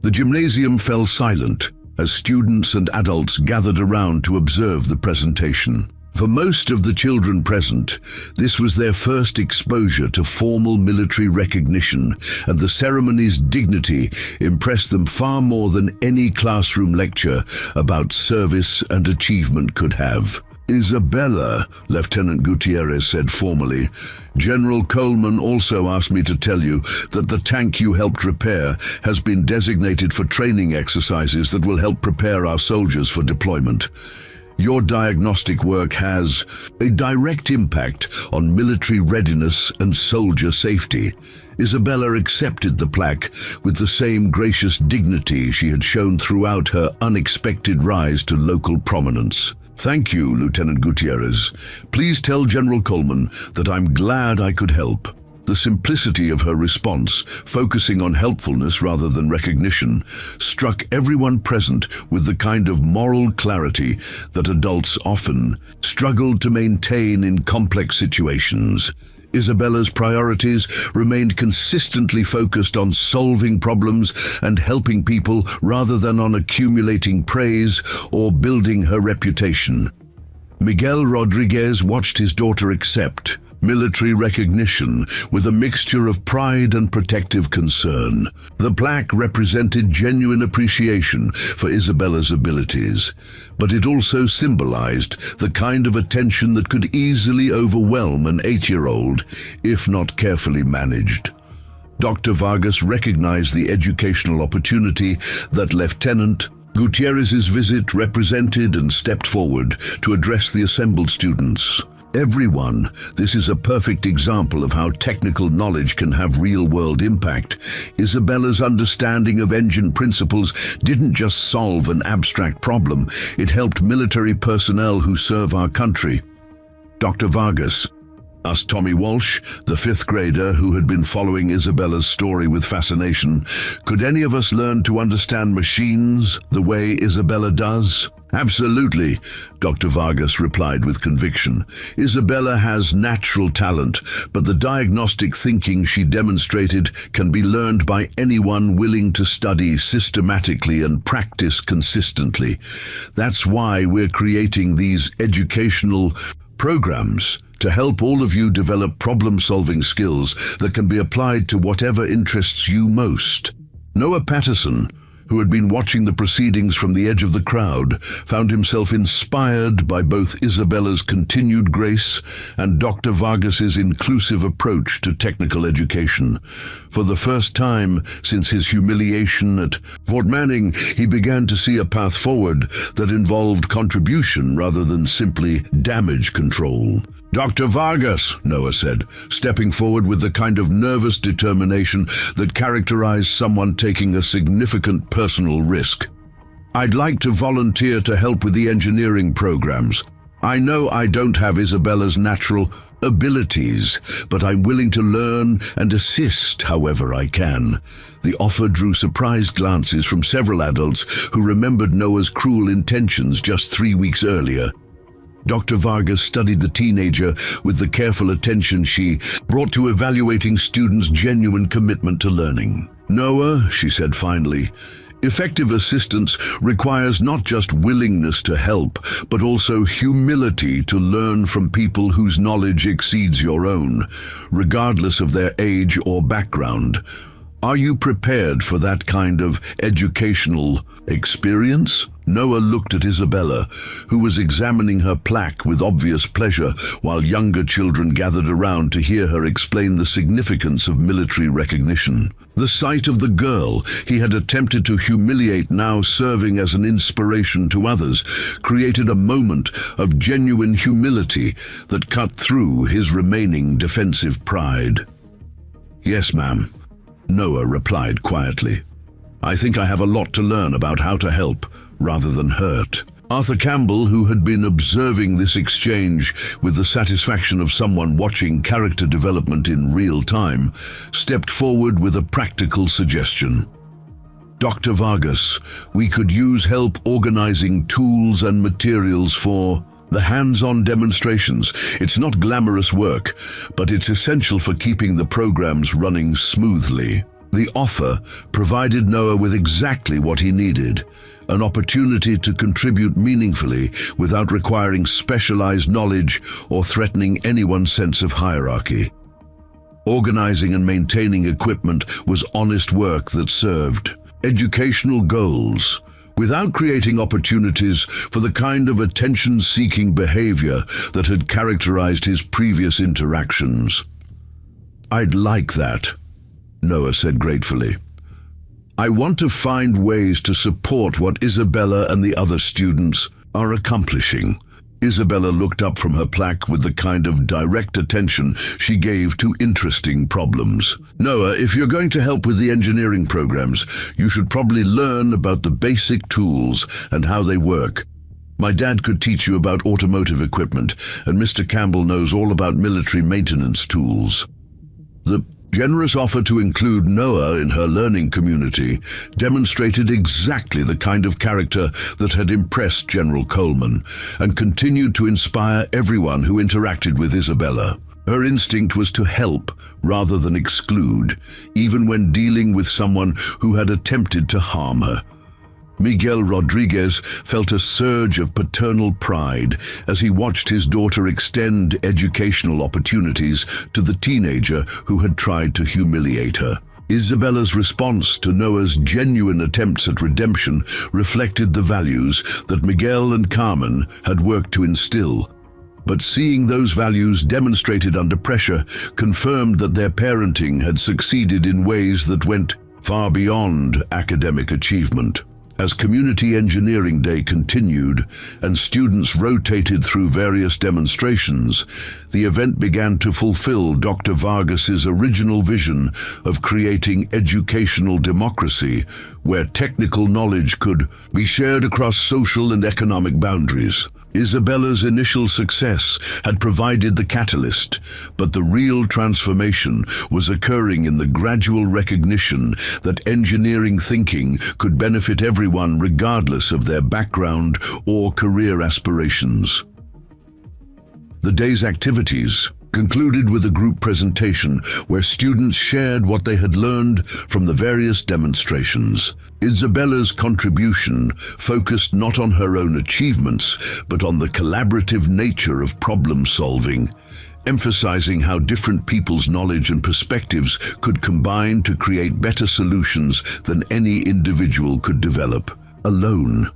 The gymnasium fell silent as students and adults gathered around to observe the presentation. For most of the children present, this was their first exposure to formal military recognition, and the ceremony's dignity impressed them far more than any classroom lecture about service and achievement could have. "Isabella," Lieutenant Gutierrez said formally, "General Coleman also asked me to tell you that the tank you helped repair has been designated for training exercises that will help prepare our soldiers for deployment. Your diagnostic work has a direct impact on military readiness and soldier safety." Isabella accepted the plaque with the same gracious dignity she had shown throughout her unexpected rise to local prominence. "Thank you, Lieutenant Gutierrez. Please tell General Coleman that I'm glad I could help." The simplicity of her response, focusing on helpfulness rather than recognition, struck everyone present with the kind of moral clarity that adults often struggled to maintain in complex situations. Isabella's priorities remained consistently focused on solving problems and helping people rather than on accumulating praise or building her reputation. Miguel Rodriguez watched his daughter accept military recognition with a mixture of pride and protective concern. The plaque represented genuine appreciation for Isabella's abilities, but it also symbolized the kind of attention that could easily overwhelm an 8-year-old if not carefully managed. Dr. Vargas recognized the educational opportunity that Lieutenant Gutierrez's visit represented and stepped forward to address the assembled students. "Everyone, this is a perfect example of how technical knowledge can have real-world impact. Isabella's understanding of engine principles didn't just solve an abstract problem, it helped military personnel who serve our country." Dr. Vargas asked Tommy Walsh, the 5th grader who had been following Isabella's story with fascination, "Could any of us learn to understand machines the way Isabella does?" "Absolutely," Dr. Vargas replied with conviction. "Isabella has natural talent, but the diagnostic thinking she demonstrated can be learned by anyone willing to study systematically and practice consistently. That's why we're creating these educational programs to help all of you develop problem-solving skills that can be applied to whatever interests you most." Noah Patterson, who had been watching the proceedings from the edge of the crowd, found himself inspired by both Isabella's continued grace and Dr. Vargas's inclusive approach to technical education. For the first time since his humiliation at Fort Manning, he began to see a path forward that involved contribution rather than simply damage control. "Dr. Vargas," Noah said, stepping forward with the kind of nervous determination that characterized someone taking a significant personal risk. "I'd like to volunteer to help with the engineering programs. I know I don't have Isabella's natural abilities, but I'm willing to learn and assist however I can. The offer drew surprised glances from several adults who remembered Noah's cruel intentions just 3 weeks earlier. Dr. Vargas studied the teenager with the careful attention she brought to evaluating students' genuine commitment to learning. "Noah," she said finally, "effective assistance requires not just willingness to help, but also humility to learn from people whose knowledge exceeds your own, regardless of their age or background. Are you prepared for that kind of educational experience?" Noah looked at Isabella, who was examining her plaque with obvious pleasure, while younger children gathered around to hear her explain the significance of military recognition. The sight of the girl he had attempted to humiliate now serving as an inspiration to others created a moment of genuine humility that cut through his remaining defensive pride. "Yes, ma'am," Noah replied quietly. "I think I have a lot to learn about how to help rather than hurt." Arthur Campbell, who had been observing this exchange with the satisfaction of someone watching character development in real time, stepped forward with a practical suggestion. "Dr. Vargas, we could use help organizing tools and materials for the hands-on demonstrations. It's not glamorous work, but it's essential for keeping the programs running smoothly." The offer provided Noah with exactly what he needed, an opportunity to contribute meaningfully without requiring specialized knowledge or threatening anyone's sense of hierarchy. Organizing and maintaining equipment was honest work that served educational goals, without creating opportunities for the kind of attention-seeking behavior that had characterized his previous interactions. "I'd like that," Noah said gratefully. "I want to find ways to support what Isabella and the other students are accomplishing." Isabella looked up from her plaque with the kind of direct attention she gave to interesting problems. "Noah, if you're going to help with the engineering programs, you should probably learn about the basic tools and how they work. My dad could teach you about automotive equipment, and Mr. Campbell knows all about military maintenance tools." The generous offer to include Noah in her learning community demonstrated exactly the kind of character that had impressed General Coleman and continued to inspire everyone who interacted with Isabella. Her instinct was to help rather than exclude, even when dealing with someone who had attempted to harm her. Miguel Rodriguez felt a surge of paternal pride as he watched his daughter extend educational opportunities to the teenager who had tried to humiliate her. Isabella's response to Noah's genuine attempts at redemption reflected the values that Miguel and Carmen had worked to instill. But seeing those values demonstrated under pressure confirmed that their parenting had succeeded in ways that went far beyond academic achievement. As Community Engineering Day continued and students rotated through various demonstrations, the event began to fulfill Dr. Vargas's original vision of creating educational democracy, where technical knowledge could be shared across social and economic boundaries. Isabella's initial success had provided the catalyst, but the real transformation was occurring in the gradual recognition that engineering thinking could benefit everyone regardless of their background or career aspirations. The day's activities concluded with a group presentation where students shared what they had learned from the various demonstrations. Isabella's contribution focused not on her own achievements, but on the collaborative nature of problem solving, emphasizing how different people's knowledge and perspectives could combine to create better solutions than any individual could develop alone.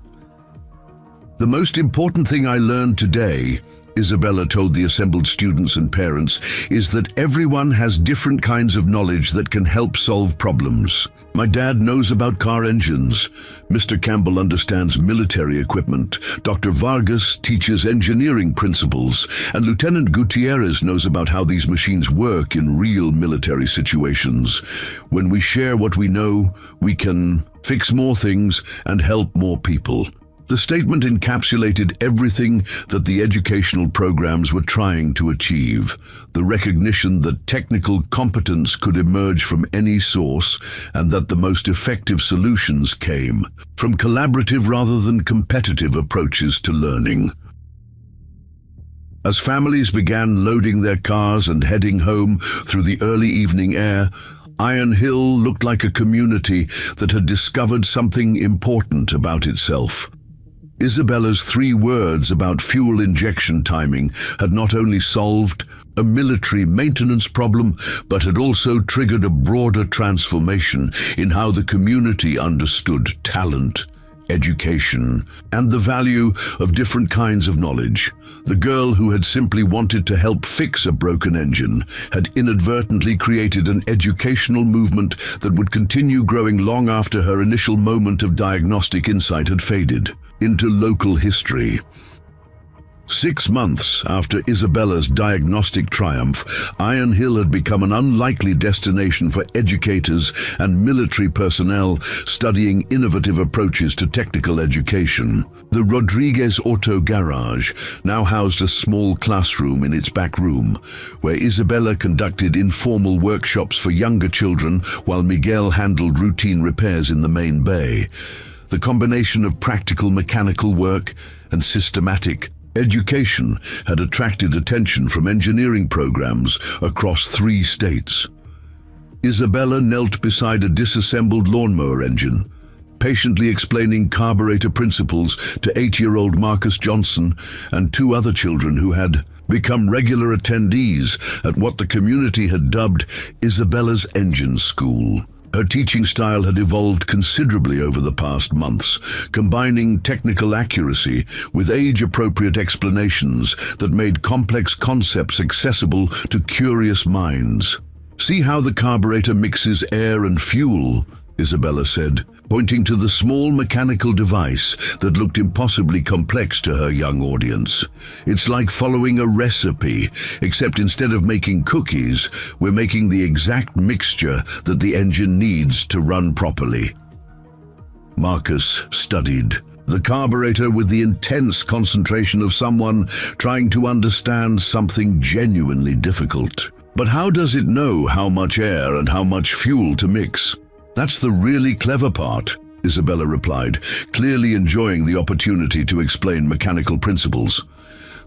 "The most important thing I learned today," Isabella told the assembled students and parents, "is that everyone has different kinds of knowledge that can help solve problems. My dad knows about car engines. Mr. Campbell understands military equipment. Dr. Vargas teaches engineering principles. And Lieutenant Gutierrez knows about how these machines work in real military situations. When we share what we know, we can fix more things and help more people." The statement encapsulated everything that the educational programs were trying to achieve. The recognition that technical competence could emerge from any source and that the most effective solutions came from collaborative rather than competitive approaches to learning. As families began loading their cars and heading home through the early evening air, Iron Hill looked like a community that had discovered something important about itself. Isabella's 3 words about fuel injection timing had not only solved a military maintenance problem, but had also triggered a broader transformation in how the community understood talent, education, and the value of different kinds of knowledge. The girl who had simply wanted to help fix a broken engine had inadvertently created an educational movement that would continue growing long after her initial moment of diagnostic insight had faded into local history. 6 months after Isabella's diagnostic triumph, Iron Hill had become an unlikely destination for educators and military personnel studying innovative approaches to technical education. The Rodriguez Auto Garage now housed a small classroom in its back room, where Isabella conducted informal workshops for younger children while Miguel handled routine repairs in the main bay. The combination of practical mechanical work and systematic education had attracted attention from engineering programs across 3 states. Isabella knelt beside a disassembled lawnmower engine, patiently explaining carburetor principles to 8-year-old Marcus Johnson and 2 other children who had become regular attendees at what the community had dubbed Isabella's Engine School. Her teaching style had evolved considerably over the past months, combining technical accuracy with age-appropriate explanations that made complex concepts accessible to curious minds. "See how the carburetor mixes air and fuel," Isabella said, pointing to the small mechanical device that looked impossibly complex to her young audience. "It's like following a recipe, except instead of making cookies, we're making the exact mixture that the engine needs to run properly." Marcus studied the carburetor with the intense concentration of someone trying to understand something genuinely difficult. "But how does it know how much air and how much fuel to mix?" "That's the really clever part," Isabella replied, clearly enjoying the opportunity to explain mechanical principles.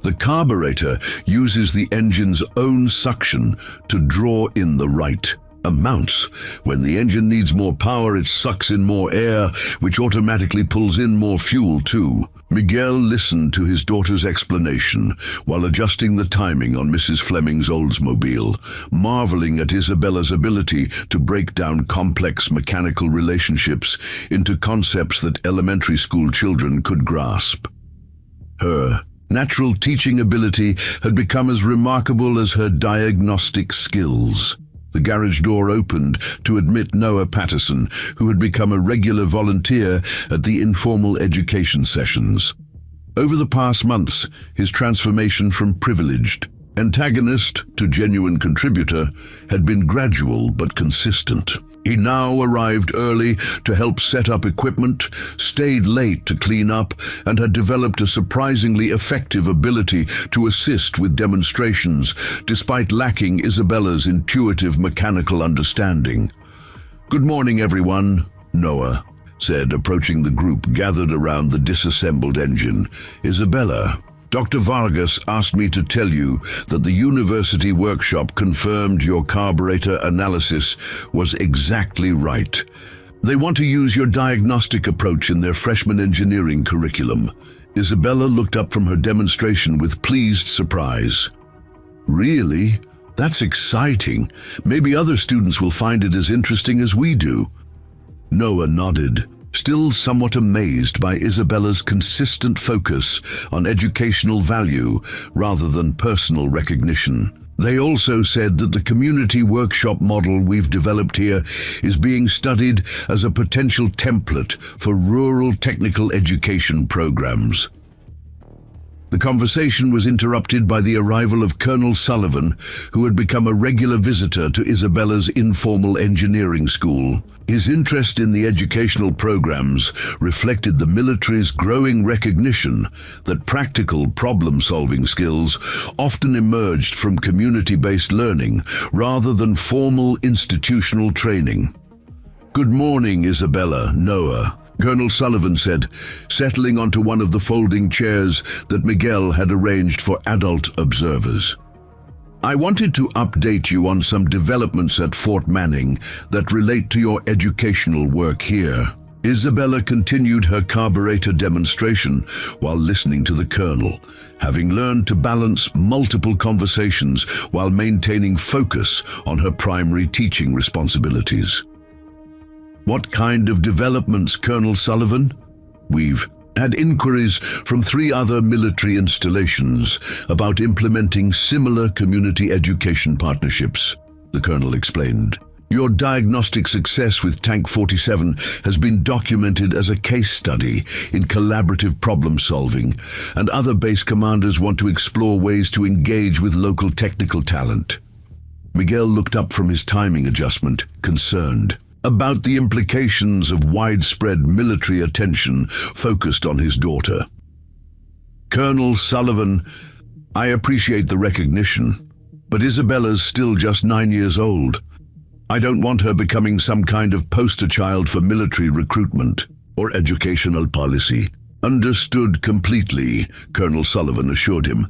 "The carburetor uses the engine's own suction to draw in the right amounts. When the engine needs more power, it sucks in more air, which automatically pulls in more fuel too." Miguel listened to his daughter's explanation while adjusting the timing on Mrs. Fleming's Oldsmobile, marveling at Isabella's ability to break down complex mechanical relationships into concepts that elementary school children could grasp. Her natural teaching ability had become as remarkable as her diagnostic skills. The garage door opened to admit Noah Patterson, who had become a regular volunteer at the informal education sessions. Over the past months, his transformation from privileged antagonist to genuine contributor had been gradual but consistent. He now arrived early to help set up equipment, stayed late to clean up, and had developed a surprisingly effective ability to assist with demonstrations, despite lacking Isabella's intuitive mechanical understanding. "Good morning, everyone," Noah said, approaching the group gathered around the disassembled engine. "Isabella, Dr. Vargas asked me to tell you that the university workshop confirmed your carburetor analysis was exactly right. They want to use your diagnostic approach in their freshman engineering curriculum." Isabella looked up from her demonstration with pleased surprise. "Really? That's exciting. Maybe other students will find it as interesting as we do." Noah nodded, still somewhat amazed by Isabella's consistent focus on educational value rather than personal recognition. They also said that the community workshop model we've developed here is being studied as a potential template for rural technical education programs. The conversation was interrupted by the arrival of Colonel Sullivan, who had become a regular visitor to Isabella's informal engineering school. His interest in the educational programs reflected the military's growing recognition that practical problem-solving skills often emerged from community-based learning rather than formal institutional training. "Good morning, Isabella, Noah," Colonel Sullivan said, settling onto one of the folding chairs that Miguel had arranged for adult observers. "I wanted to update you on some developments at Fort Manning that relate to your educational work here." Isabella continued her carburetor demonstration while listening to the colonel, having learned to balance multiple conversations while maintaining focus on her primary teaching responsibilities. "What kind of developments, Colonel Sullivan?" "We've had inquiries from 3 other military installations about implementing similar community education partnerships," the colonel explained. "Your diagnostic success with Tank 47 has been documented as a case study in collaborative problem solving, and other base commanders want to explore ways to engage with local technical talent." Miguel looked up from his timing adjustment, concerned about the implications of widespread military attention focused on his daughter. "Colonel Sullivan, I appreciate the recognition, but Isabella's still just 9 years old. I don't want her becoming some kind of poster child for military recruitment or educational policy." "Understood completely," Colonel Sullivan assured him.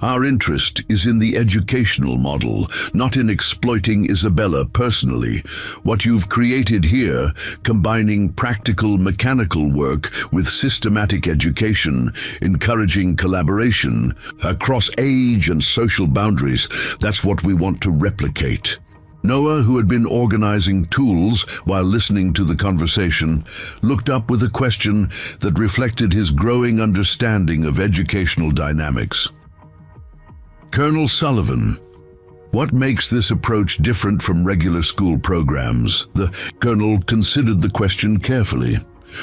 "Our interest is in the educational model, not in exploiting Isabella personally. What you've created here, combining practical mechanical work with systematic education, encouraging collaboration across age and social boundaries, that's what we want to replicate." Noah, who had been organizing tools while listening to the conversation, looked up with a question that reflected his growing understanding of educational dynamics. "Colonel Sullivan, what makes this approach different from regular school programs?" The colonel considered the question carefully.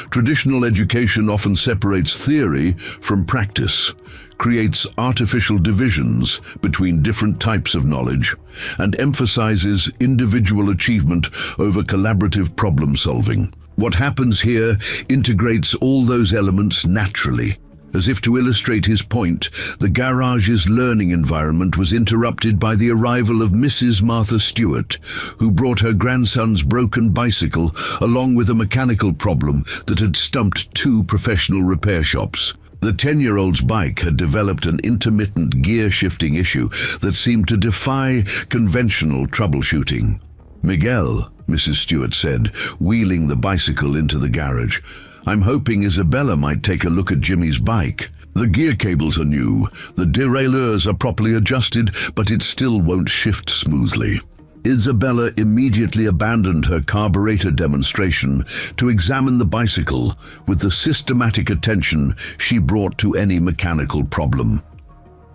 "Traditional education often separates theory from practice, creates artificial divisions between different types of knowledge, and emphasizes individual achievement over collaborative problem solving. What happens here integrates all those elements naturally." As if to illustrate his point, the garage's learning environment was interrupted by the arrival of Mrs. Martha Stewart, who brought her grandson's broken bicycle along with a mechanical problem that had stumped 2 professional repair shops. The 10-year-old's bike had developed an intermittent gear-shifting issue that seemed to defy conventional troubleshooting. "Miguel," Mrs. Stewart said, wheeling the bicycle into the garage, "I'm hoping Isabella might take a look at Jimmy's bike. The gear cables are new, the derailleurs are properly adjusted, but it still won't shift smoothly." Isabella immediately abandoned her carburetor demonstration to examine the bicycle with the systematic attention she brought to any mechanical problem.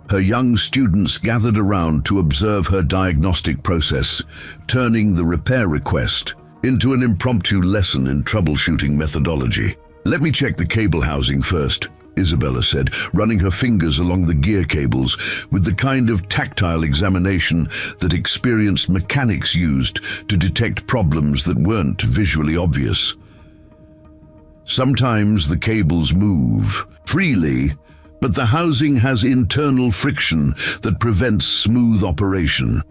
Her young students gathered around to observe her diagnostic process, turning the repair request into an impromptu lesson in troubleshooting methodology. "Let me check the cable housing first," Isabella said, running her fingers along the gear cables with the kind of tactile examination that experienced mechanics used to detect problems that weren't visually obvious. "Sometimes the cables move freely, but the housing has internal friction that prevents smooth operation."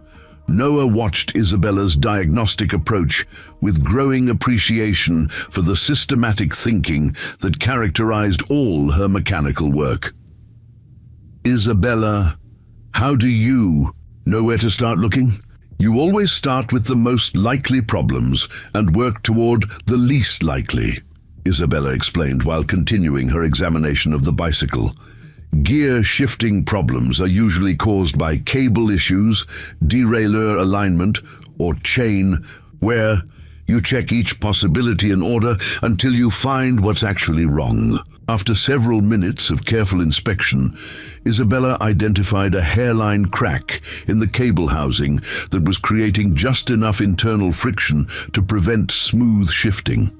Noah watched Isabella's diagnostic approach with growing appreciation for the systematic thinking that characterized all her mechanical work. "Isabella, how do you know where to start looking? You always start with the most likely problems and work toward the least likely," Isabella explained while continuing her examination of the bicycle. "Gear shifting problems are usually caused by cable issues, derailleur alignment, or chain, where you check each possibility in order until you find what's actually wrong." After several minutes of careful inspection, Isabella identified a hairline crack in the cable housing that was creating just enough internal friction to prevent smooth shifting.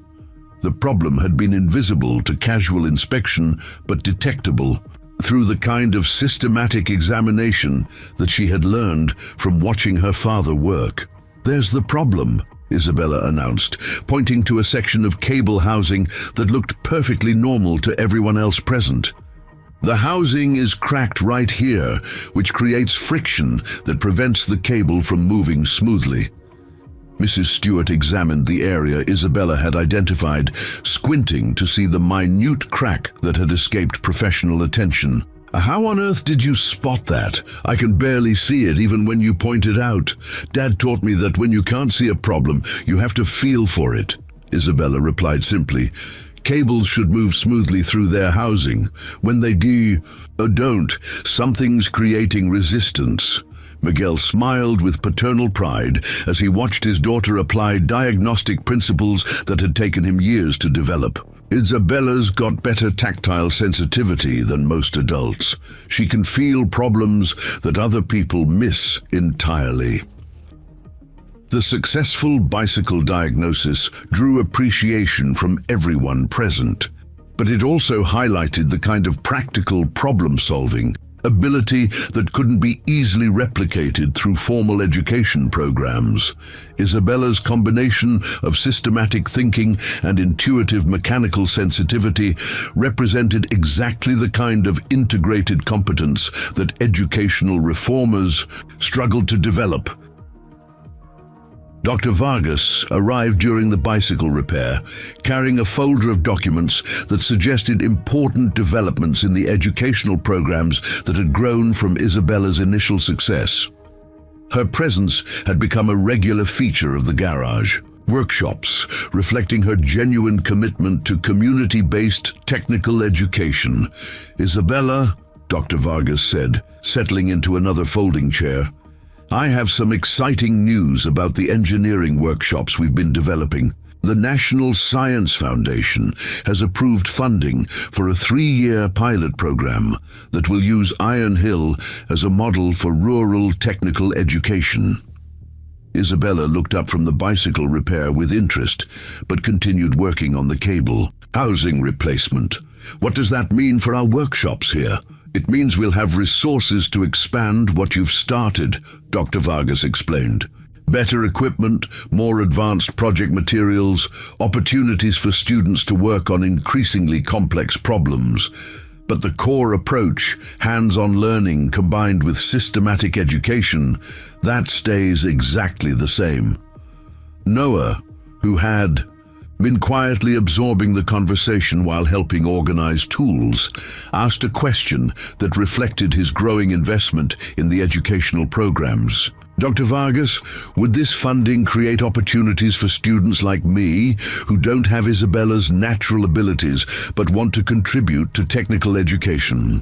The problem had been invisible to casual inspection, but detectable through the kind of systematic examination that she had learned from watching her father work. "There's the problem," Isabella announced, pointing to a section of cable housing that looked perfectly normal to everyone else present. "The housing is cracked right here, which creates friction that prevents the cable from moving smoothly." Mrs. Stewart examined the area Isabella had identified, squinting to see the minute crack that had escaped professional attention. "How on earth did you spot that? I can barely see it even when you point it out. Dad taught me that when you can't see a problem, you have to feel for it." Isabella replied simply, "Cables should move smoothly through their housing. When they don't, something's creating resistance." Miguel smiled with paternal pride as he watched his daughter apply diagnostic principles that had taken him years to develop. "Isabella's got better tactile sensitivity than most adults. She can feel problems that other people miss entirely." The successful bicycle diagnosis drew appreciation from everyone present, but it also highlighted the kind of practical problem-solving ability that couldn't be easily replicated through formal education programs. Isabella's combination of systematic thinking and intuitive mechanical sensitivity represented exactly the kind of integrated competence that educational reformers struggled to develop. Dr. Vargas arrived during the bicycle repair, carrying a folder of documents that suggested important developments in the educational programs that had grown from Isabella's initial success. Her presence had become a regular feature of the garage. Workshops reflecting her genuine commitment to community-based technical education. "Isabella," Dr. Vargas said, settling into another folding chair, "I have some exciting news about the engineering workshops we've been developing. The National Science Foundation has approved funding for a 3-year pilot program that will use Iron Hill as a model for rural technical education." Isabella looked up from the bicycle repair with interest, but continued working on the cable. "Housing replacement. What does that mean for our workshops here?" "It means we'll have resources to expand what you've started," Dr. Vargas explained. "Better equipment, more advanced project materials, opportunities for students to work on increasingly complex problems. But the core approach, hands-on learning combined with systematic education, that stays exactly the same." Noah, who had been quietly absorbing the conversation while helping organize tools, asked a question that reflected his growing investment in the educational programs. "Dr. Vargas, would this funding create opportunities for students like me who don't have Isabella's natural abilities but want to contribute to technical education?"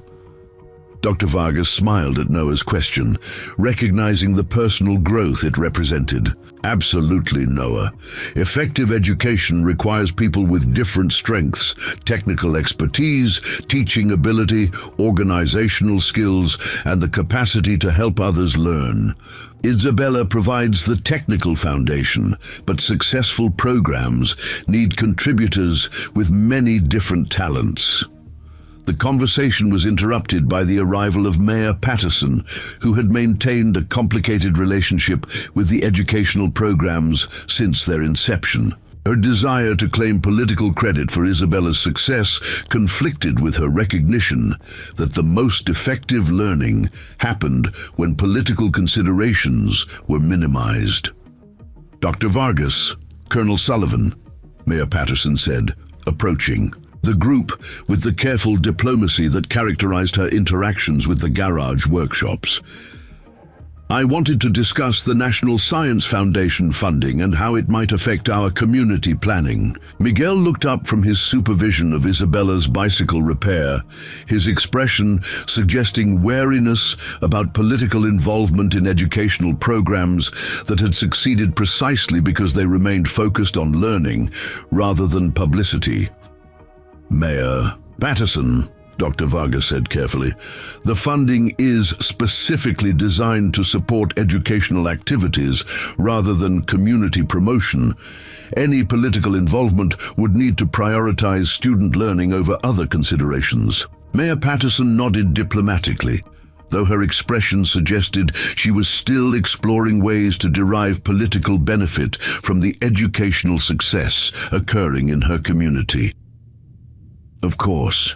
Dr. Vargas smiled at Noah's question, recognizing the personal growth it represented. "Absolutely, Noah. Effective education requires people with different strengths, technical expertise, teaching ability, organizational skills, and the capacity to help others learn. Isabella provides the technical foundation, but successful programs need contributors with many different talents." The conversation was interrupted by the arrival of Mayor Patterson, who had maintained a complicated relationship with the educational programs since their inception. Her desire to claim political credit for Isabella's success conflicted with her recognition that the most effective learning happened when political considerations were minimized. "Dr. Vargas, Colonel Sullivan," Mayor Patterson said, approaching the group with the careful diplomacy that characterized her interactions with the garage workshops. "I wanted to discuss the National Science Foundation funding and how it might affect our community planning." Miguel looked up from his supervision of Isabella's bicycle repair, his expression suggesting wariness about political involvement in educational programs that had succeeded precisely because they remained focused on learning rather than publicity. "Mayor Patterson," Dr. Vargas said carefully, "the funding is specifically designed to support educational activities rather than community promotion. Any political involvement would need to prioritize student learning over other considerations." Mayor Patterson nodded diplomatically, though her expression suggested she was still exploring ways to derive political benefit from the educational success occurring in her community. Of course,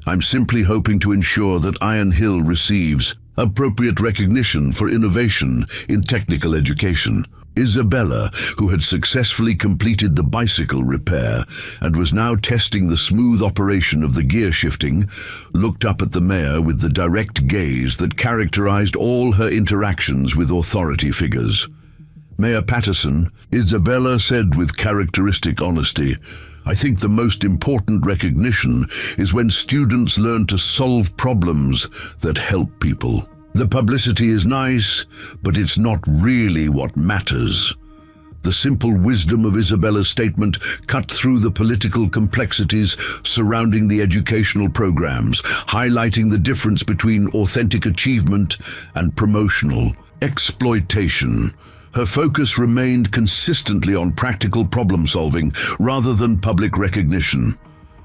I'm simply hoping to ensure that Iron Hill receives appropriate recognition for innovation in technical education. Isabella, who had successfully completed the bicycle repair and was now testing the smooth operation of the gear shifting, looked up at the mayor with the direct gaze that characterized all her interactions with authority figures. Mayor Patterson, Isabella said with characteristic honesty, I think the most important recognition is when students learn to solve problems that help people. The publicity is nice, but it's not really what matters. The simple wisdom of Isabella's statement cut through the political complexities surrounding the educational programs, highlighting the difference between authentic achievement and promotional exploitation. Her focus remained consistently on practical problem-solving rather than public recognition.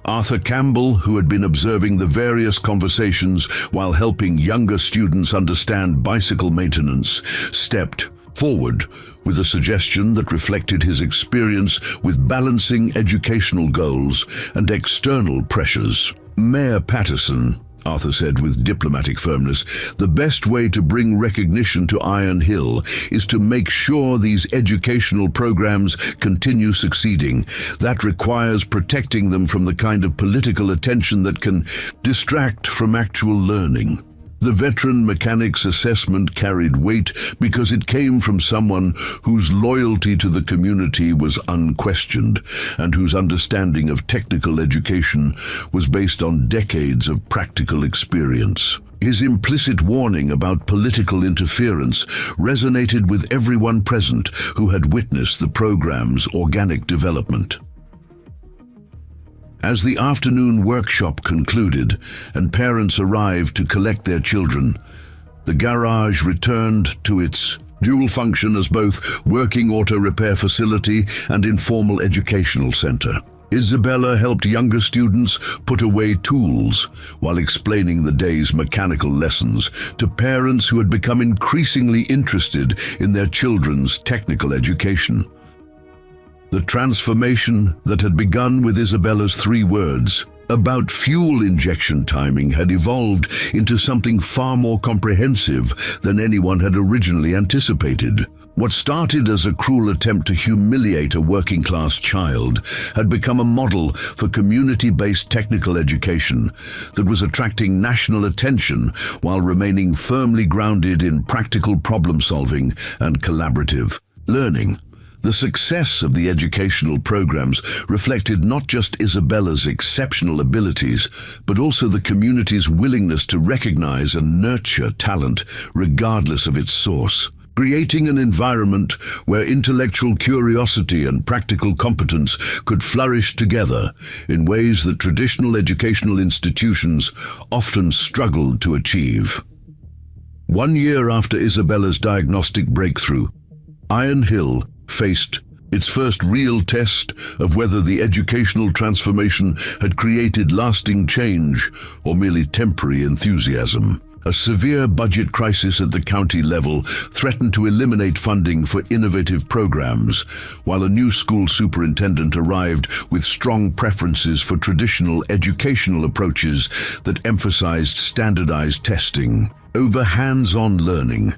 Arthur Campbell, who had been observing the various conversations while helping younger students understand bicycle maintenance, stepped forward with a suggestion that reflected his experience with balancing educational goals and external pressures. Mayor Patterson, Arthur said with diplomatic firmness, the best way to bring recognition to Iron Hill is to make sure these educational programs continue succeeding. That requires protecting them from the kind of political attention that can distract from actual learning. The veteran mechanic's assessment carried weight because it came from someone whose loyalty to the community was unquestioned and whose understanding of technical education was based on decades of practical experience. His implicit warning about political interference resonated with everyone present who had witnessed the program's organic development. As the afternoon workshop concluded and parents arrived to collect their children, the garage returned to its dual function as both working auto repair facility and informal educational center. Isabella helped younger students put away tools while explaining the day's mechanical lessons to parents who had become increasingly interested in their children's technical education. The transformation that had begun with Isabella's 3 words about fuel injection timing had evolved into something far more comprehensive than anyone had originally anticipated. What started as a cruel attempt to humiliate a working-class child had become a model for community-based technical education that was attracting national attention while remaining firmly grounded in practical problem-solving and collaborative learning. The success of the educational programs reflected not just Isabella's exceptional abilities, but also the community's willingness to recognize and nurture talent regardless of its source, creating an environment where intellectual curiosity and practical competence could flourish together in ways that traditional educational institutions often struggled to achieve. 1 year after Isabella's diagnostic breakthrough, Iron Hill faced its first real test of whether the educational transformation had created lasting change or merely temporary enthusiasm. A severe budget crisis at the county level threatened to eliminate funding for innovative programs, while a new school superintendent arrived with strong preferences for traditional educational approaches that emphasized standardized testing over hands-on learning.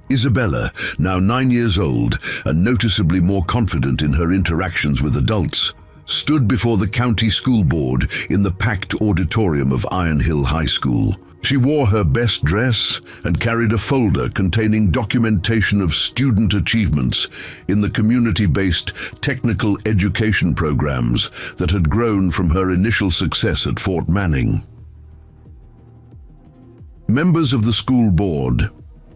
Isabella, now 9 years old and noticeably more confident in her interactions with adults, stood before the county school board in the packed auditorium of Iron Hill High School. She wore her best dress and carried a folder containing documentation of student achievements in the community-based technical education programs that had grown from her initial success at Fort Manning. Members of the school board,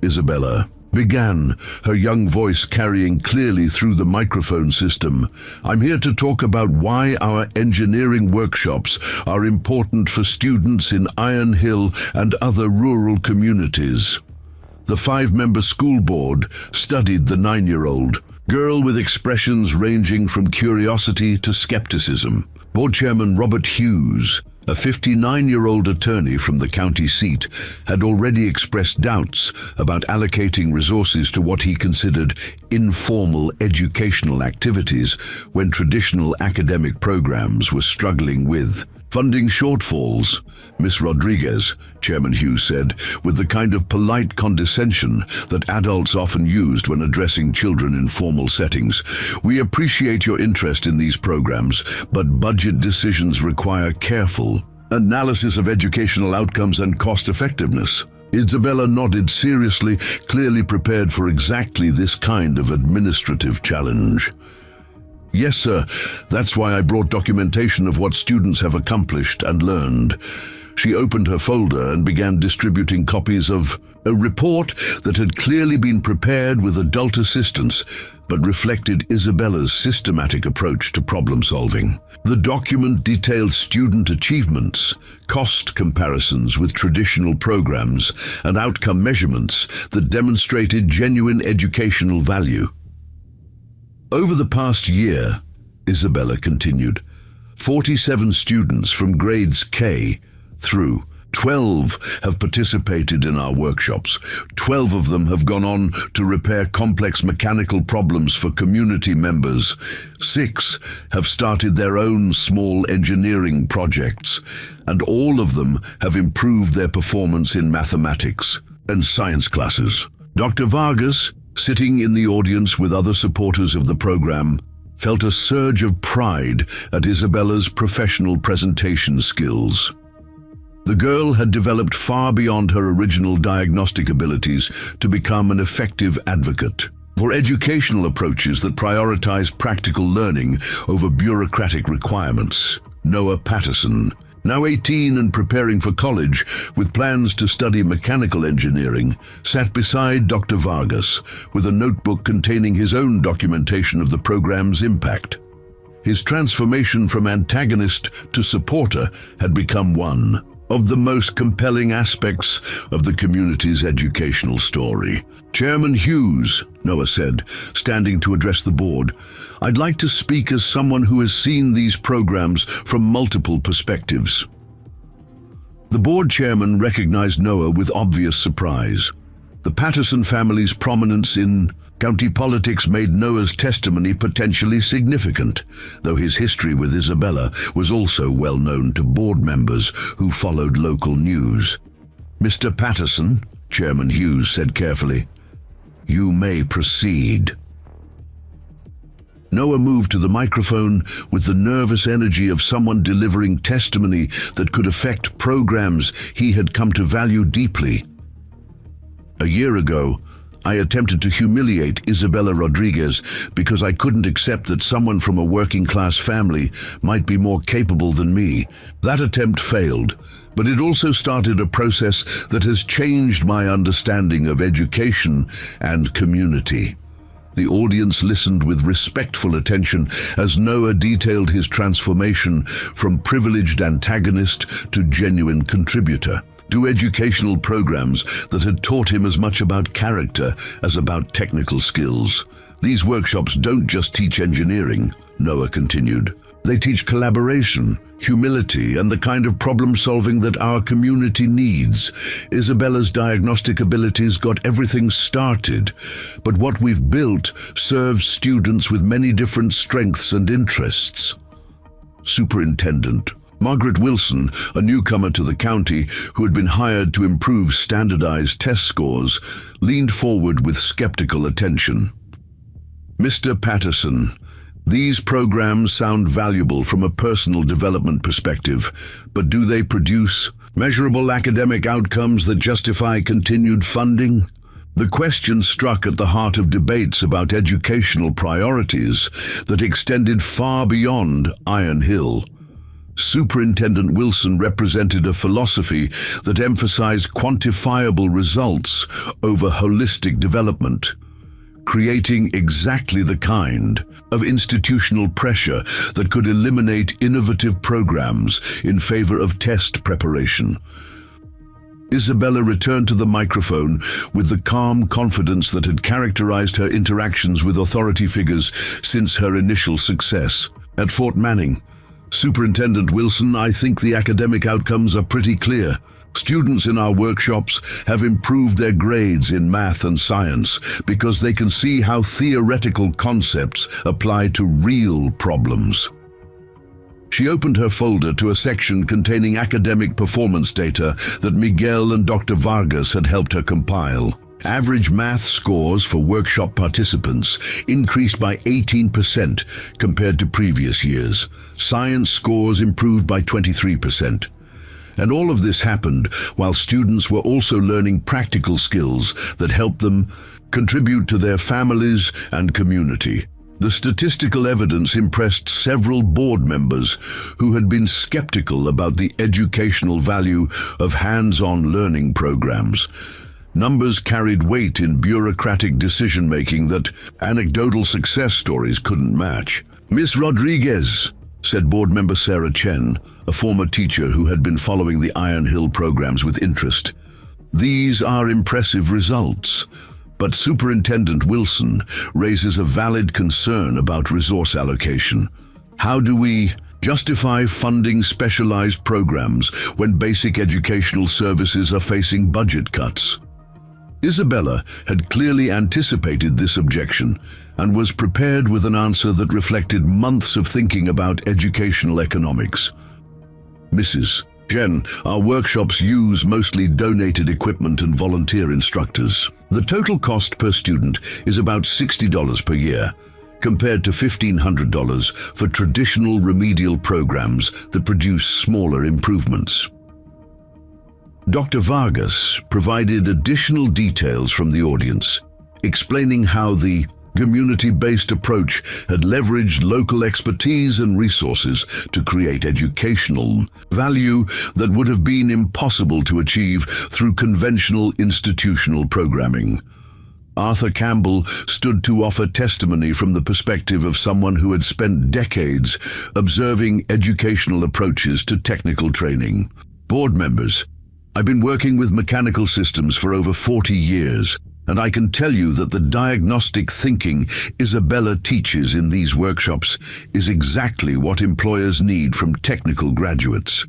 Isabella began, her young voice carrying clearly through the microphone system. I'm here to talk about why our engineering workshops are important for students in Iron Hill and other rural communities. The 5-member school board studied the 9-year-old girl with expressions ranging from curiosity to skepticism. Board Chairman Robert Hughes A 59-year-old attorney from the county seat had already expressed doubts about allocating resources to what he considered informal educational activities when traditional academic programs were struggling with funding shortfalls. Miss Rodriguez, Chairman Hughes said, with the kind of polite condescension that adults often used when addressing children in formal settings, "We appreciate your interest in these programs, but budget decisions require careful analysis of educational outcomes and cost-effectiveness." Isabella nodded seriously, clearly prepared for exactly this kind of administrative challenge. "Yes, sir. That's why I brought documentation of what students have accomplished and learned." She opened her folder and began distributing copies of a report that had clearly been prepared with adult assistance, but reflected Isabella's systematic approach to problem-solving. The document detailed student achievements, cost comparisons with traditional programs, and outcome measurements that demonstrated genuine educational value. "Over the past year," Isabella continued, 47 students from grades K through 12 have participated in our workshops. 12 of them have gone on to repair complex mechanical problems for community members. 6 have started their own small engineering projects, and all of them have improved their performance in mathematics and science classes. Dr. Vargas, sitting in the audience with other supporters of the program, felt a surge of pride at Isabella's professional presentation skills. The girl had developed far beyond her original diagnostic abilities to become an effective advocate for educational approaches that prioritize practical learning over bureaucratic requirements. Noah Patterson, now 18 and preparing for college with plans to study mechanical engineering, sat beside Dr. Vargas with a notebook containing his own documentation of the program's impact. His transformation from antagonist to supporter had become one of the most compelling aspects of the community's educational story. "Chairman Hughes," Noah said, standing to address the board, "I'd like to speak as someone who has seen these programs from multiple perspectives." The board chairman recognized Noah with obvious surprise. The Patterson family's prominence in county politics made Noah's testimony potentially significant, though his history with Isabella was also well known to board members who followed local news. "Mr. Patterson," Chairman Hughes said carefully, "you may proceed." Noah moved to the microphone with the nervous energy of someone delivering testimony that could affect programs he had come to value deeply. "A year ago, I attempted to humiliate Isabella Rodriguez because I couldn't accept that someone from a working-class family might be more capable than me. That attempt failed, but it also started a process that has changed my understanding of education and community." The audience listened with respectful attention as Noah detailed his transformation from privileged antagonist to genuine contributor to educational programs that had taught him as much about character as about technical skills. "These workshops don't just teach engineering," Noah continued. "They teach collaboration, humility, and the kind of problem-solving that our community needs. Isabella's diagnostic abilities got everything started, but what we've built serves students with many different strengths and interests." Superintendent Margaret Wilson, a newcomer to the county who had been hired to improve standardized test scores, leaned forward with skeptical attention. "Mr. Patterson, these programs sound valuable from a personal development perspective, but do they produce measurable academic outcomes that justify continued funding?" The question struck at the heart of debates about educational priorities that extended far beyond Iron Hill. Superintendent Wilson represented a philosophy that emphasized quantifiable results over holistic development, creating exactly the kind of institutional pressure that could eliminate innovative programs in favor of test preparation. Isabella returned to the microphone with the calm confidence that had characterized her interactions with authority figures since her initial success at Fort Manning. Superintendent Wilson, I think the academic outcomes are pretty clear. Students in our workshops have improved their grades in math and science because they can see how theoretical concepts apply to real problems. She opened her folder to a section containing academic performance data that Miguel and Dr. Vargas had helped her compile. Average math scores for workshop participants increased by 18% compared to previous years. Science scores improved by 23%. And all of this happened while students were also learning practical skills that help them contribute to their families and community. The statistical evidence impressed several board members who had been skeptical about the educational value of hands-on learning programs. Numbers carried weight in bureaucratic decision-making that anecdotal success stories couldn't match. "Miss Rodriguez," said board member Sarah Chen, a former teacher who had been following the Iron Hill programs with interest, "these are impressive results. But Superintendent Wilson raises a valid concern about resource allocation. How do we justify funding specialized programs when basic educational services are facing budget cuts?" Isabella had clearly anticipated this objection and was prepared with an answer that reflected months of thinking about educational economics. "Mrs. Jen, our workshops use mostly donated equipment and volunteer instructors. The total cost per student is about $60 per year, compared to $1,500 for traditional remedial programs that produce smaller improvements." Dr. Vargas provided additional details from the audience, explaining how the community-based approach had leveraged local expertise and resources to create educational value that would have been impossible to achieve through conventional institutional programming. Arthur Campbell stood to offer testimony from the perspective of someone who had spent decades observing educational approaches to technical training. "Board members, I've been working with mechanical systems for over 40 years, and I can tell you that the diagnostic thinking Isabella teaches in these workshops is exactly what employers need from technical graduates."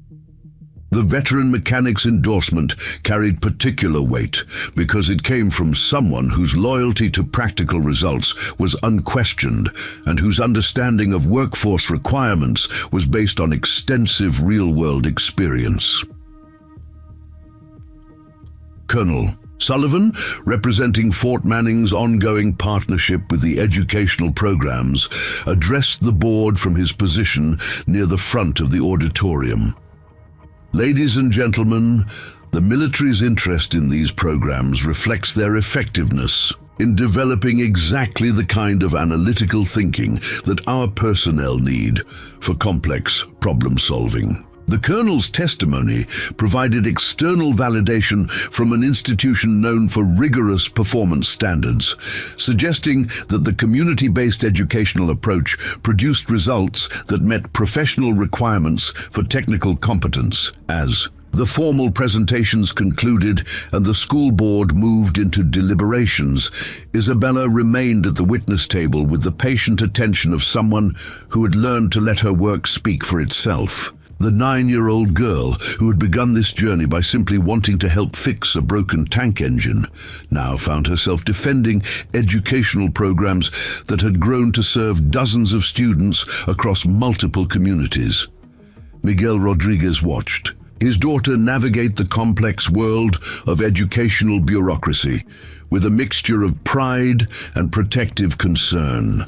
The veteran mechanic's endorsement carried particular weight because it came from someone whose loyalty to practical results was unquestioned and whose understanding of workforce requirements was based on extensive real-world experience. Colonel Sullivan, representing Fort Manning's ongoing partnership with the educational programs, addressed the board from his position near the front of the auditorium. "Ladies and gentlemen, the military's interest in these programs reflects their effectiveness in developing exactly the kind of analytical thinking that our personnel need for complex problem solving." The Colonel's testimony provided external validation from an institution known for rigorous performance standards, suggesting that the community-based educational approach produced results that met professional requirements for technical competence. As the formal presentations concluded and the school board moved into deliberations, Isabella remained at the witness table with the patient attention of someone who had learned to let her work speak for itself. The 9-year-old girl who had begun this journey by simply wanting to help fix a broken tank engine now found herself defending educational programs that had grown to serve dozens of students across multiple communities. Miguel Rodriguez watched his daughter navigate the complex world of educational bureaucracy with a mixture of pride and protective concern.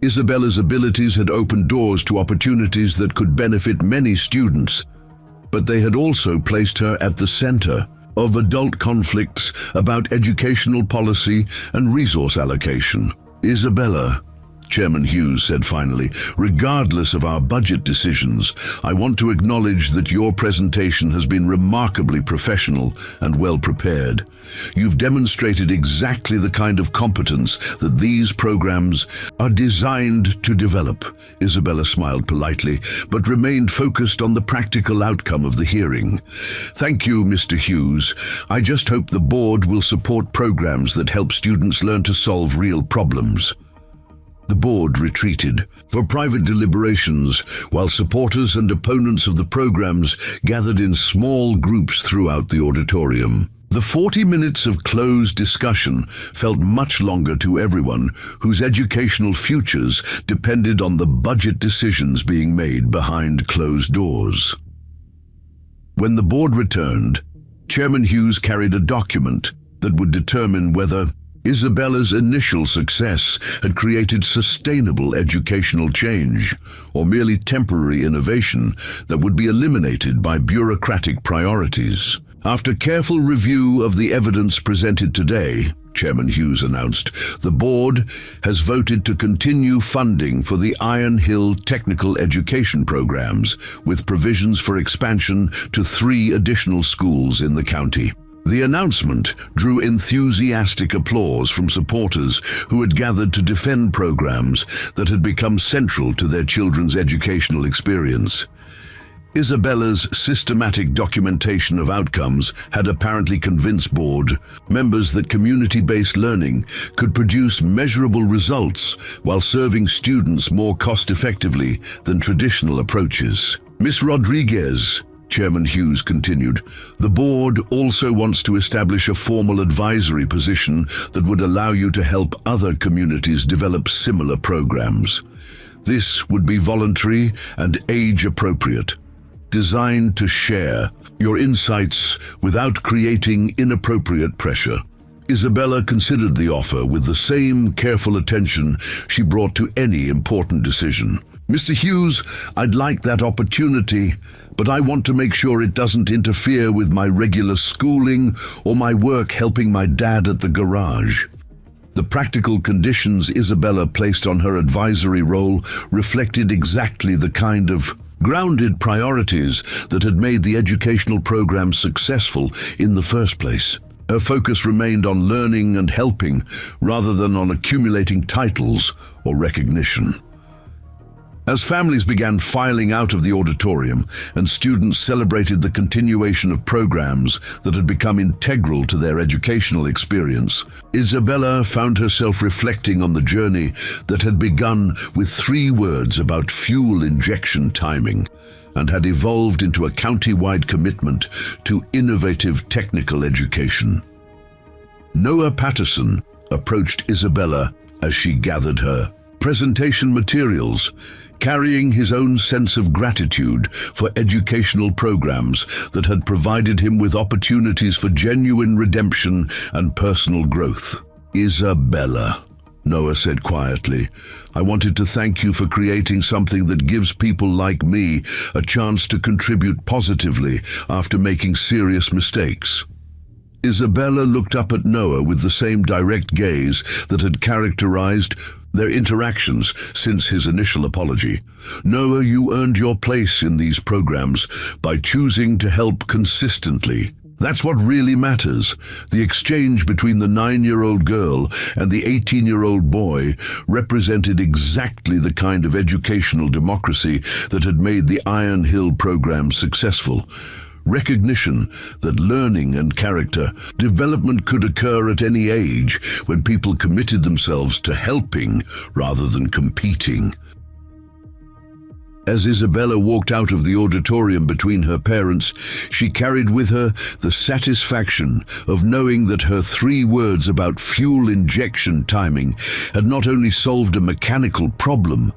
Isabella's abilities had opened doors to opportunities that could benefit many students, but they had also placed her at the center of adult conflicts about educational policy and resource allocation. "Isabella," Chairman Hughes said finally, "regardless of our budget decisions, I want to acknowledge that your presentation has been remarkably professional and well prepared. You've demonstrated exactly the kind of competence that these programs are designed to develop." Isabella smiled politely, but remained focused on the practical outcome of the hearing. "Thank you, Mr. Hughes. I just hope the board will support programs that help students learn to solve real problems." The board retreated for private deliberations, while supporters and opponents of the programs gathered in small groups throughout the auditorium. The 40 minutes of closed discussion felt much longer to everyone whose educational futures depended on the budget decisions being made behind closed doors. When the board returned, Chairman Hughes carried a document that would determine whether Isabella's initial success had created sustainable educational change, or merely temporary innovation that would be eliminated by bureaucratic priorities. After careful review of the evidence presented today, Chairman Hughes announced, the board has voted to continue funding for the Iron Hill technical education programs, with provisions for expansion to 3 additional schools in the county. The announcement drew enthusiastic applause from supporters who had gathered to defend programs that had become central to their children's educational experience. Isabella's systematic documentation of outcomes had apparently convinced board members that community-based learning could produce measurable results while serving students more cost-effectively than traditional approaches. Ms. Rodriguez, Chairman Hughes continued, the board also wants to establish a formal advisory position that would allow you to help other communities develop similar programs. This would be voluntary and age-appropriate, designed to share your insights without creating inappropriate pressure. Isabella considered the offer with the same careful attention she brought to any important decision. Mr. Hughes, I'd like that opportunity, but I want to make sure it doesn't interfere with my regular schooling or my work helping my dad at the garage. The practical conditions Isabella placed on her advisory role reflected exactly the kind of grounded priorities that had made the educational program successful in the first place. Her focus remained on learning and helping rather than on accumulating titles or recognition. As families began filing out of the auditorium and students celebrated the continuation of programs that had become integral to their educational experience, Isabella found herself reflecting on the journey that had begun with 3 words about fuel injection timing and had evolved into a county-wide commitment to innovative technical education. Noah Patterson approached Isabella as she gathered her presentation materials, carrying his own sense of gratitude for educational programs that had provided him with opportunities for genuine redemption and personal growth. Isabella, Noah said quietly, I wanted to thank you for creating something that gives people like me a chance to contribute positively after making serious mistakes. Isabella looked up at Noah with the same direct gaze that had characterized their interactions since his initial apology. Noah, you earned your place in these programs by choosing to help consistently. That's what really matters. The exchange between the 9-year-old girl and the 18-year-old boy represented exactly the kind of educational democracy that had made the Iron Hill program successful. Recognition that learning and character development could occur at any age when people committed themselves to helping rather than competing. As Isabella walked out of the auditorium between her parents, she carried with her the satisfaction of knowing that her 3 words about fuel injection timing had not only solved a mechanical problem,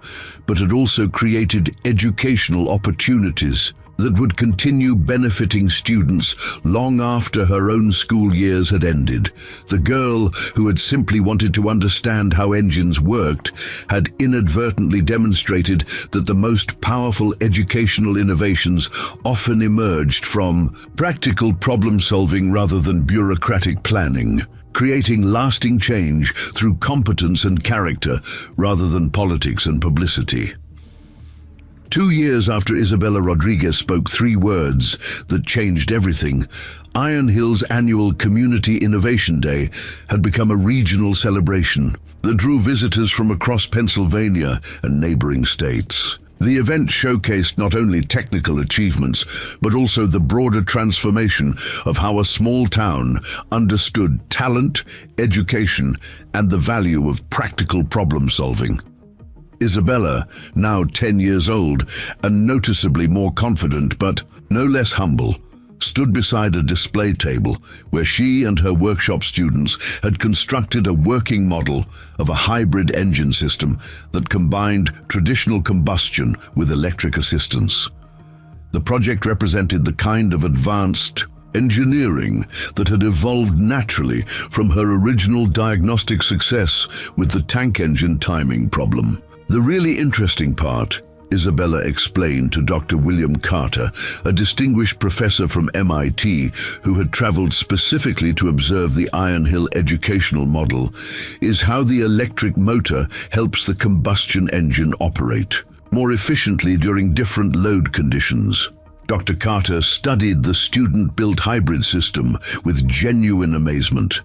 but had also created educational opportunities that would continue benefiting students long after her own school years had ended. The girl, who had simply wanted to understand how engines worked, had inadvertently demonstrated that the most powerful educational innovations often emerged from practical problem-solving rather than bureaucratic planning, creating lasting change through competence and character rather than politics and publicity. 2 years after Isabella Rodriguez spoke 3 words that changed everything, Iron Hill's annual Community Innovation Day had become a regional celebration that drew visitors from across Pennsylvania and neighboring states. The event showcased not only technical achievements, but also the broader transformation of how a small town understood talent, education, and the value of practical problem-solving. Isabella, now 10 years old and noticeably more confident but no less humble, stood beside a display table where she and her workshop students had constructed a working model of a hybrid engine system that combined traditional combustion with electric assistance. The project represented the kind of advanced engineering that had evolved naturally from her original diagnostic success with the tank engine timing problem. The really interesting part, Isabella explained to Dr. William Carter, a distinguished professor from MIT who had traveled specifically to observe the Iron Hill educational model, is how the electric motor helps the combustion engine operate more efficiently during different load conditions. Dr. Carter studied the student-built hybrid system with genuine amazement.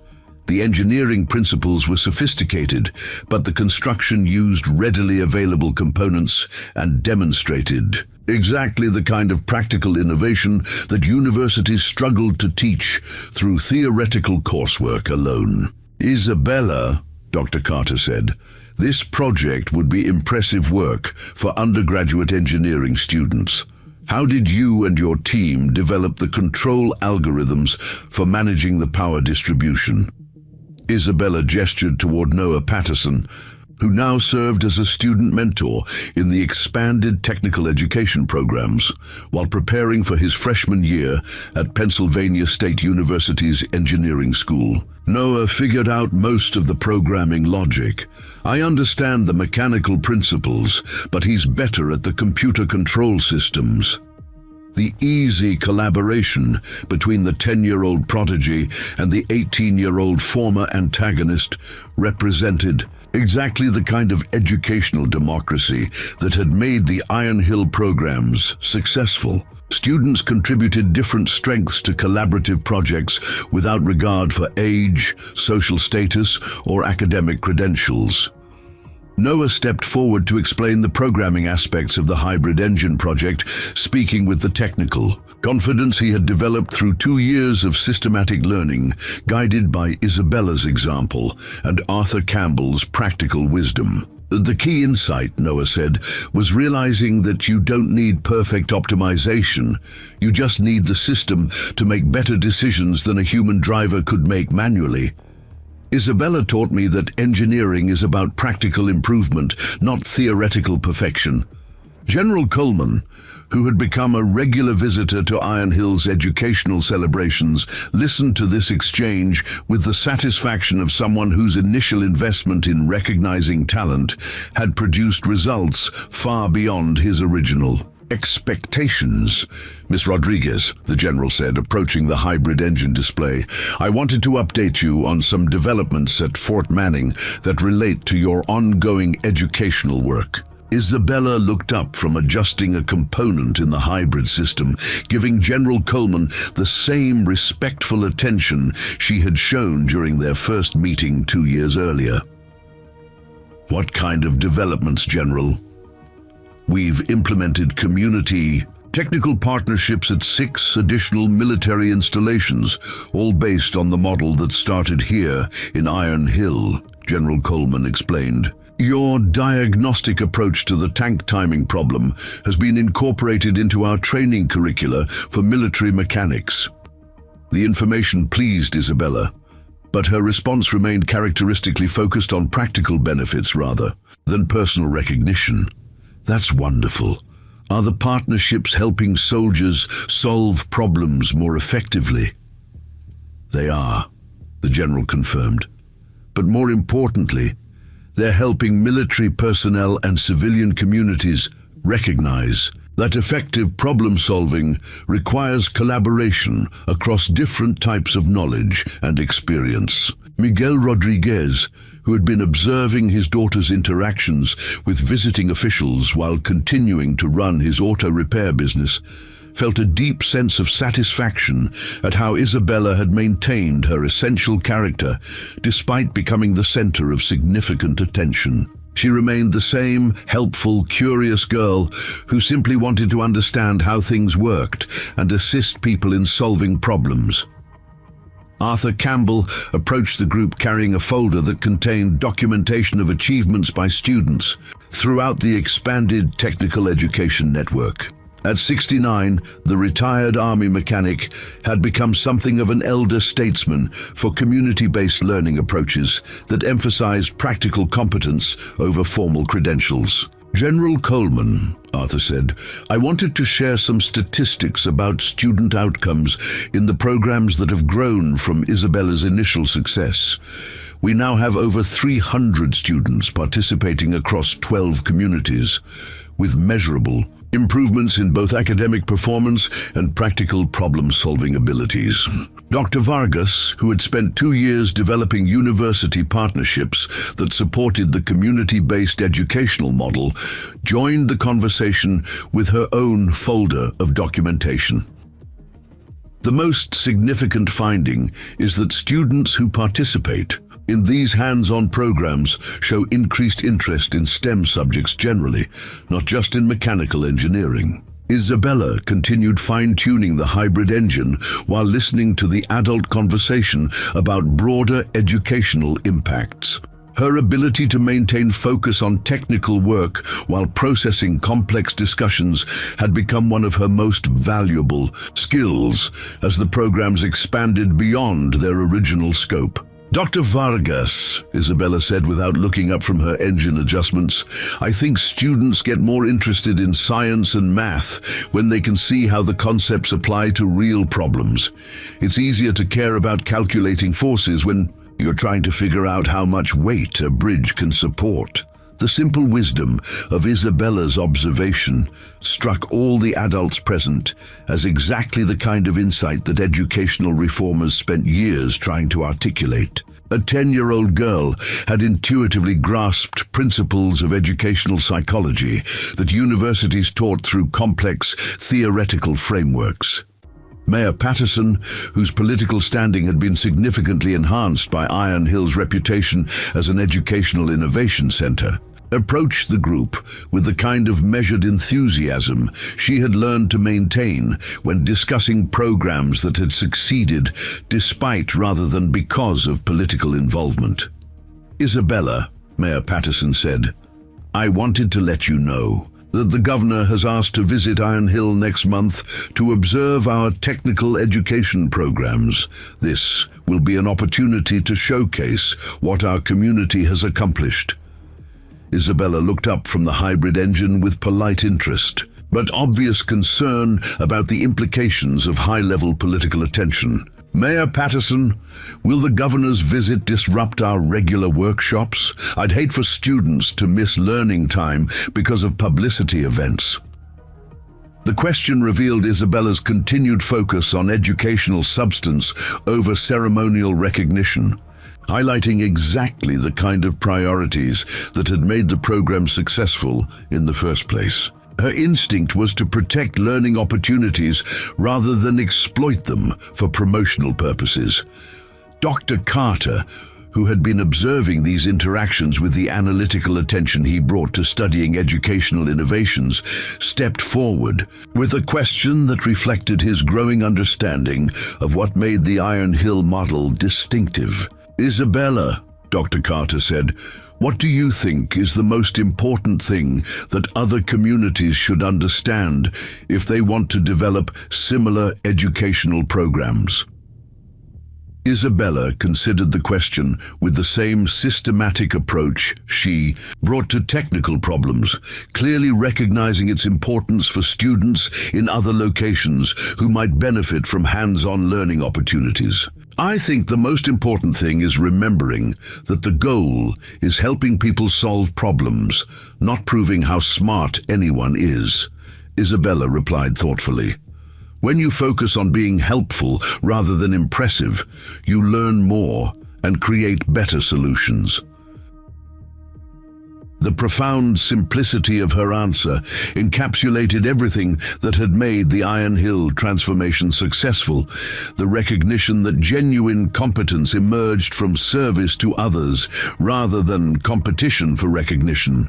The engineering principles were sophisticated, but the construction used readily available components and demonstrated exactly the kind of practical innovation that universities struggled to teach through theoretical coursework alone. Isabella, Dr. Carter said, this project would be impressive work for undergraduate engineering students. How did you and your team develop the control algorithms for managing the power distribution? Isabella gestured toward Noah Patterson, who now served as a student mentor in the expanded technical education programs while preparing for his freshman year at Pennsylvania State University's engineering school. Noah figured out most of the programming logic. I understand the mechanical principles, but he's better at the computer control systems. The easy collaboration between the 10-year-old prodigy and the 18-year-old former antagonist represented exactly the kind of educational democracy that had made the Iron Hill programs successful. Students contributed different strengths to collaborative projects without regard for age, social status, or academic credentials. Noah stepped forward to explain the programming aspects of the hybrid engine project, speaking with the technical confidence he had developed through 2 years of systematic learning, guided by Isabella's example and Arthur Campbell's practical wisdom. The key insight, Noah said, was realizing that you don't need perfect optimization. You just need the system to make better decisions than a human driver could make manually. Isabella taught me that engineering is about practical improvement, not theoretical perfection. General Coleman, who had become a regular visitor to Iron Hill's educational celebrations, listened to this exchange with the satisfaction of someone whose initial investment in recognizing talent had produced results far beyond his original expectations. Miss Rodriguez, the general said, approaching the hybrid engine display, I wanted to update you on some developments at Fort Manning that relate to your ongoing educational work. Isabella looked up from adjusting a component in the hybrid system, giving General Coleman the same respectful attention she had shown during their first meeting 2 years earlier. What kind of developments, General? We've implemented community technical partnerships at 6 additional military installations, all based on the model that started here in Iron Hill, General Coleman explained. Your diagnostic approach to the tank timing problem has been incorporated into our training curricula for military mechanics. The information pleased Isabella, but her response remained characteristically focused on practical benefits rather than personal recognition. That's wonderful. Are the partnerships helping soldiers solve problems more effectively? They are, the general confirmed. But more importantly, they're helping military personnel and civilian communities recognize that effective problem-solving requires collaboration across different types of knowledge and experience. Miguel Rodriguez, who had been observing his daughter's interactions with visiting officials while continuing to run his auto repair business, felt a deep sense of satisfaction at how Isabella had maintained her essential character despite becoming the center of significant attention. She remained the same helpful, curious girl who simply wanted to understand how things worked and assist people in solving problems. Arthur Campbell approached the group carrying a folder that contained documentation of achievements by students throughout the expanded technical education network. At 69, the retired Army mechanic had become something of an elder statesman for community-based learning approaches that emphasized practical competence over formal credentials. General Coleman, Arthur said, I wanted to share some statistics about student outcomes in the programs that have grown from Isabella's initial success. We now have over 300 students participating across 12 communities, with measurable improvements in both academic performance and practical problem-solving abilities. Dr. Vargas, who had spent 2 years developing university partnerships that supported the community-based educational model, joined the conversation with her own folder of documentation. The most significant finding is that students who participate in these hands-on programs show increased interest in STEM subjects generally, not just in mechanical engineering. Isabella continued fine-tuning the hybrid engine while listening to the adult conversation about broader educational impacts. Her ability to maintain focus on technical work while processing complex discussions had become one of her most valuable skills as the programs expanded beyond their original scope. Dr. Vargas, Isabella said without looking up from her engine adjustments, I think students get more interested in science and math when they can see how the concepts apply to real problems. It's easier to care about calculating forces when you're trying to figure out how much weight a bridge can support. The simple wisdom of Isabella's observation struck all the adults present as exactly the kind of insight that educational reformers spent years trying to articulate. A 10-year-old girl had intuitively grasped principles of educational psychology that universities taught through complex theoretical frameworks. Mayor Patterson, whose political standing had been significantly enhanced by Iron Hill's reputation as an educational innovation center, approached the group with the kind of measured enthusiasm she had learned to maintain when discussing programs that had succeeded despite rather than because of political involvement. Isabella, Mayor Patterson said, I wanted to let you know that the governor has asked to visit Iron Hill next month to observe our technical education programs. This will be an opportunity to showcase what our community has accomplished. Isabella looked up from the hybrid engine with polite interest, but obvious concern about the implications of high-level political attention. Mayor Patterson, will the governor's visit disrupt our regular workshops? I'd hate for students to miss learning time because of publicity events. The question revealed Isabella's continued focus on educational substance over ceremonial recognition, highlighting exactly the kind of priorities that had made the program successful in the first place. Her instinct was to protect learning opportunities rather than exploit them for promotional purposes. Dr. Carter, who had been observing these interactions with the analytical attention he brought to studying educational innovations, stepped forward with a question that reflected his growing understanding of what made the Iron Hill model distinctive. Isabella, Dr. Carter said, what do you think is the most important thing that other communities should understand if they want to develop similar educational programs? Isabella considered the question with the same systematic approach she brought to technical problems, clearly recognizing its importance for students in other locations who might benefit from hands-on learning opportunities. I think the most important thing is remembering that the goal is helping people solve problems, not proving how smart anyone is, Isabella replied thoughtfully. When you focus on being helpful rather than impressive, you learn more and create better solutions. The profound simplicity of her answer encapsulated everything that had made the Iron Hill transformation successful, the recognition that genuine competence emerged from service to others rather than competition for recognition.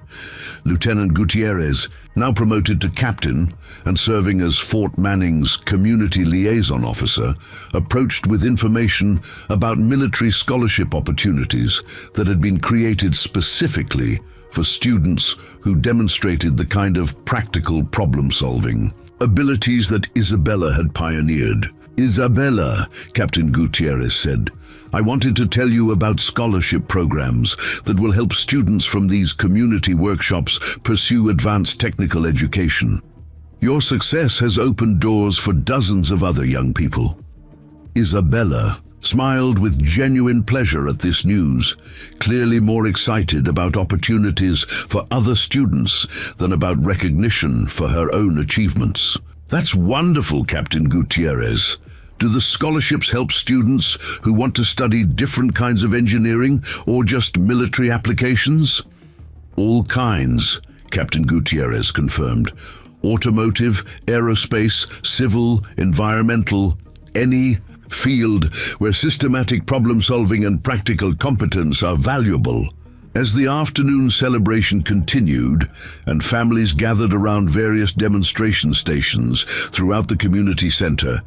Lieutenant Gutierrez, now promoted to captain and serving as Fort Manning's community liaison officer, approached with information about military scholarship opportunities that had been created specifically for students who demonstrated the kind of practical problem-solving abilities that Isabella had pioneered. "Isabella," Captain Gutierrez said, "I wanted to tell you about scholarship programs that will help students from these community workshops pursue advanced technical education. Your success has opened doors for dozens of other young people." Isabella smiled with genuine pleasure at this news, clearly more excited about opportunities for other students than about recognition for her own achievements. "That's wonderful, Captain Gutierrez. Do the scholarships help students who want to study different kinds of engineering or just military applications?" "All kinds," Captain Gutierrez confirmed. "Automotive, aerospace, civil, environmental, any field where systematic problem-solving and practical competence are valuable." As the afternoon celebration continued and families gathered around various demonstration stations throughout the community center,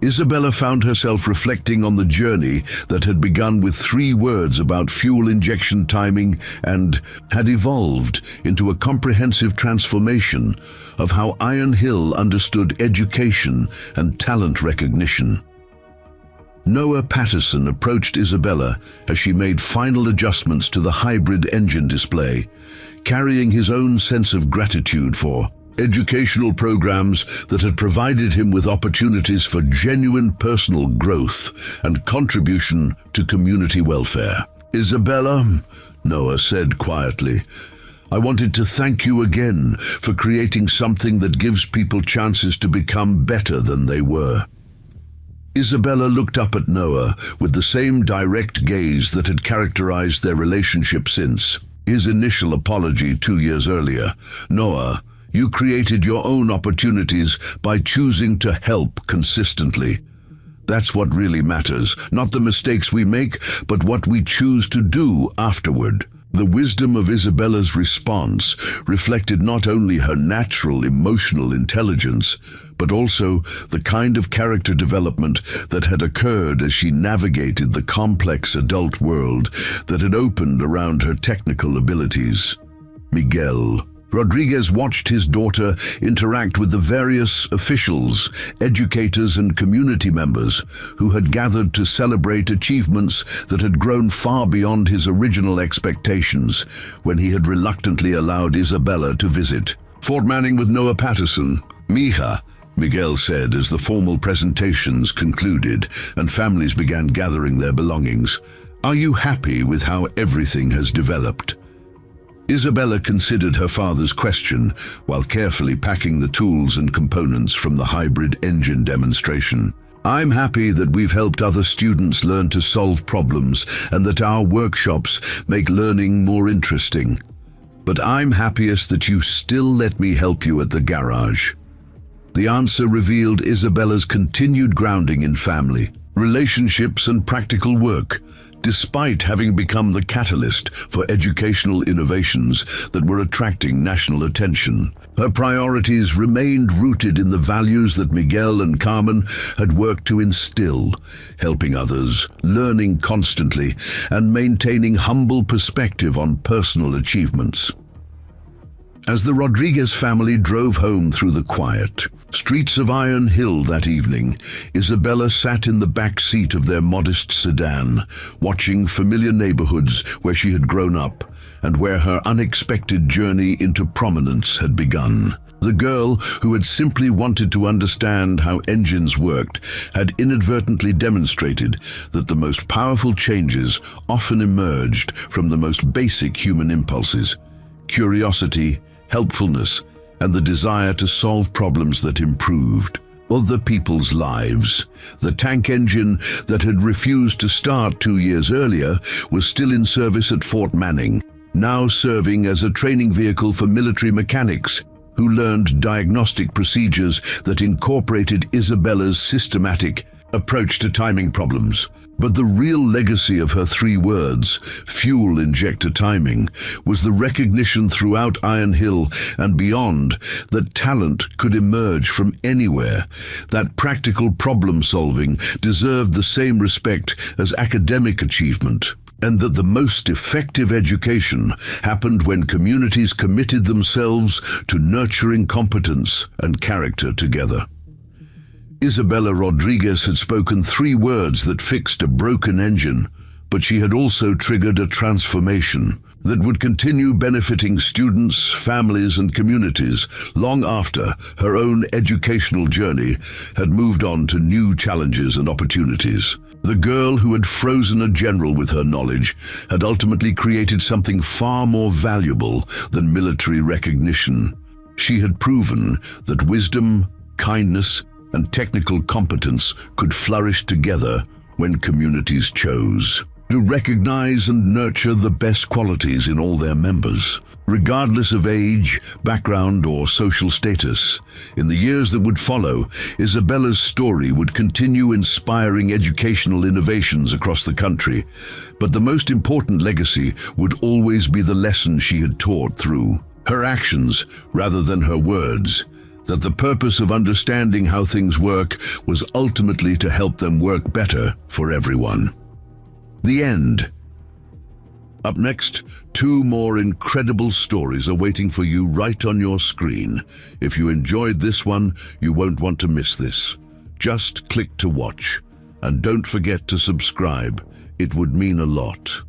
Isabella found herself reflecting on the journey that had begun with 3 words about fuel injection timing and had evolved into a comprehensive transformation of how Iron Hill understood education and talent recognition. Noah Patterson approached Isabella as she made final adjustments to the hybrid engine display, carrying his own sense of gratitude for educational programs that had provided him with opportunities for genuine personal growth and contribution to community welfare. "Isabella," Noah said quietly, "I wanted to thank you again for creating something that gives people chances to become better than they were." Isabella looked up at Noah with the same direct gaze that had characterized their relationship since his initial apology 2 years earlier. "Noah, you created your own opportunities by choosing to help consistently. That's what really matters, not the mistakes we make, but what we choose to do afterward." The wisdom of Isabella's response reflected not only her natural emotional intelligence, but also the kind of character development that had occurred as she navigated the complex adult world that had opened around her technical abilities. Miguel Rodriguez watched his daughter interact with the various officials, educators, and community members who had gathered to celebrate achievements that had grown far beyond his original expectations when he had reluctantly allowed Isabella to visit. "Fort Manning with Noah Patterson. Mija," Miguel said as the formal presentations concluded and families began gathering their belongings. "Are you happy with how everything has developed?" Isabella considered her father's question while carefully packing the tools and components from the hybrid engine demonstration. "I'm happy that we've helped other students learn to solve problems and that our workshops make learning more interesting. But I'm happiest that you still let me help you at the garage." The answer revealed Isabella's continued grounding in family, relationships, and practical work, despite having become the catalyst for educational innovations that were attracting national attention. Her priorities remained rooted in the values that Miguel and Carmen had worked to instill, helping others, learning constantly, and maintaining humble perspective on personal achievements. As the Rodriguez family drove home through the quiet streets of Iron Hill that evening, Isabella sat in the back seat of their modest sedan, watching familiar neighborhoods where she had grown up and where her unexpected journey into prominence had begun. The girl, who had simply wanted to understand how engines worked, had inadvertently demonstrated that the most powerful changes often emerged from the most basic human impulses: curiosity, helpfulness, and the desire to solve problems that improved other people's lives. The tank engine that had refused to start 2 years earlier was still in service at Fort Manning, now serving as a training vehicle for military mechanics who learned diagnostic procedures that incorporated Isabella's systematic approach to timing problems. But the real legacy of her 3 words, fuel injector timing, was the recognition throughout Iron Hill and beyond that talent could emerge from anywhere, that practical problem solving deserved the same respect as academic achievement, and that the most effective education happened when communities committed themselves to nurturing competence and character together. Isabella Rodriguez had spoken 3 words that fixed a broken engine, but she had also triggered a transformation that would continue benefiting students, families, and communities long after her own educational journey had moved on to new challenges and opportunities. The girl who had frozen a general with her knowledge had ultimately created something far more valuable than military recognition. She had proven that wisdom, kindness, and technical competence could flourish together when communities chose to recognize and nurture the best qualities in all their members, regardless of age, background, or social status. In the years that would follow, Isabella's story would continue inspiring educational innovations across the country, but the most important legacy would always be the lessons she had taught through her actions rather than her words, that the purpose of understanding how things work was ultimately to help them work better for everyone. The end. Up next, 2 more incredible stories are waiting for you right on your screen. If you enjoyed this one, you won't want to miss this. Just click to watch, and don't forget to subscribe. It would mean a lot.